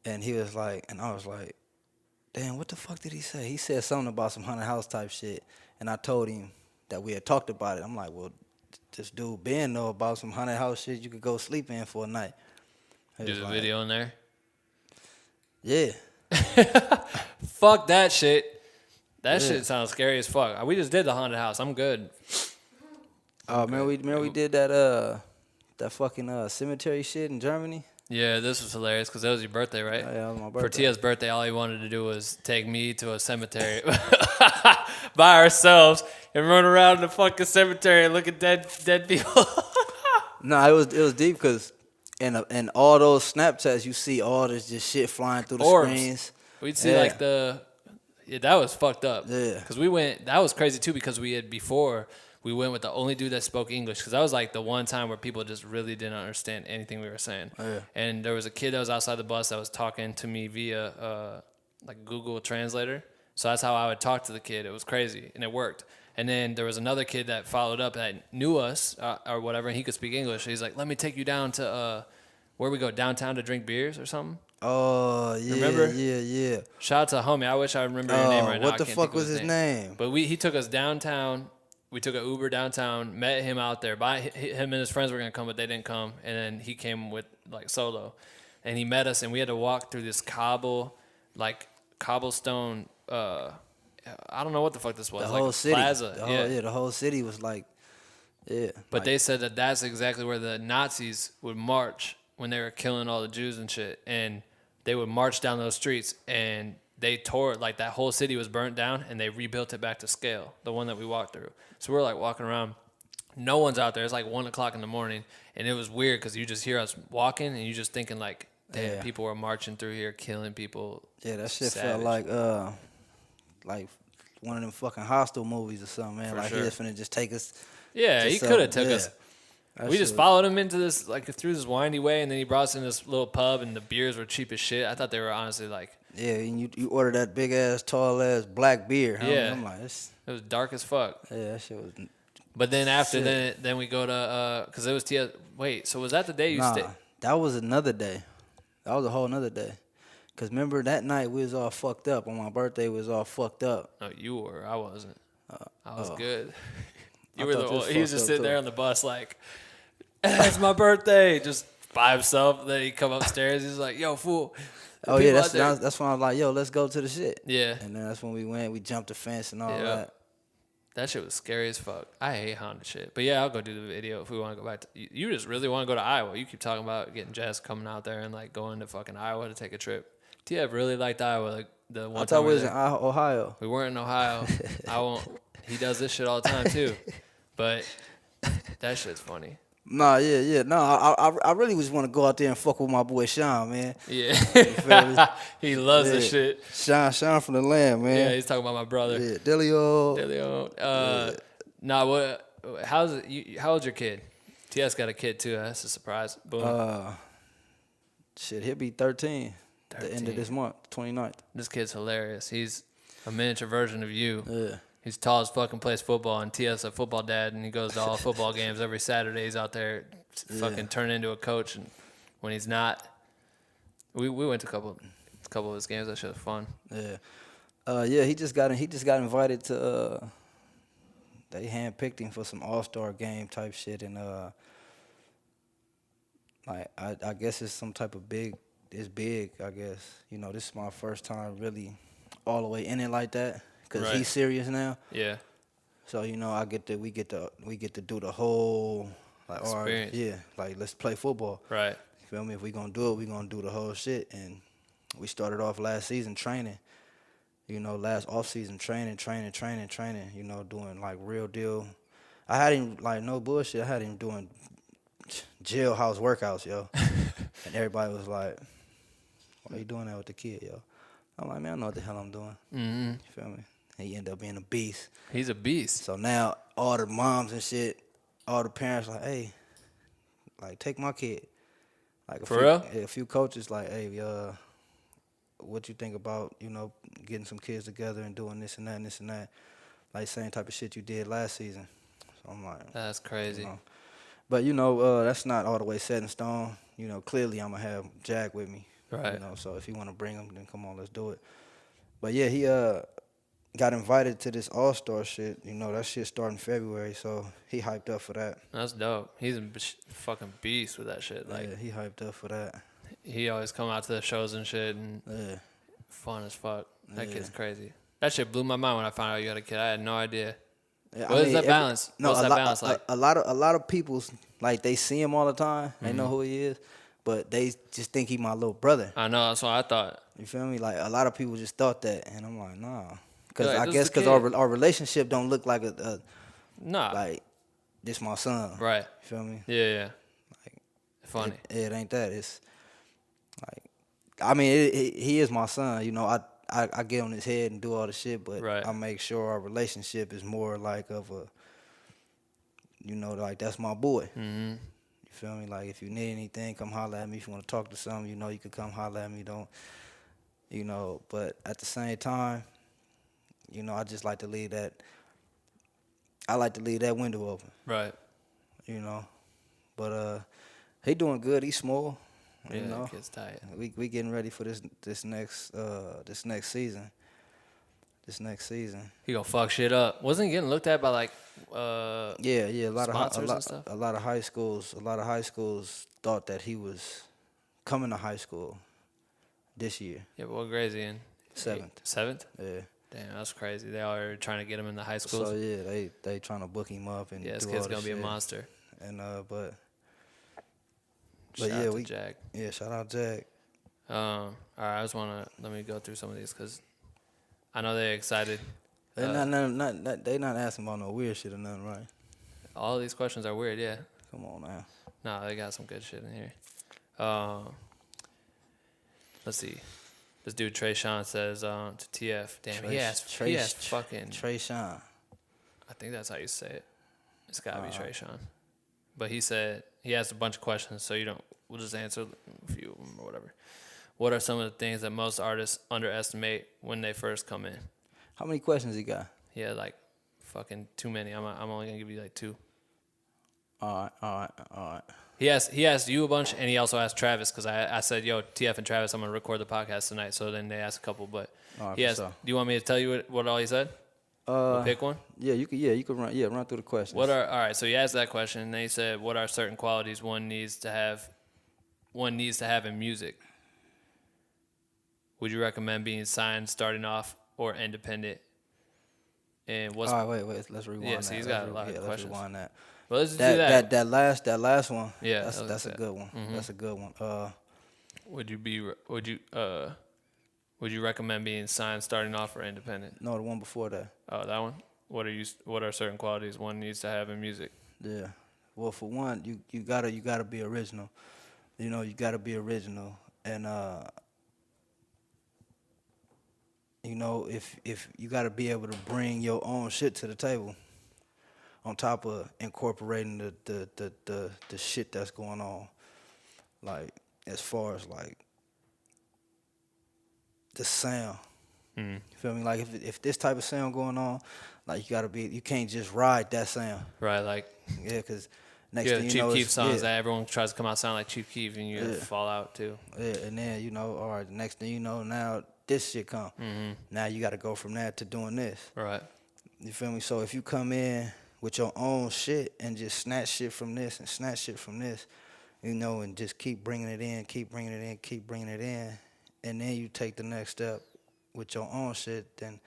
And
he was like, and I was like, damn, what the fuck did he say? He said something about some haunted house type shit, and I told him that we had talked about it. I'm like, well, this dude Ben know about some haunted house shit you could go sleep in for a night.
Do the video in there.
Yeah.
Fuck that shit. That shit sounds scary as fuck. We just did the haunted house. I'm good.
Oh, remember we did that fucking cemetery shit in Germany?
Yeah, this was hilarious because that was your birthday, right?
Oh, yeah, that was my
For
birthday.
Tia's birthday, all he wanted to do was take me to a cemetery by ourselves and run around in the fucking cemetery and look at dead people.
No, it was deep because in all those Snapchats, you see all this just shit flying through the
Orbs.
screens.
We'd see like that was fucked up.
Yeah.
Because that was crazy too because we went with the only dude that spoke English because that was like the one time where people just really didn't understand anything we were saying. Oh, yeah. And there was a kid that was outside the bus that was talking to me via like Google Translator. So that's how I would talk to the kid. It was crazy, and it worked. And then there was another kid that followed up that knew us or whatever, and he could speak English. So he's like, let me take you down to where we go, downtown to drink beers or something.
Oh, yeah.
Remember?
Yeah.
Shout out to homie. I wish I remember your name right now.
What the fuck was his name?
But he took us downtown. We took an Uber downtown, met him out there. Him and his friends were going to come, but they didn't come. And then he came with, like, solo. And he met us, and we had to walk through this cobblestone, I don't know what the fuck this was.
The
like
whole city.
Plaza.
The whole city was like, yeah.
But they said that that's exactly where the Nazis would march when they were killing all the Jews and shit. And they would march down those streets, and they tore it. Like, that whole city was burnt down, and they rebuilt it back to scale, the one that we walked through. So we're, like, walking around. No one's out there. It's, like, 1 o'clock in the morning, and it was weird because you just hear us walking, and you just thinking, like, damn, people were marching through here, killing people.
Yeah, that shit
Savage.
felt like one of them fucking Hostel movies or something, man.
For
like,
sure.
he was finna just take us.
Yeah, he could have took us.
That
We just
shit-
followed him into this, like, through this windy way, and then he brought us in this little pub, and the beers were cheap as shit. I thought they were honestly, like,
Yeah, and you ordered that big ass, tall ass black beer.
Yeah.
I'm like, this,
it was dark as fuck.
yeah, that shit was.
But then after
Shit.
then we go to because it was Tia. Wait, so was that the day you stayed?
That was another day. That was a whole another day. Cause remember that night we was all fucked up. On my birthday we was all fucked up.
No, you were. I wasn't. I was
oh.
good.
I
You were
thought you
the.
was
He was
fucked
just
up,
sitting there
too.
on the bus like, it's my birthday, just by himself. Then he come upstairs. He's like, yo, fool. the
Oh yeah,
people out there-
that's when I was like, yo, let's go to the shit.
Yeah.
And then that's when we went. We jumped the fence and all
Yeah.
that.
That shit was scary as fuck. I hate haunted shit. But yeah, I'll go do the video if we want to go back to. You just really want to go to Iowa. You keep talking about getting Jess coming out there and like going to fucking Iowa to take a trip. TF really liked Iowa. Like the one
I
time
thought we was
there.
in Ohio.
We weren't in Ohio. I won't. He does this shit all the time too. But that shit's funny.
Nah, yeah. No, I really just want to go out there and fuck with my boy Sean, man.
Yeah.
feel me?
He loves this
Yeah.
shit.
Sean from the land, man.
Yeah, he's talking about my brother.
Yeah, Delio.
Delio. Nah, what? How old's your kid? TS got a kid too. That's a surprise. Boom.
Shit, he'll be 13. The end
13.
of this month, 29th.
This kid's hilarious. He's a miniature version of you.
Yeah.
He's tall as fucking, plays football, and TS a football dad, and he goes to all football games every Saturday. He's out there fucking turning into a coach, and when he's not, we went to a couple of his games. That shit was fun.
Yeah. Yeah, he just got invited to they handpicked him for some all-star game type shit, and like I guess it's some type of it's big, I guess. You know, this is my first time really all the way in it like that. Cause
Right.
he's serious now,
Yeah.
so you know we get to do the whole like all right,
Experience.
yeah, like let's play football.
Right.
You feel me? If we gonna do it, we gonna do the whole shit. And we started off last season training, you know, last off season training. You know, doing like real deal. I had him like no bullshit. I had him doing jailhouse workouts, yo, and everybody was like, "Why you doing that with the kid, yo?" I'm like, man, I know what the hell I'm doing.
Mm-hmm.
You feel me? And he ended up being a beast.
He's a beast.
So now all the moms and shit, all the parents like, hey, like take my kid. Like
For real?
A few coaches like, hey, what you think about, you know, getting some kids together and doing this and that and this and that, like same type of shit you did last season. So I'm like,
That's crazy.
you know. But you know, that's not all the way set in stone. You know, clearly I'm gonna have Jack with me.
Right.
You know, so if you want to bring him, then come on, let's do it. But yeah, got invited to this All-Star shit. You know, that shit starting February, so he hyped up for that.
That's dope. He's a fucking beast with that shit. Like,
yeah, he hyped up for that.
he always come out to the shows and shit and fun as fuck. That kid's crazy. That shit blew my mind when I found out you had a kid. I had no idea.
Yeah,
What is that balance?
No,
What's that balance like?
A lot of people, like, they see him all the time. They know who he is, but they just think he my little brother.
I know. That's what I thought.
You feel me? Like, a lot of people just thought that, and I'm like, nah. Because
Yeah,
I
this
guess
is the
because
kid.
our relationship don't look like
Nah.
like, this my son.
Right.
You feel me?
Yeah.
Like,
Funny.
It ain't that. It's like, I mean, he is my son. You know, I get on his head and do all the shit, but
Right.
I make sure our relationship is more like of a, you know, like, that's my boy.
Mm-hmm.
You feel me? Like, if you need anything, come holler at me. If you want to talk to something, you know, you can come holler at me. Don't, you know, but at the same time, you know, I just like to leave that, I like to leave that window open.
Right.
You know, but he doing good. He's small.
Yeah,
You know,
that kid's tight.
we getting ready for this next season. This next season.
He gonna fuck shit up. Wasn't he getting looked at by like
Yeah, a lot
sponsors
of
and stuff?
a lot of high schools thought that he was coming to high school this year.
Yeah, but what grade is he in?
7th.
7th?
Yeah.
Damn, that's crazy. They are trying to get him in the high schools.
So yeah, they trying to book him up and
Yeah, this
do
kid's
all the
gonna be a
shit.
monster.
And but
Shout
yeah,
out to Jag.
Yeah, shout out Jag.
All right, I just wanna let me go through some of these because I know they're excited.
They not asking about no weird shit or nothing, right?
All of these questions are weird. Yeah.
Come on now.
No, they got some good shit in here. Let's see. This dude Trey Sean says to TF, damn, he asked fucking
Trey Sean.
I think that's how you say it. It's gotta be Trey Sean. But he said he asked a bunch of questions, so we'll just answer a few of them or whatever. What are some of the things that most artists underestimate when they first come in?
How many questions he got?
He had like fucking too many. I'm only gonna give you like 2.
All right.
He asked you a bunch, and he also asked Travis because I said, "Yo, TF and Travis, I'm gonna record the podcast tonight." So then they asked a couple, but he asked.
sure.
Do you want me to tell you what all he said? We'll pick one.
Yeah, you could run through the questions.
All right? So he asked that question, and then he said, "What are certain qualities one needs to have in music? Would you recommend being signed starting off or independent? And what's
all right, wait, let's rewind that.
Yeah, so he's got a lot of
let's
questions.
rewind that.
Well, let's do that.
That last one.
Yeah,
that's a good one.
Mm-hmm.
That's a good one.
Would you recommend being signed starting off or independent?
No, the one before that.
Oh, that one. What are certain qualities one needs to have in music?
Yeah. Well, for one, you gotta be original. You know, you gotta be original, and you know, if you gotta be able to bring your own shit to the table, on top of incorporating the shit that's going on, like as far as like the sound. You feel me? Like if this type of sound going on, like you can't just ride that sound.
Right, like
Yeah, because next
yeah,
thing you
Chief
know,
Keef songs
yeah,
that everyone tries to come out sound like Chief Keef, and you fall out too.
yeah, and then you know, all right, the next thing you know, now this shit come. Now you got to go from that to doing this.
Right.
You feel me? So if you come in with your own shit and just snatch shit from this and snatch shit from this, you know, and just keep bringing it in, and then you take the next step with your own shit, then,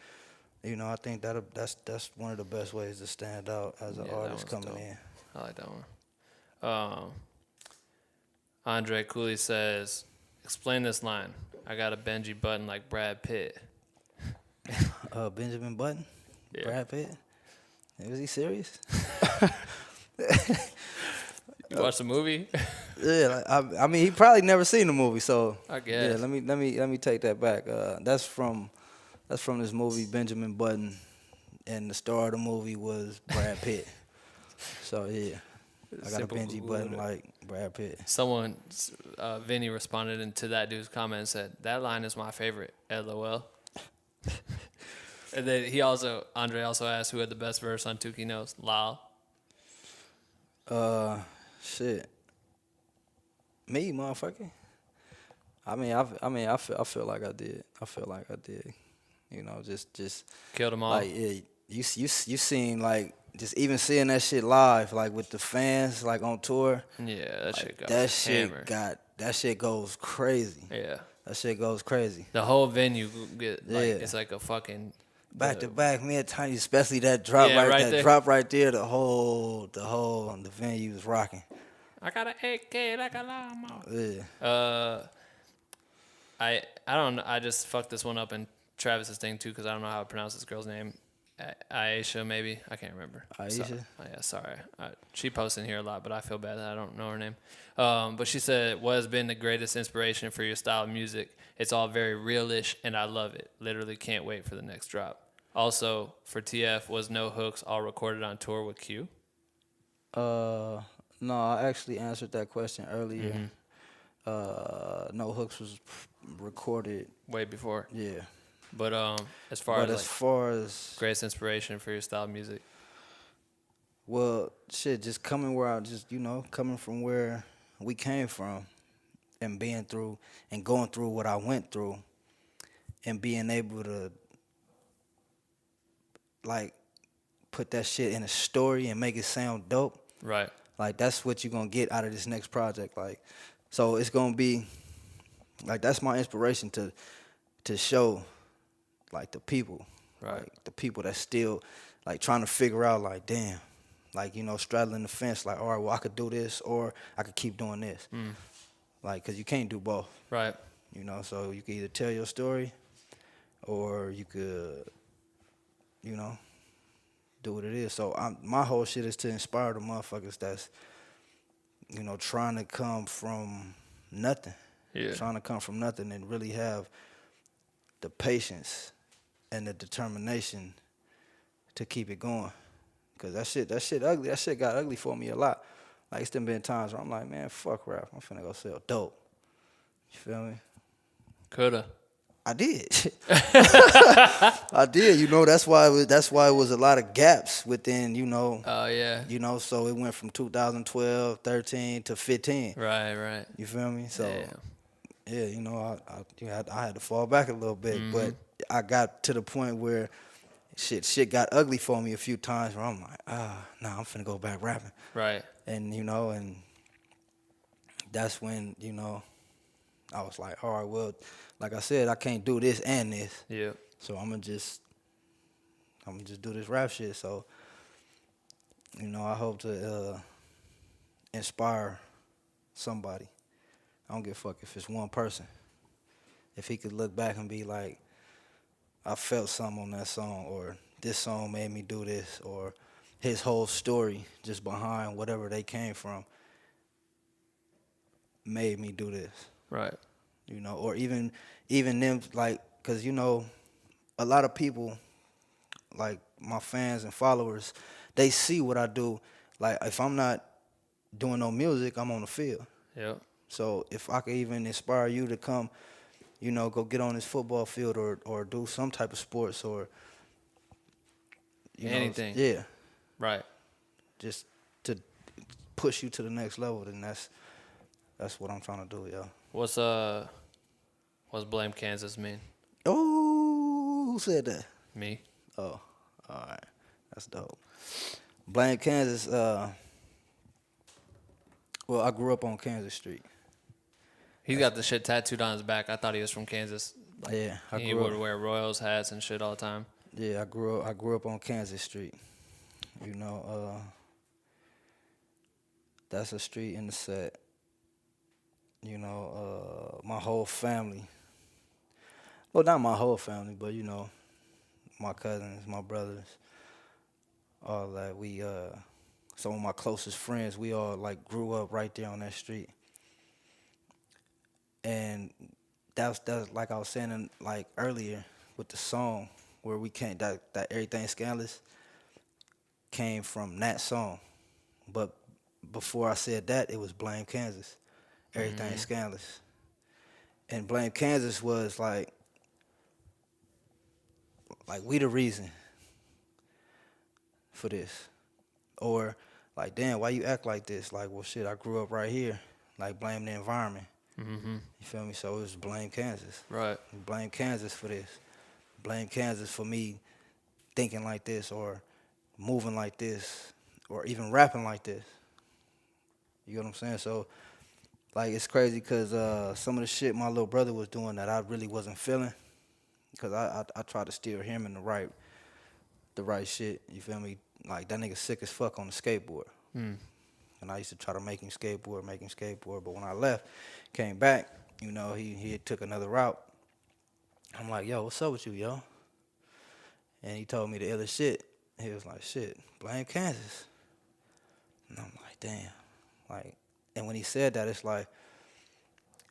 you know, I think that's one of the best ways to stand out as an artist coming
dope.
in.
I like that one. Andre Cooley says, explain this line. I got a Benji Button like Brad Pitt.
Benjamin Button?
Yeah.
Brad Pitt? Was he serious?
You watched the movie?
Yeah, I mean, he probably never seen the movie, so
I guess.
Yeah, let me take that back. That's from this movie Benjamin Button, and the star of the movie was Brad Pitt. So yeah, I got
Simple
a Benji
Google
Button
it.
like Brad Pitt.
Someone, Vinny responded into that dude's comment and said, that line is my favorite, LOL. And then Andre also asked who had the best verse on Tuki Knows. Lol.
Shit. Me, motherfucker. I feel like I did. You know, just
Killed them all.
like you seen like just even seeing that shit live, like with the fans, like on tour.
Yeah, that shit got hammered.
That shit goes crazy.
Yeah.
That shit goes crazy.
The whole venue get like
Yeah.
it's like a fucking
Back to back, me and Tiny, especially that drop drop right there, the whole the venue was rocking.
I got an AK like a llama.
Yeah.
I don't know. I just fucked this one up in Travis's thing too because I don't know how to pronounce this girl's name. Aisha, maybe. I can't remember.
Aisha?
Sorry. She posts in here a lot, but I feel bad that I don't know her name. But she said, what has been the greatest inspiration for your style of music? It's all very realish, and I love it. Literally can't wait for the next drop. Also, for TF, was No Hooks all recorded on tour with Q?
No, I actually answered that question earlier. No Hooks was recorded
way before.
Yeah.
But as far as greatest inspiration for your style of music.
Well, shit, just coming coming from where we came from and being through and going through what I went through and being able to like put that shit in a story and make it sound dope.
Right.
Like that's what you're gonna get out of this next project. Like, so it's gonna be like that's my inspiration to show like the people,
right?
Like, the people that still like trying to figure out like, damn, like, you know, straddling the fence. Like, all right, well, I could do this or I could keep doing this. Like, cause you can't do both,
right?
You know, so you can either tell your story or you could, you know, do what it is. So my whole shit is to inspire the motherfuckers that's, you know, trying to come from nothing.
Yeah.
Trying to come from nothing and really have the patience and the determination to keep it going. Cause that shit ugly. That shit got ugly for me a lot. Like, it's been times where I'm like, man, fuck rap. I'm finna go sell dope. You feel me?
Coulda.
I did. I did. You know, that's why it was a lot of gaps within, you know.
Oh, yeah.
You know, so it went from 2012, 13 to 15.
Right.
You feel me? So, yeah, you know, I had to fall back a little bit, but I got to the point where shit got ugly for me a few times where I'm like, nah, I'm finna go back rapping.
Right.
And, you know, and that's when, you know, I was like, all right, well, like I said, I can't do this and this.
Yeah.
So I'm gonna just do this rap shit. So, you know, I hope to inspire somebody. I don't give a fuck if it's one person. If he could look back and be like, I felt something on that song, or this song made me do this, or his whole story just behind whatever they came from made me do this.
Right.
You know, or even them, like, because, you know, a lot of people, like my fans and followers, they see what I do. Like, if I'm not doing no music, I'm on the field.
Yeah.
So if I could even inspire you to come, you know, go get on this football field or do some type of sports or
anything.
Yeah.
Right.
Just to push you to the next level, then that's what I'm trying to do, yo.
What's Blame Kansas mean?
Oh, who said that?
Me.
Oh, all right. That's dope. Blame Kansas, well, I grew up on Kansas Street.
He's got the shit tattooed on his back. I thought he was from Kansas.
Like, yeah,
he would wear Royals hats and shit all the time.
Yeah, I grew up on Kansas Street. You know, that's a street in the set. You know, my whole family. Well, not my whole family, but, you know, my cousins, my brothers, all that. Some of my closest friends, we all, like, grew up right there on that street. And that's like I was saying, like, earlier with the song where we came, that Everything Scandalous came from that song. But before I said that, it was Blame Kansas. Everything Scandalous. And Blame Kansas was like we the reason for this. Or like, damn, why you act like this? Like, well, shit, I grew up right here. Like, blame the environment. You feel me? So it was Blame Kansas.
Right.
Blame Kansas for this. blame Kansas for me thinking like this or moving like this or even rapping like this. You know what I'm saying? So, like, it's crazy because some of the shit my little brother was doing that I really wasn't feeling, because I tried to steer him in the right shit. You feel me? Like, that nigga sick as fuck on the skateboard. And I used to try to make him skateboard. But when I left, came back, you know, he took another route. I'm like, yo, what's up with you, yo? And he told me the other shit. He was like, shit, blame Kansas. And I'm like, damn. Like, and when he said that, it's like,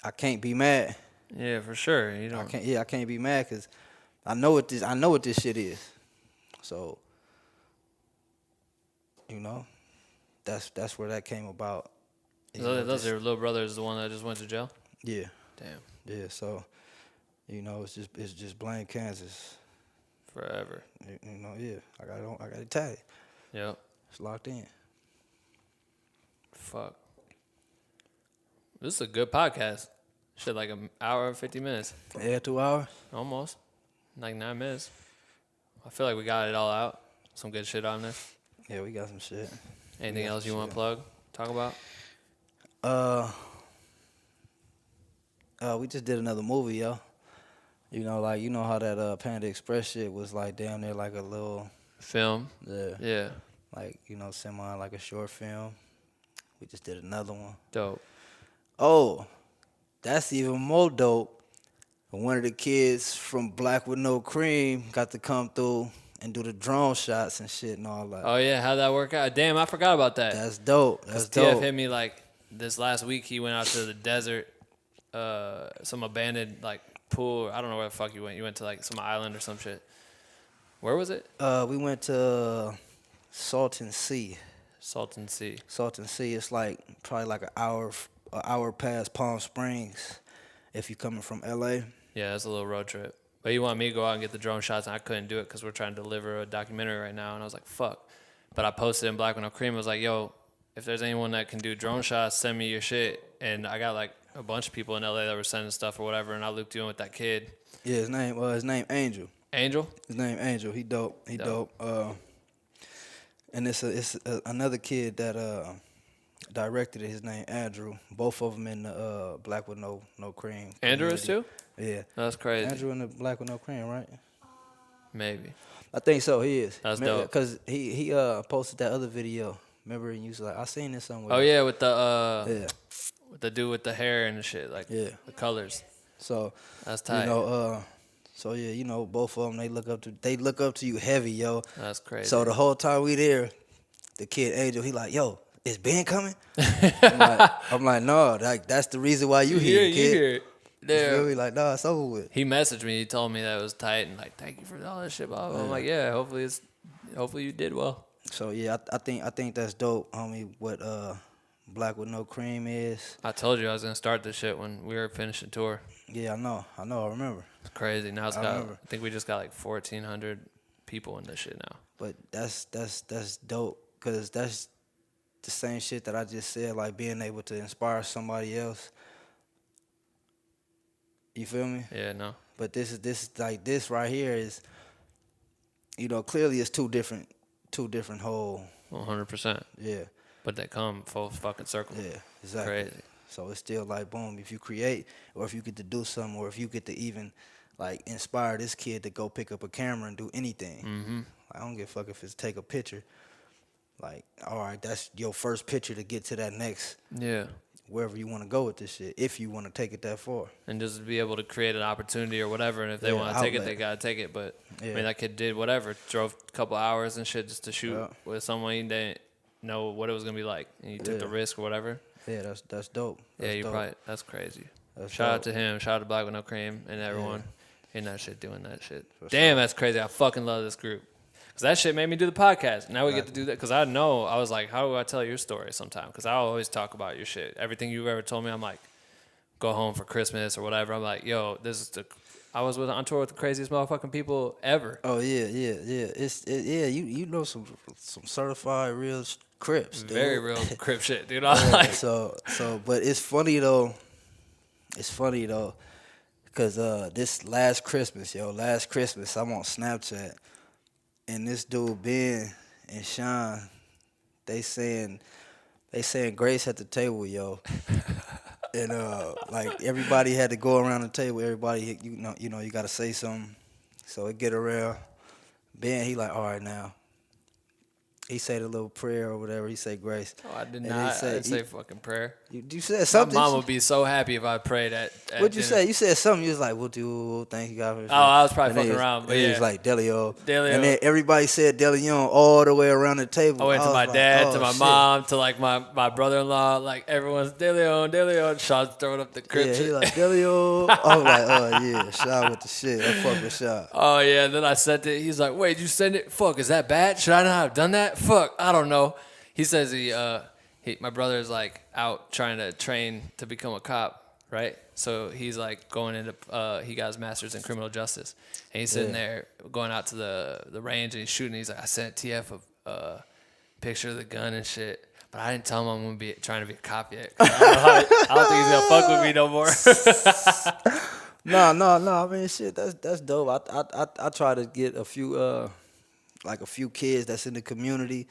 I can't be mad.
Yeah, for sure. You know,
I can't be mad because I know what this shit is. So, you know, that's where that came about.
Those your little brother is the one that just went to jail?
Yeah.
Damn.
Yeah. So, you know, it's just blame Kansas.
Forever.
You know, yeah. I got it tagged.
Yep.
It's locked in.
Fuck. This is a good podcast. Shit, like an hour and 50 minutes.
Yeah, 2 hours.
Almost. Like 9 minutes. I feel like we got it all out. Some good shit on there.
Yeah, we got some shit.
Anything else you want to plug? Talk about?
We just did another movie, yo. You know, like, you know how that Panda Express shit was like damn near like a little
Film?
Yeah.
Yeah.
Like, you know, semi like a short film. We just did another one.
Dope.
Oh, that's even more dope. One of the kids from Black with No Cream got to come through and do the drone shots and shit and all that.
Oh, yeah. How'd that work out? Damn, I forgot about that.
That's dope. That's
TF
dope.
hit me like this last week. He went out to the desert, some abandoned like pool. I don't know where the fuck you went. You went to like some island or some shit. Where was it?
We went to Salton Sea.
Salton Sea.
Salton Sea. It's like probably like an hour past Palm Springs if you're coming from LA.
Yeah, it's a little road trip. But you want me to go out and get the drone shots, and I couldn't do it because we're trying to deliver a documentary right now. And I was like, fuck. But I posted in Black with No Cream. I was like, yo, if there's anyone that can do drone shots, send me your shit. And I got like a bunch of people in LA that were sending stuff or whatever, and I looped you in with that kid.
Yeah, his name Angel.
Angel?
His name Angel. He dope. And it's another kid that directed it. His name Andrew. Both of them in the Black with No Cream.
Andrew is too?
Yeah.
That's crazy.
Andrew in the Black with No Cream, right?
Maybe.
I think so. He is.
That's dope.
Because he posted that other video. Remember, and you was like, I seen this somewhere.
Oh yeah, with the
yeah.
with the dude with the hair and the shit, like the colors.
So
that's tight.
You know, so yeah, you know, both of them they look up to you heavy, yo.
That's crazy.
So the whole time we there, the kid Angel, he like, yo, is Ben coming? I'm like, no, that's the reason why you here, kid. You feel me? Like, no, it's over with.
He messaged me. He told me that it was tight and like, thank you for all that shit. Blah, blah. I'm like, yeah, hopefully you did well.
So yeah, I think that's dope, homie. What Black with No Cream is.
I told you I was gonna start this shit when we were finishing tour.
Yeah, I know, I remember.
It's crazy. Now I think we just got like 1,400 people in this shit now.
But that's dope, cause that's the same shit that I just said, like being able to inspire somebody else. You feel me?
Yeah, no.
But this right here is, you know, clearly it's two different whole.
100%.
Yeah.
But they come full fucking circle.
Yeah, exactly.
Crazy.
So it's still like, boom, if you create, or if you get to do something, or if you get to even, like, inspire this kid to go pick up a camera and do anything.
Mm-hmm.
I don't give a fuck if it's take a picture. Like, all right, that's your first picture to get to that next.
Yeah.
Wherever you want to go with this shit, if you want to take it that far.
And just be able to create an opportunity or whatever. And if they want to take it, they got to take it. But, I mean, that kid did whatever. Drove a couple hours and shit just to shoot with someone he didn't know what it was going to be like. And he took the risk or whatever.
Yeah, that's dope.
That's crazy.
That's
Shout out to him. Shout out to Black with No Cream and everyone in that shit doing that shit. Damn, that's crazy. I fucking love this group. Because that shit made me do the podcast. Now we get to do that. Because I was like, how do I tell your story sometime? Because I always talk about your shit. Everything you've ever told me, I'm like, go home for Christmas or whatever. I'm like, yo, I was on tour with the craziest motherfucking people ever.
Oh, yeah. You know some certified real Crips, dude.
Very real Crip shit, dude.
So, but it's funny though, Cause this last Christmas, I'm on Snapchat, and this dude Ben and Sean, they saying grace at the table, yo. And like everybody had to go around the table. Everybody, you gotta say something. So it get around. Ben, he like, all right now. He say the little prayer or whatever. He say grace.
Oh, I did
And
not.
say,
I didn't say fucking prayer.
You said something.
My mom would be so happy if I prayed at
What'd you
dinner.
say? You said something. You was like, "We'll do. Thank you God for this."
Oh, I was probably
And
fucking around, but
he
yeah.
was like Delio.
Delio.
And then everybody said Delio all the way around the table.
I went to
was
my
like,
dad,
oh,
to my
shit.
mom, to like my brother-in-law. Like everyone's De Leon. Sean's throwing up the crib.
Yeah,
shit.
he like Delio. I was like, oh yeah, Shaw with the shit. I fuck with Shaw.
Oh yeah. Then I sent it. He's like, wait, you send it? Fuck, is that bad? Should I not have done that? Fuck, I don't know. He says my brother is like out trying to train to become a cop, right? So he's like going into he got his master's in criminal justice, and he's sitting there going out to the range and he's shooting. He's like, I sent TF a picture of the gun and shit, but I didn't tell him I'm gonna be trying to be a cop yet. I don't think he's gonna fuck with me no more.
No. I mean, shit, that's dope. I try to get a few kids that's in the community.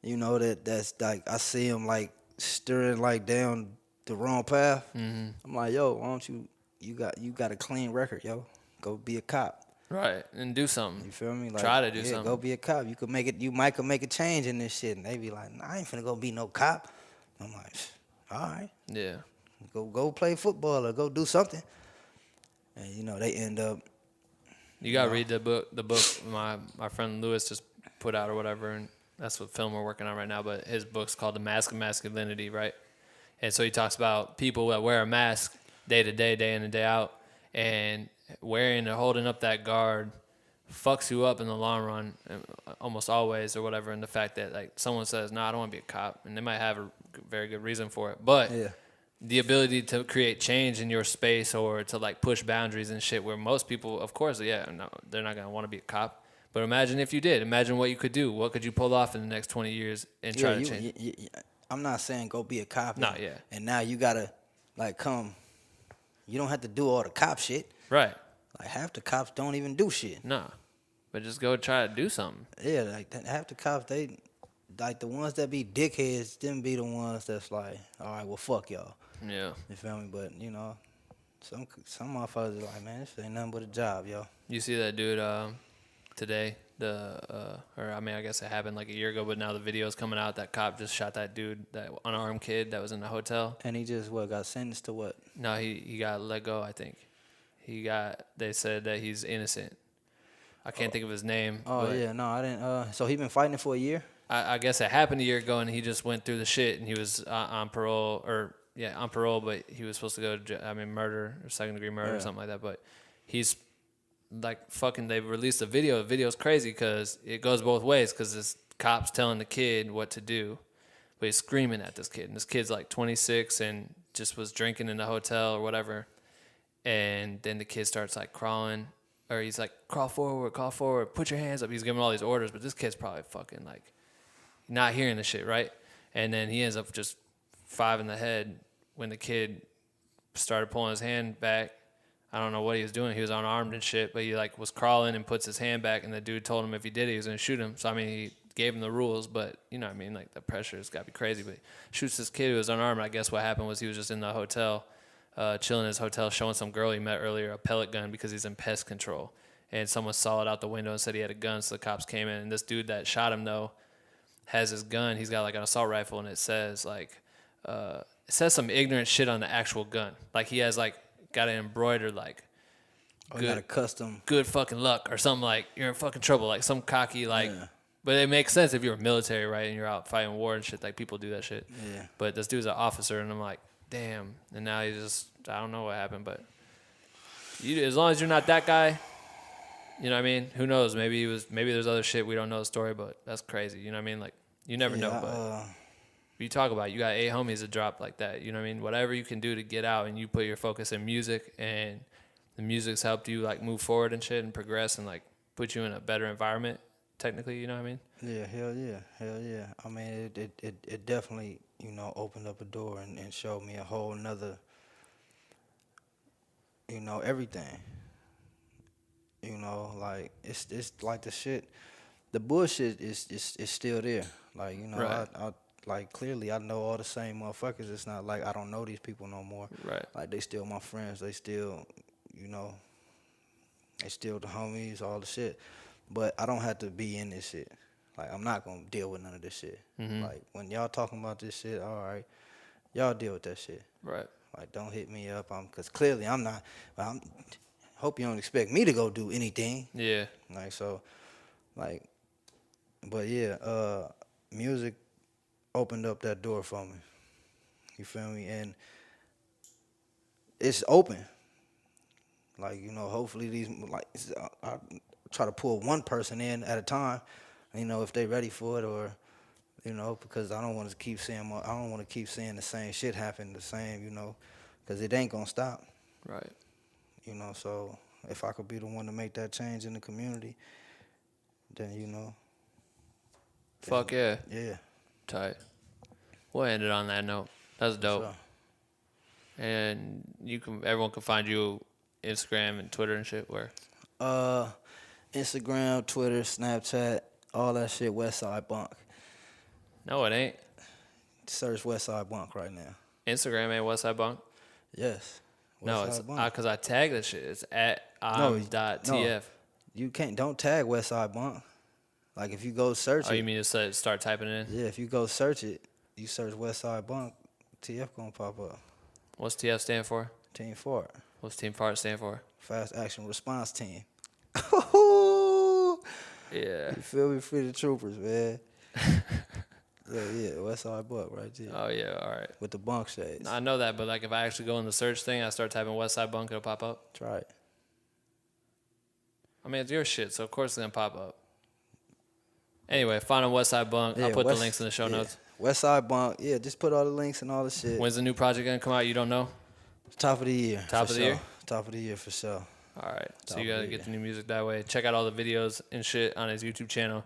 You know, that's like, I see them like stirring like down the wrong path. Mm-hmm. I'm like, yo, why don't you got a clean record, yo. Go be a cop.
Right, and do something.
You feel me? Like,
try to do something.
Go be a cop. You might make a change in this shit. And they be like, nah, I ain't finna go be no cop. I'm like, all right.
Yeah.
Go play football or go do something. And they end up.
You gotta read the book my friend Lewis just put out or whatever, and that's what film we're working on right now, but his book's called The Mask of Masculinity, right? And so he talks about people that wear a mask day to day, day in and day out, and wearing or holding up that guard fucks you up in the long run, almost always or whatever, and the fact that like someone says, no, I don't want to be a cop, and they might have a very good reason for it, but the ability to create change in your space or to like push boundaries and shit where most people, of course, they're not going to want to be a cop. But imagine if you did. Imagine what you could do. What could you pull off in the next 20 years and try to change?
I'm not saying go be a cop.
No, yeah.
And now you got to, like, come. You don't have to do all the cop shit.
Right.
Like, half the cops don't even do shit.
No. But just go try to do something.
Yeah, like, half the cops, they, like, the ones that be dickheads, them be the ones that's like, all right, well, fuck y'all.
Yeah.
You feel me? But, some motherfuckers are like, man, this ain't nothing but a job, yo.
You see that dude today? I guess it happened like a year ago, but now the video's coming out. That cop just shot that dude, that unarmed kid that was in the hotel.
And he just, got sentenced to what?
No, he got let go, I think. They said that he's innocent. I can't think of his name.
Oh, yeah, no, I didn't. So he been fighting it for a year?
I guess it happened a year ago, and he just went through the shit, and he was on parole, but he was supposed to go to murder or second-degree murder or something like that, but he's like fucking, they released a video. The video's crazy because it goes both ways because this cop's telling the kid what to do, but he's screaming at this kid, and this kid's like 26 and just was drinking in the hotel or whatever, and then the kid starts like crawling, or he's like, crawl forward, put your hands up. He's giving all these orders, but this kid's probably fucking like not hearing the shit, right? And then he ends up just 5 in the head when the kid started pulling his hand back. I don't know what he was doing. He was unarmed and shit, but he like was crawling and puts his hand back, and the dude told him if he did it, he was going to shoot him. So, he gave him the rules, but, like the pressure has got to be crazy. But he shoots this kid who was unarmed. I guess what happened was he was just in the hotel, chilling in his hotel, showing some girl he met earlier a pellet gun because he's in pest control. And someone saw it out the window and said he had a gun, so the cops came in. And this dude that shot him, though, has his gun. He's got like an assault rifle, and it says some ignorant shit on the actual gun. Like he has like got it embroidered like
got a custom
good fucking luck or something, like you're in fucking trouble, like some cocky like but it makes sense if you're military, right, and you're out fighting war and shit, like people do that shit. Yeah. But this dude's an officer, and I'm like, damn. And now he just, I don't know what happened, but as long as you're not that guy, you know what I mean? Who knows? Maybe there's other shit we don't know the story, but that's crazy. You know what I mean? Like you never know, but you talk about, you got 8 homies that drop like that. You know what I mean? Whatever you can do to get out, and you put your focus in music, and the music's helped you like move forward and shit and progress and like put you in a better environment. Technically, you know what I mean?
Yeah, hell yeah. I mean, it definitely, opened up a door and showed me a whole nother you know, everything. You know, like it's like the bullshit is still there. Like, you know,
Right.
I like clearly I know all the same motherfuckers. It's not like I don't know these people no more.
Right.
Like they still my friends. They still, you know, they still the homies, all the shit. But I don't have to be in this shit. Like I'm not gonna deal with none of this shit.
Mm-hmm.
Like when y'all talking about this shit, all right, y'all deal with that shit.
Right.
Like don't hit me up. Cause clearly I'm not. Hope you don't expect me to go do anything.
Yeah.
Like so, like, but yeah, music opened up that door for me. You feel me? And it's open. Like, you know, hopefully these, like, I try to pull one person in at a time, you know, if they ready for it, or, you know, because I don't want to keep seeing the same shit happen, the same, you know, because it ain't gonna stop.
Right.
You know, so if I could be the one to make that change in the community, then, you know.
Fuck yeah.
Yeah.
Tight. We'll end it on that note. That's dope.
So,
And everyone can find you Instagram and Twitter and shit where?
Instagram, Twitter, Snapchat, all that shit, Westside Bunk.
No, it ain't.
Search Westside Bunk right now.
Instagram ain't Westside Bunk?
Yes.
No, it's
Westside Bunk.
because I tagged that shit. It's at
No,
.tf.
You can't, don't tag Westside Bunk. Like if you go search
Oh,
it.
you mean to start typing it in?
Yeah, if you go search it, you search Westside Bunk, TF gonna pop up.
What's TF stand for?
Team Fart.
What's Team Fart stand for?
Fast Action Response Team.
Yeah.
You feel me? Free the troopers, man. Yeah, Westside Bunk right there.
Oh, yeah, all right.
With the bunk shades.
I know that, but like if I actually go in the search thing, I start typing Westside Bunk, it'll pop up?
Try it.
I mean, it's your shit, so of course it's going to pop up. Anyway, find on Westside Bunk. I'll
Yeah,
put the links in the show notes.
Westside Bunk. Yeah, just put all the links and all the shit.
When's the new project going to come out? You don't know?
Top of the year.
Top
for
of the
sure.
year?
Top of the year for sure.
All right. So
Top
you
of
got to
the
get the
year.
new music that way. Check out all the videos and shit on his YouTube channel.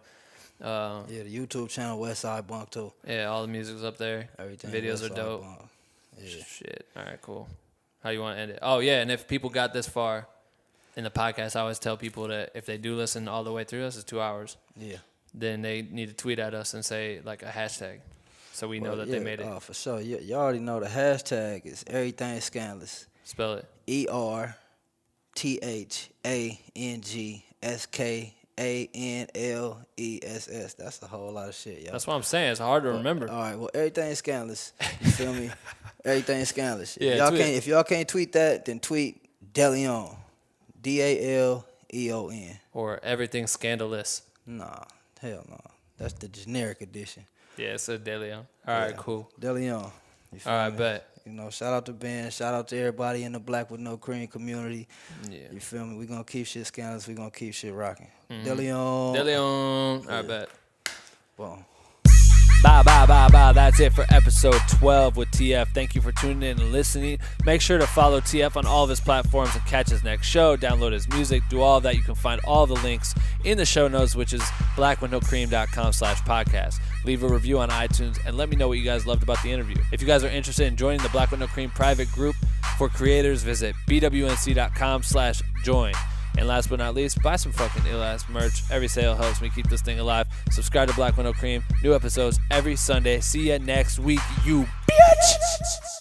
Yeah, the YouTube channel Westside Bunk too.
Yeah, all the music's up there.
Everything.
Videos are
Westside
dope.
Bunk. Yeah.
Shit. All right, cool. How you want to end it? Oh, yeah, and if people got this far in the podcast, I always tell people that if they do listen all the way through, this is 2 hours,
Yeah.
then they need to tweet at us and say, like, a hashtag so we know
Well,
that
yeah,
they made it.
Oh, for sure. You already know the hashtag is everything scandalous.
Spell it.
ERTHANGSKANLESS. That's a whole lot of shit, y'all.
That's what I'm saying. It's hard to remember.
All right, well, everything scandalous. You feel me? Everything scandalous.
Yeah,
If y'all can't tweet that, then tweet DeLeon. DALEON.
Or everything scandalous.
Nah, hell no. That's the generic edition.
Yeah, it's a DeLeon. All right, cool.
DeLeon. You feel
All right,
me?
bet.
You know, shout out to Ben. Shout out to everybody in the Black with No Cream community.
Yeah.
You feel me? We gonna keep shit scandalous. We gonna keep shit rocking.
Mm-hmm.
DeLeon.
DeLeon. All right, bet.
Boom.
Bye. That's it for episode 12 with TF. Thank you for tuning in and listening. Make sure to follow TF on all of his platforms and catch his next show. Download his music. Do all of that. You can find all the links in the show notes, which is blackwithnocream.com/podcast. Leave a review on iTunes and let me know what you guys loved about the interview. If you guys are interested in joining the Black with No Cream private group for creators, visit bwnc.com/join. And last but not least, buy some fucking ill-ass merch. Every sale helps me keep this thing alive. Subscribe to Black with No Cream. New episodes every Sunday. See ya next week, you bitch!